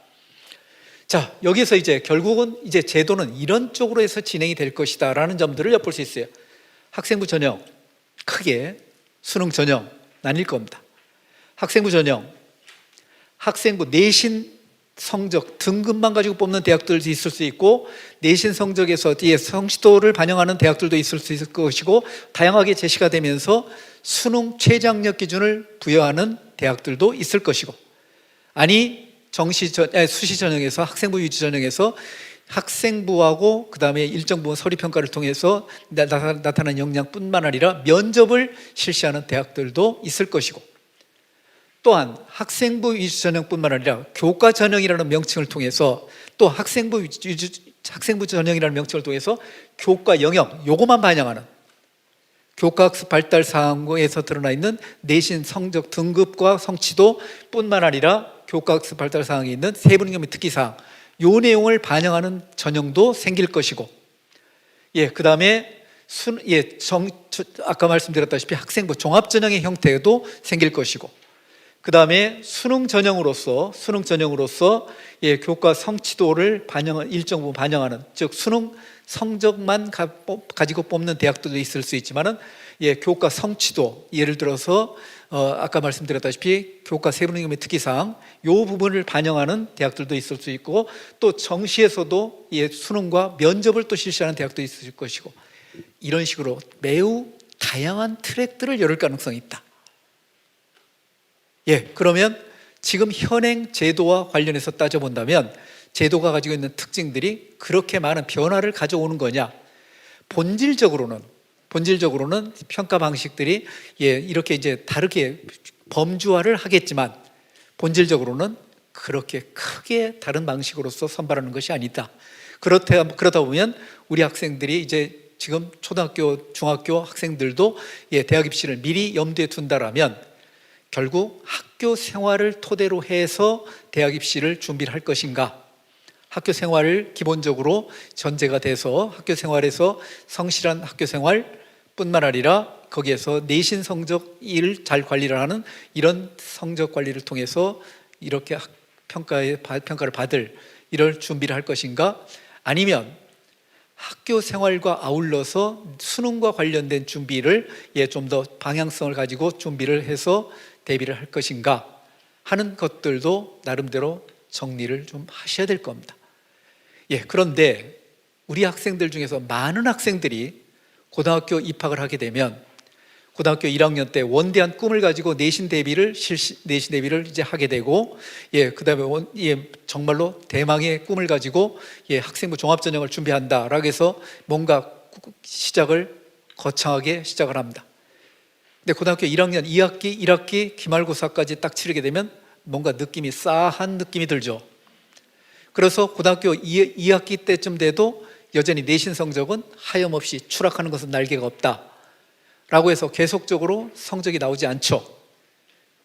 자, 여기서 이제 결국은 이제 제도는 이런 쪽으로 해서 진행이 될 것이다 라는 점들을 엿볼 수 있어요. 학생부 전형, 크게 수능 전형 나뉠 겁니다. 학생부 전형, 학생부 내신 성적 등급만 가지고 뽑는 대학들도 있을 수 있고, 내신 성적에서 뒤에 성취도를 반영하는 대학들도 있을 수 있을 것이고, 다양하게 제시가 되면서 수능 최장력 기준을 부여하는 대학들도 있을 것이고, 아니 수시 전형에서 학생부 유지 전형에서 학생부하고 그 다음에 일정 부분 서류 평가를 통해서 나타난 역량뿐만 아니라 면접을 실시하는 대학들도 있을 것이고, 또한 학생부 위주 전형뿐만 아니라 교과 전형이라는 명칭을 통해서 또 학생부 전형이라는 명칭을 통해서 교과 영역 요거만 반영하는 교과학습 발달 사항에서 드러나 있는 내신 성적 등급과 성취도뿐만 아니라 교과학습 발달 사항에 있는 세부능력 및 특기사항 요 내용을 반영하는 전형도 생길 것이고, 그 다음에 아까 말씀드렸다시피 학생부 종합전형의 형태도 생길 것이고, 그 다음에 수능 전형으로서 교과 성취도를 일정 부분 반영하는, 즉 수능 성적만 가지고 뽑는 대학들도 있을 수 있지만은 교과 성취도, 예를 들어서 아까 말씀드렸다시피 교과 세부능력 및 특기사항 요 부분을 반영하는 대학들도 있을 수 있고, 또 정시에서도 수능과 면접을 또 실시하는 대학도 있을 것이고, 이런 식으로 매우 다양한 트랙들을 열을 가능성이 있다. 그러면 지금 현행 제도와 관련해서 따져본다면 제도가 가지고 있는 특징들이 그렇게 많은 변화를 가져오는 거냐? 본질적으로는 평가 방식들이 이렇게 이제 다르게 범주화를 하겠지만 본질적으로는 그렇게 크게 다른 방식으로서 선발하는 것이 아니다. 그러다 보면 우리 학생들이 이제 지금 초등학교, 중학교 학생들도 대학 입시를 미리 염두에 둔다라면 결국 학교 생활을 토대로 해서 대학 입시를 준비를 할 것인가, 학교 생활을 기본적으로 전제가 돼서 학교 생활에서 성실한 학교 생활뿐만 아니라 거기에서 내신 성적을 잘 관리를 하는 이런 성적 관리를 통해서 이렇게 평가를 받을 이럴 준비를 할 것인가, 아니면 학교 생활과 아울러서 수능과 관련된 준비를 좀 더 방향성을 가지고 준비를 해서 대비를 할 것인가 하는 것들도 나름대로 정리를 좀 하셔야 될 겁니다. 그런데 우리 학생들 중에서 많은 학생들이 고등학교 입학을 하게 되면 고등학교 1학년 때 원대한 꿈을 가지고 내신 대비를 이제 하게 되고, 그다음에 정말로 대망의 꿈을 가지고 학생부 종합전형을 준비한다라고 해서 뭔가 시작을 거창하게 시작을 합니다. 근데 고등학교 1학년 1학기 기말고사까지 딱 치르게 되면 뭔가 느낌이 싸한 느낌이 들죠. 그래서 고등학교 2학기 때쯤 돼도 여전히 내신 성적은 하염없이 추락하는 것은 날개가 없다 라고 해서 계속적으로 성적이 나오지 않죠.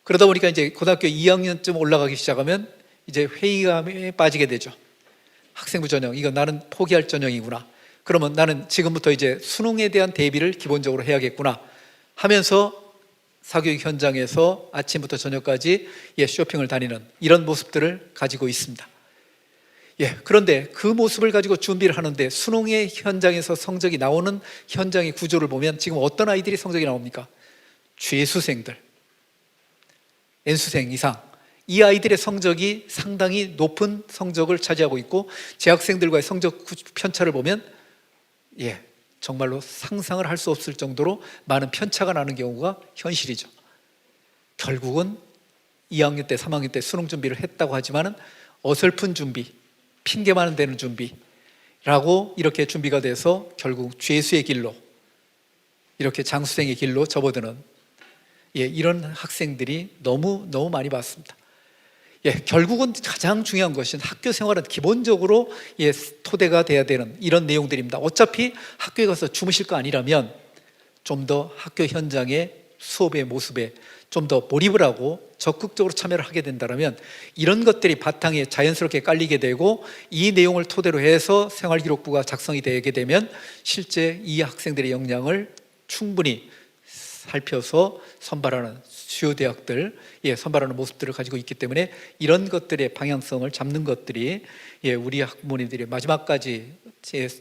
그러다 보니까 이제 고등학교 2학년쯤 올라가기 시작하면 이제 회의감에 빠지게 되죠. 학생부 전형, 이거 나는 포기할 전형이구나. 그러면 나는 지금부터 이제 수능에 대한 대비를 기본적으로 해야겠구나 하면서 사교육 현장에서 아침부터 저녁까지 쇼핑을 다니는 이런 모습들을 가지고 있습니다. 그런데 그 모습을 가지고 준비를 하는데 수능의 현장에서 성적이 나오는 현장의 구조를 보면 지금 어떤 아이들이 성적이 나옵니까? 죄수생들, N수생 이상, 이 아이들의 성적이 상당히 높은 성적을 차지하고 있고, 재학생들과의 성적 편차를 보면 정말로 상상을 할 수 없을 정도로 많은 편차가 나는 경우가 현실이죠. 결국은 2학년 때 3학년 때 수능 준비를 했다고 하지만은 어설픈 준비, 핑계만 대는 준비라고 이렇게 준비가 돼서 결국 죄수의 길로, 이렇게 장수생의 길로 접어드는 이런 학생들이 너무 많이 봤습니다. 결국은 가장 중요한 것은 학교 생활은 기본적으로 토대가 돼야 되는 이런 내용들입니다. 어차피 학교에 가서 주무실 거 아니라면 좀 더 학교 현장에 수업의 모습에 좀 더 몰입을 하고 적극적으로 참여를 하게 된다면 이런 것들이 바탕에 자연스럽게 깔리게 되고 이 내용을 토대로 해서 생활기록부가 작성이 되게 되면 실제 이 학생들의 역량을 충분히 살펴서 선발하는 주요 대학들, 선발하는 모습들을 가지고 있기 때문에 이런 것들의 방향성을 잡는 것들이 우리 학부모님들이 마지막까지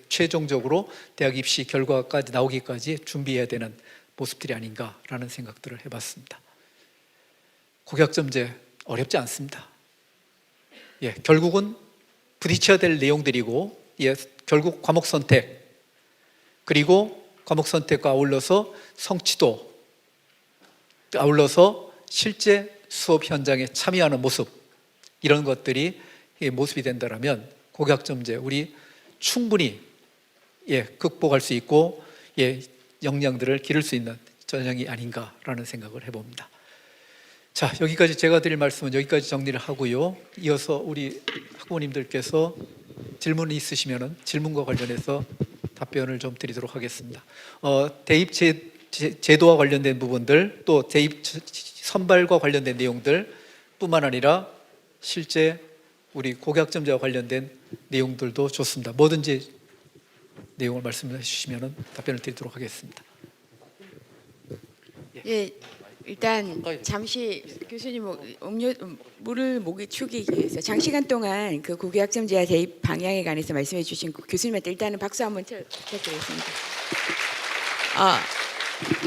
최종적으로 대학 입시 결과까지 나오기까지 준비해야 되는 모습들이 아닌가라는 생각들을 해봤습니다. 고교학점제 어렵지 않습니다. 결국은 부딪혀야 될 내용들이고, 결국 과목 선택, 그리고 과목 선택과 아울러서 성취도, 아울러서 실제 수업 현장에 참여하는 모습, 이런 것들이 모습이 된다면 고교학점제 우리 충분히 극복할 수 있고 역량들을 기를 수 있는 전형이 아닌가라는 생각을 해봅니다. 자, 여기까지 제가 드릴 말씀은 여기까지 정리를 하고요. 이어서 우리 학부모님들께서 질문이 있으시면 질문과 관련해서 답변을 좀 드리도록 하겠습니다. 대입 제도와 관련된 부분들, 또 대입 선발과 관련된 내용들 뿐만 아니라 실제 우리 고교학점제와 관련된 내용들도 좋습니다. 뭐든지 내용을 말씀해 주시면 답변을 드리도록 하겠습니다. 일단 잠시 교수님 물을 목에 축이기 위해서 장시간 동안 그 고교학점제와 대입 방향에 관해서 말씀해 주신 교수님한테 일단은 박수 한번 부탁드리겠습니다.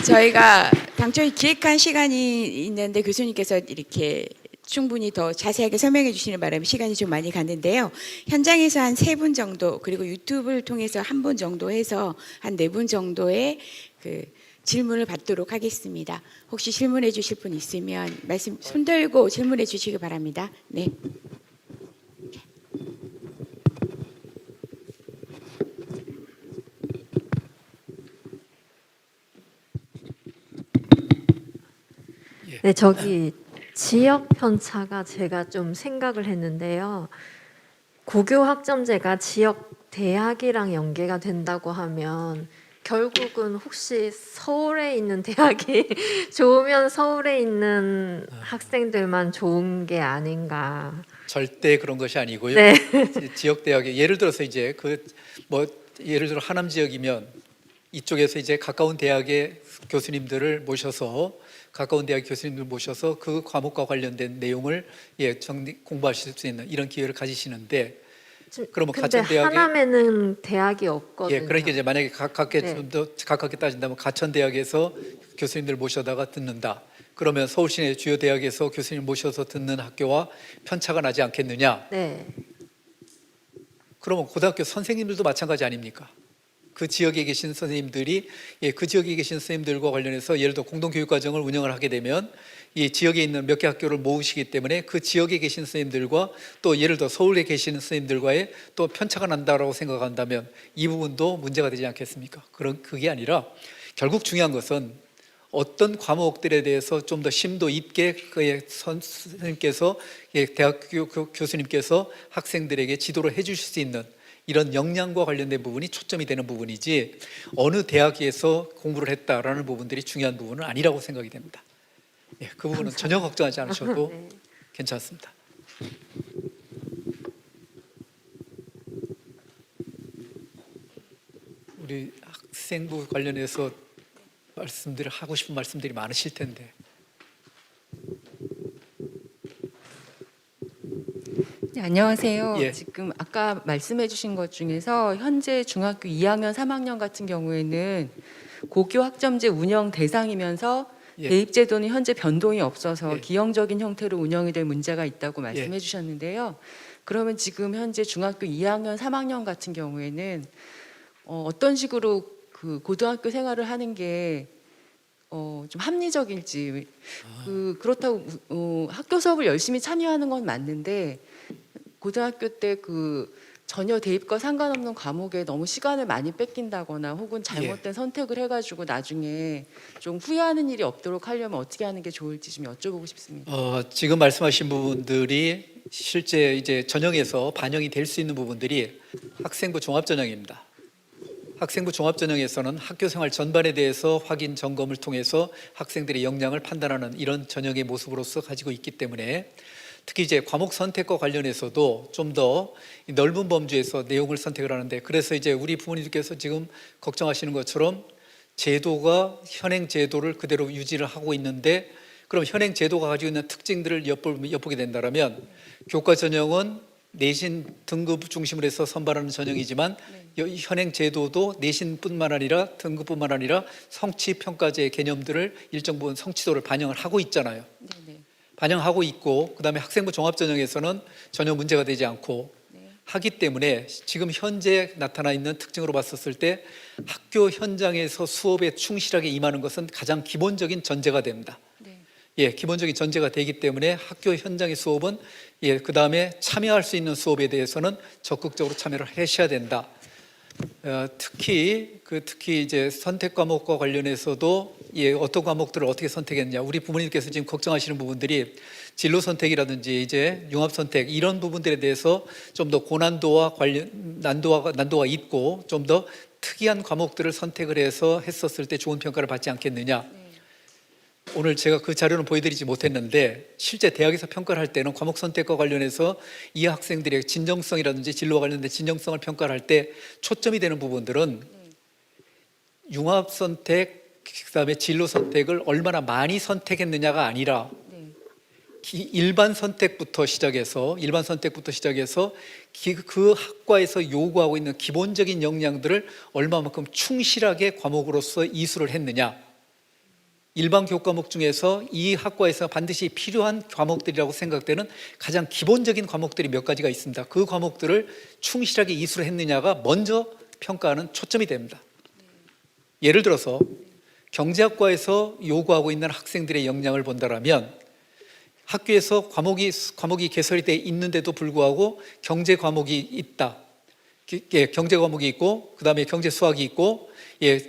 저희가 당초에 기획한 시간이 있는데 교수님께서 이렇게 충분히 더 자세하게 설명해 주시는 바람에 시간이 좀 많이 갔는데요. 현장에서 한 3분 정도, 그리고 유튜브를 통해서 1분 정도 해서 한 4분 정도의 그 질문을 받도록 하겠습니다. 혹시 질문해 주실 분 있으면 손 들고 질문해 주시기 바랍니다. 네. 네, 저기 지역 편차가 제가 좀 생각을 했는데요. 고교 학점제가 지역 대학이랑 연계가 된다고 하면 결국은 혹시 서울에 있는 대학이 좋으면 서울에 있는 학생들만 좋은 게 아닌가. 절대 그런 것이 아니고요. 네. 지역 대학에 예를 들어서 이제 예를 들어 하남 지역이면 이쪽에서 이제 가까운 대학의 교수님들을 모셔서 그 과목과 관련된 내용을 공부하실 수 있는 이런 기회를 가지시는데, 그러면 근데 가천대학에 하남에는 대학이 없거든요. 그러니까 이제 만약에 가깝게 좀 더 가깝게 따진다면 가천대학에서 교수님들 모셔다가 듣는다. 그러면 서울 시내 주요 대학에서 교수님 모셔서 듣는 학교와 편차가 나지 않겠느냐? 네. 그러면 고등학교 선생님들도 마찬가지 아닙니까? 그 지역에 계신 선생님들이 그 지역에 계신 선생님들과 관련해서 예를 들어 공동교육과정을 운영을 하게 되면 이 지역에 있는 몇 개 학교를 모으시기 때문에 그 지역에 계신 선생님들과 또 예를 들어 서울에 계시는 선생님들과의 또 편차가 난다라고 생각한다면 이 부분도 문제가 되지 않겠습니까? 그게 아니라 결국 중요한 것은 어떤 과목들에 대해서 좀 더 심도 있게 그의 선생님께서 대학교 교수님께서 학생들에게 지도를 해주실 수 있는 이런 역량과 관련된 부분이 초점이 되는 부분이지 어느 대학에서 공부를 했다라는 부분들이 중요한 부분은 아니라고 생각이 됩니다. 그 부분은 전혀 걱정하지 않으셔도 네. 괜찮습니다. 우리 학생부 관련해서 하고 싶은 말씀들이 많으실 텐데. 네, 안녕하세요. 예. 지금 아까 말씀해 주신 것 중에서 현재 중학교 2학년, 3학년 같은 경우에는 고교 학점제 운영 대상이면서 대입제도는 현재 변동이 없어서 기형적인 형태로 운영이 될 문제가 있다고 말씀해 주셨는데요. 그러면 지금 현재 중학교 2학년, 3학년 같은 경우에는 어떤 식으로 그 고등학교 생활을 하는 게 좀 합리적일지, 그렇다고 학교 수업을 열심히 참여하는 건 맞는데 고등학교 때 그 전혀 대입과 상관없는 과목에 너무 시간을 많이 뺏긴다거나 혹은 잘못된 선택을 해가지고 나중에 좀 후회하는 일이 없도록 하려면 어떻게 하는 게 좋을지 좀 여쭤보고 싶습니다. 지금 말씀하신 부분들이 실제 이제 전형에서 반영이 될 수 있는 부분들이 학생부 종합전형입니다. 학생부 종합전형에서는 학교 생활 전반에 대해서 확인 점검을 통해서 학생들의 역량을 판단하는 이런 전형의 모습으로서 가지고 있기 때문에 특히 이제 과목 선택과 관련해서도 좀 더 넓은 범주에서 내용을 선택을 하는데, 그래서 이제 우리 부모님께서 지금 걱정하시는 것처럼 제도가 현행 제도를 그대로 유지를 하고 있는데, 그럼 현행 제도가 가지고 있는 특징들을 엿보게 된다면 교과 전형은 내신 등급 중심으로 해서 선발하는 전형이지만 현행 제도도 내신뿐만 아니라 등급뿐만 아니라 성취 평가제의 개념들을 일정 부분 성취도를 반영을 하고 있잖아요. 반영하고 있고, 그다음에 학생부 종합전형에서는 전혀 문제가 되지 않고 하기 때문에 지금 현재 나타나 있는 특징으로 봤었을 때 학교 현장에서 수업에 충실하게 임하는 것은 가장 기본적인 전제가 됩니다. 기본적인 전제가 되기 때문에 학교 현장의 수업은 그 다음에 참여할 수 있는 수업에 대해서는 적극적으로 참여를 하셔야 된다. 특히 이제 선택 과목과 관련해서도 어떤 과목들을 어떻게 선택했냐, 우리 부모님께서 지금 걱정하시는 부분들이 진로 선택이라든지 이제 융합 선택 이런 부분들에 대해서 좀 더 고난도와 난도가 있고 좀 더 특이한 과목들을 선택을 해서 했었을 때 좋은 평가를 받지 않겠느냐. 오늘 제가 그 자료는 보여드리지 못했는데 실제 대학에서 평가를 할 때는 과목 선택과 관련해서 이 학생들의 진정성이라든지 진로와 관련된 진정성을 평가를 할 때 초점이 되는 부분들은 융합 선택, 그다음에 진로 선택을 얼마나 많이 선택했느냐가 아니라 일반 선택부터 시작해서 그 학과에서 요구하고 있는 기본적인 역량들을 얼마만큼 충실하게 과목으로서 이수를 했느냐. 일반 교과목 중에서 이 학과에서 반드시 필요한 과목들이라고 생각되는 가장 기본적인 과목들이 몇 가지가 있습니다. 그 과목들을 충실하게 이수를 했느냐가 먼저 평가하는 초점이 됩니다. 예를 들어서 경제학과에서 요구하고 있는 학생들의 역량을 본다면 학교에서 과목이 개설이 돼 있는데도 불구하고 경제 과목이 있다. 경제 과목이 있고 그다음에 경제 수학이 있고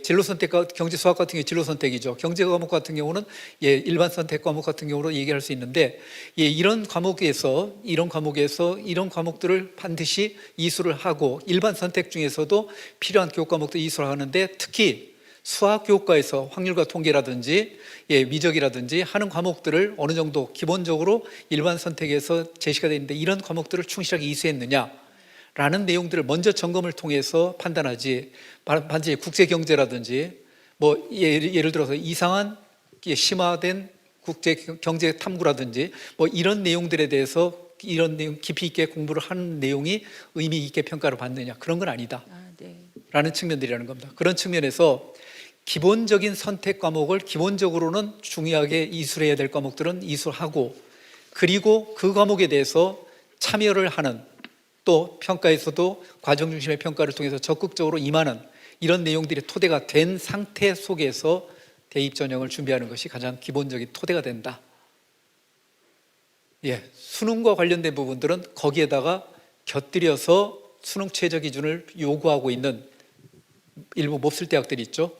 진로 선택과 경제 수학 같은 경우 진로 선택이죠. 경제 과목 같은 경우는 일반 선택 과목 같은 경우로 얘기할 수 있는데 이런 과목에서 이런 과목들을 반드시 이수를 하고 일반 선택 중에서도 필요한 교과목도 이수를 하는데 특히 수학 교과에서 확률과 통계라든지 미적이라든지 하는 과목들을 어느 정도 기본적으로 일반 선택에서 제시가 되어 있는데 이런 과목들을 충실하게 이수했느냐 라는 내용들을 먼저 점검을 통해서 판단하지, 반드시 국제 경제라든지 뭐 예를 들어서 이상한 심화된 국제 경제 탐구라든지 뭐 이런 내용들에 대해서 이런 내용 깊이 있게 공부를 하는 내용이 의미 있게 평가를 받느냐, 그런 건 아니다 라는 측면들이라는 겁니다. 그런 측면에서 기본적인 선택 과목을 기본적으로는 중요하게 이수해야 될 과목들은 이수하고, 그리고 그 과목에 대해서 참여를 하는, 또 평가에서도 과정 중심의 평가를 통해서 적극적으로 임하는 이런 내용들이 토대가 된 상태 속에서 대입 전형을 준비하는 것이 가장 기본적인 토대가 된다. 수능과 관련된 부분들은 거기에다가 곁들여서 수능 최저 기준을 요구하고 있는 일부 몹쓸 대학들이 있죠.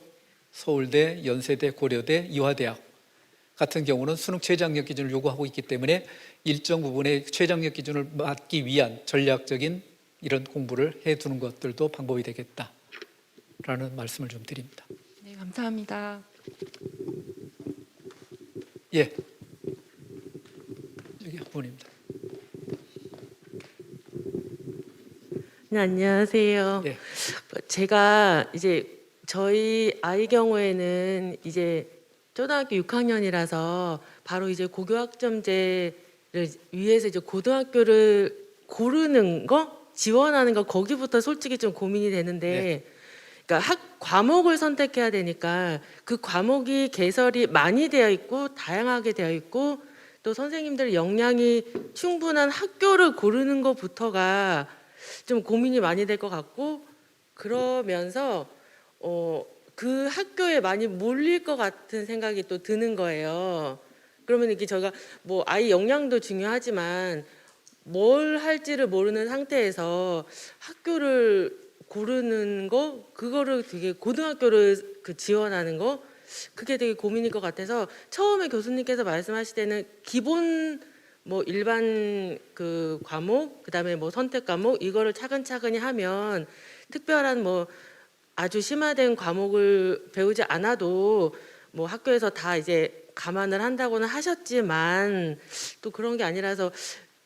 서울대, 연세대, 고려대, 이화대학 같은 경우는 수능 최저학력 기준을 요구하고 있기 때문에 일정 부분의 최저학력 기준을 맞기 위한 전략적인 이런 공부를 해두는 것들도 방법이 되겠다라는 말씀을 좀 드립니다. 네, 감사합니다. 여기 학부모님입니다. 네, 안녕하세요. 제가 이제 저희 아이 경우에는 이제 초등학교 6학년이라서 바로 이제 고교학점제를 위해서 이제 고등학교를 고르는 거, 지원하는 거, 거기부터 솔직히 좀 고민이 되는데, 그러니까 과목을 선택해야 되니까 그 과목이 개설이 많이 되어 있고 다양하게 되어 있고 또 선생님들 역량이 충분한 학교를 고르는 것부터가 좀 고민이 많이 될 것 같고, 그러면서 그 학교에 많이 몰릴 것 같은 생각이 또 드는 거예요. 그러면 이게 저희가 뭐 아이 역량도 중요하지만 뭘 할지를 모르는 상태에서 학교를 고르는 거, 그거를 되게 고등학교를 지원하는 거, 그게 되게 고민일 것 같아서 처음에 교수님께서 말씀하실 때는 기본 뭐 일반 그 과목, 그다음에 뭐 선택 과목 이거를 차근차근히 하면 특별한 뭐 아주 심화된 과목을 배우지 않아도 뭐 학교에서 다 이제 감안을 한다고는 하셨지만 또 그런 게 아니라서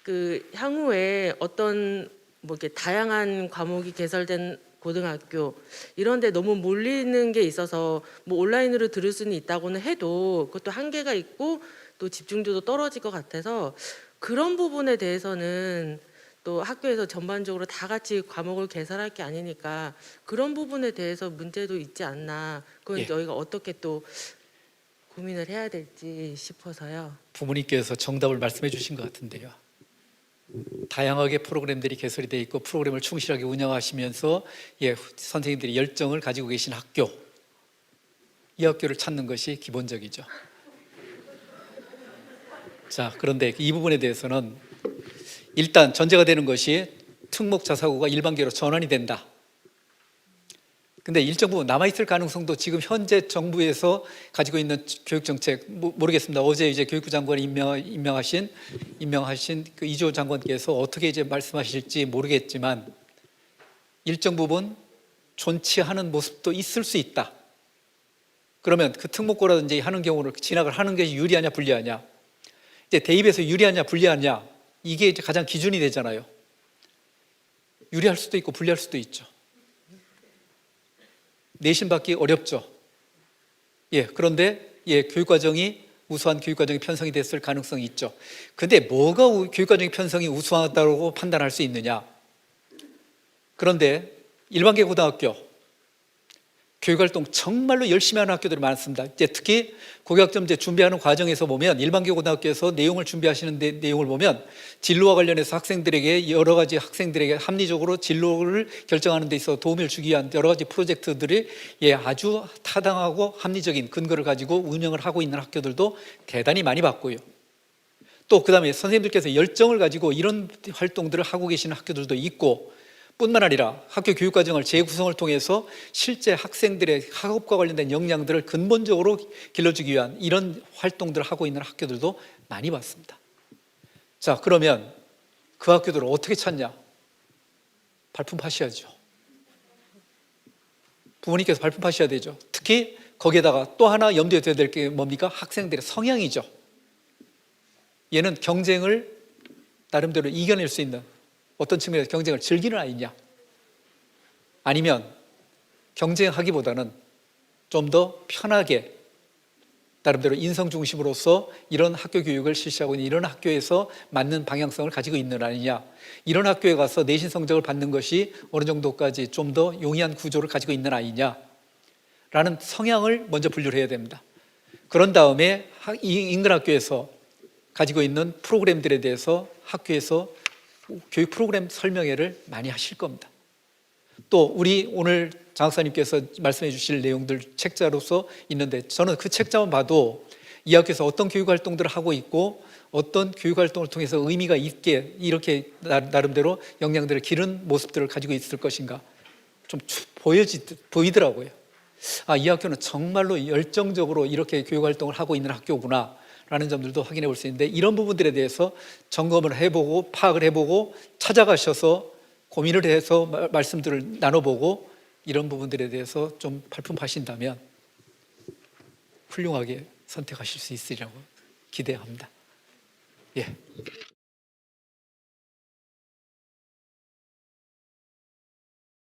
그 향후에 어떤 뭐 이렇게 다양한 과목이 개설된 고등학교 이런 데 너무 몰리는 게 있어서 뭐 온라인으로 들을 수는 있다고는 해도 그것도 한계가 있고 또 집중도도 떨어질 것 같아서 그런 부분에 대해서는 또 학교에서 전반적으로 다 같이 과목을 개설할 게 아니니까 그런 부분에 대해서 문제도 있지 않나. 그건 예. 저희가 어떻게 또 고민을 해야 될지 싶어서요. 부모님께서 정답을 말씀해 주신 것 같은데요. 다양하게 프로그램들이 개설이 돼 있고 프로그램을 충실하게 운영하시면서 선생님들이 열정을 가지고 계신 학교, 이 학교를 찾는 것이 기본적이죠. 자, 그런데 이 부분에 대해서는 일단 전제가 되는 것이 특목자사고가 일반계로 전환이 된다. 근데 일정 부분 남아있을 가능성도 지금 현재 정부에서 가지고 있는 교육정책 모르겠습니다. 어제 이제 교육부 장관이 임명하신 그 이조 장관께서 어떻게 이제 말씀하실지 모르겠지만 일정 부분 존치하는 모습도 있을 수 있다. 그러면 그 특목고라든지 하는 경우를 진학을 하는 것이 유리하냐 불리하냐. 이제 대입에서 유리하냐 불리하냐 이게 이제 가장 기준이 되잖아요. 유리할 수도 있고 불리할 수도 있죠. 내신 받기 어렵죠. 그런데 교육과정이 우수한 교육과정이 편성이 됐을 가능성이 있죠. 근데 뭐가 교육과정의 편성이 우수하다고 판단할 수 있느냐? 그런데 일반계 고등학교 교육활동 정말로 열심히 하는 학교들이 많습니다. 이제 특히 고교학점제 준비하는 과정에서 보면 일반계 고등학교에서 내용을 준비하시는 내용을 보면 진로와 관련해서 학생들에게 여러 가지 학생들에게 합리적으로 진로를 결정하는 데 있어 도움을 주기 위한 여러 가지 프로젝트들이 아주 타당하고 합리적인 근거를 가지고 운영을 하고 있는 학교들도 대단히 많이 봤고요. 또 그다음에 선생님들께서 열정을 가지고 이런 활동들을 하고 계시는 학교들도 있고 뿐만 아니라 학교 교육과정을 재구성을 통해서 실제 학생들의 학업과 관련된 역량들을 근본적으로 길러주기 위한 이런 활동들을 하고 있는 학교들도 많이 봤습니다. 자, 그러면 그 학교들을 어떻게 찾냐? 발품하셔야죠. 부모님께서 발품하셔야 되죠. 특히 거기에다가 또 하나 염두에 둬야 될 게 뭡니까? 학생들의 성향이죠. 얘는 경쟁을 나름대로 이겨낼 수 있는 어떤 측면에서 경쟁을 즐기는 아이냐, 아니면 경쟁하기보다는 좀 더 편하게 나름대로 인성 중심으로서 이런 학교 교육을 실시하고 있는 이런 학교에서 맞는 방향성을 가지고 있는 아이냐, 이런 학교에 가서 내신 성적을 받는 것이 어느 정도까지 좀 더 용이한 구조를 가지고 있는 아이냐 라는 성향을 먼저 분류를 해야 됩니다. 그런 다음에 인근 학교에서 가지고 있는 프로그램들에 대해서 학교에서 교육 프로그램 설명회를 많이 하실 겁니다. 또 우리 오늘 장 박사님께서 말씀해 주실 내용들 책자로서 있는데 저는 그 책자만 봐도 이 학교에서 어떤 교육 활동들을 하고 있고 어떤 교육 활동을 통해서 의미가 있게 이렇게 나름대로 역량들을 기른 모습들을 가지고 있을 것인가 좀 보이더라고요. 아, 이 학교는 정말로 열정적으로 이렇게 교육 활동을 하고 있는 학교구나 라는 점들도 확인해 볼 수 있는데 이런 부분들에 대해서 점검을 해보고 파악을 해보고 찾아가셔서 고민을 해서 말씀들을 나눠보고 이런 부분들에 대해서 좀 발품하신다면 훌륭하게 선택하실 수 있으리라고 기대합니다.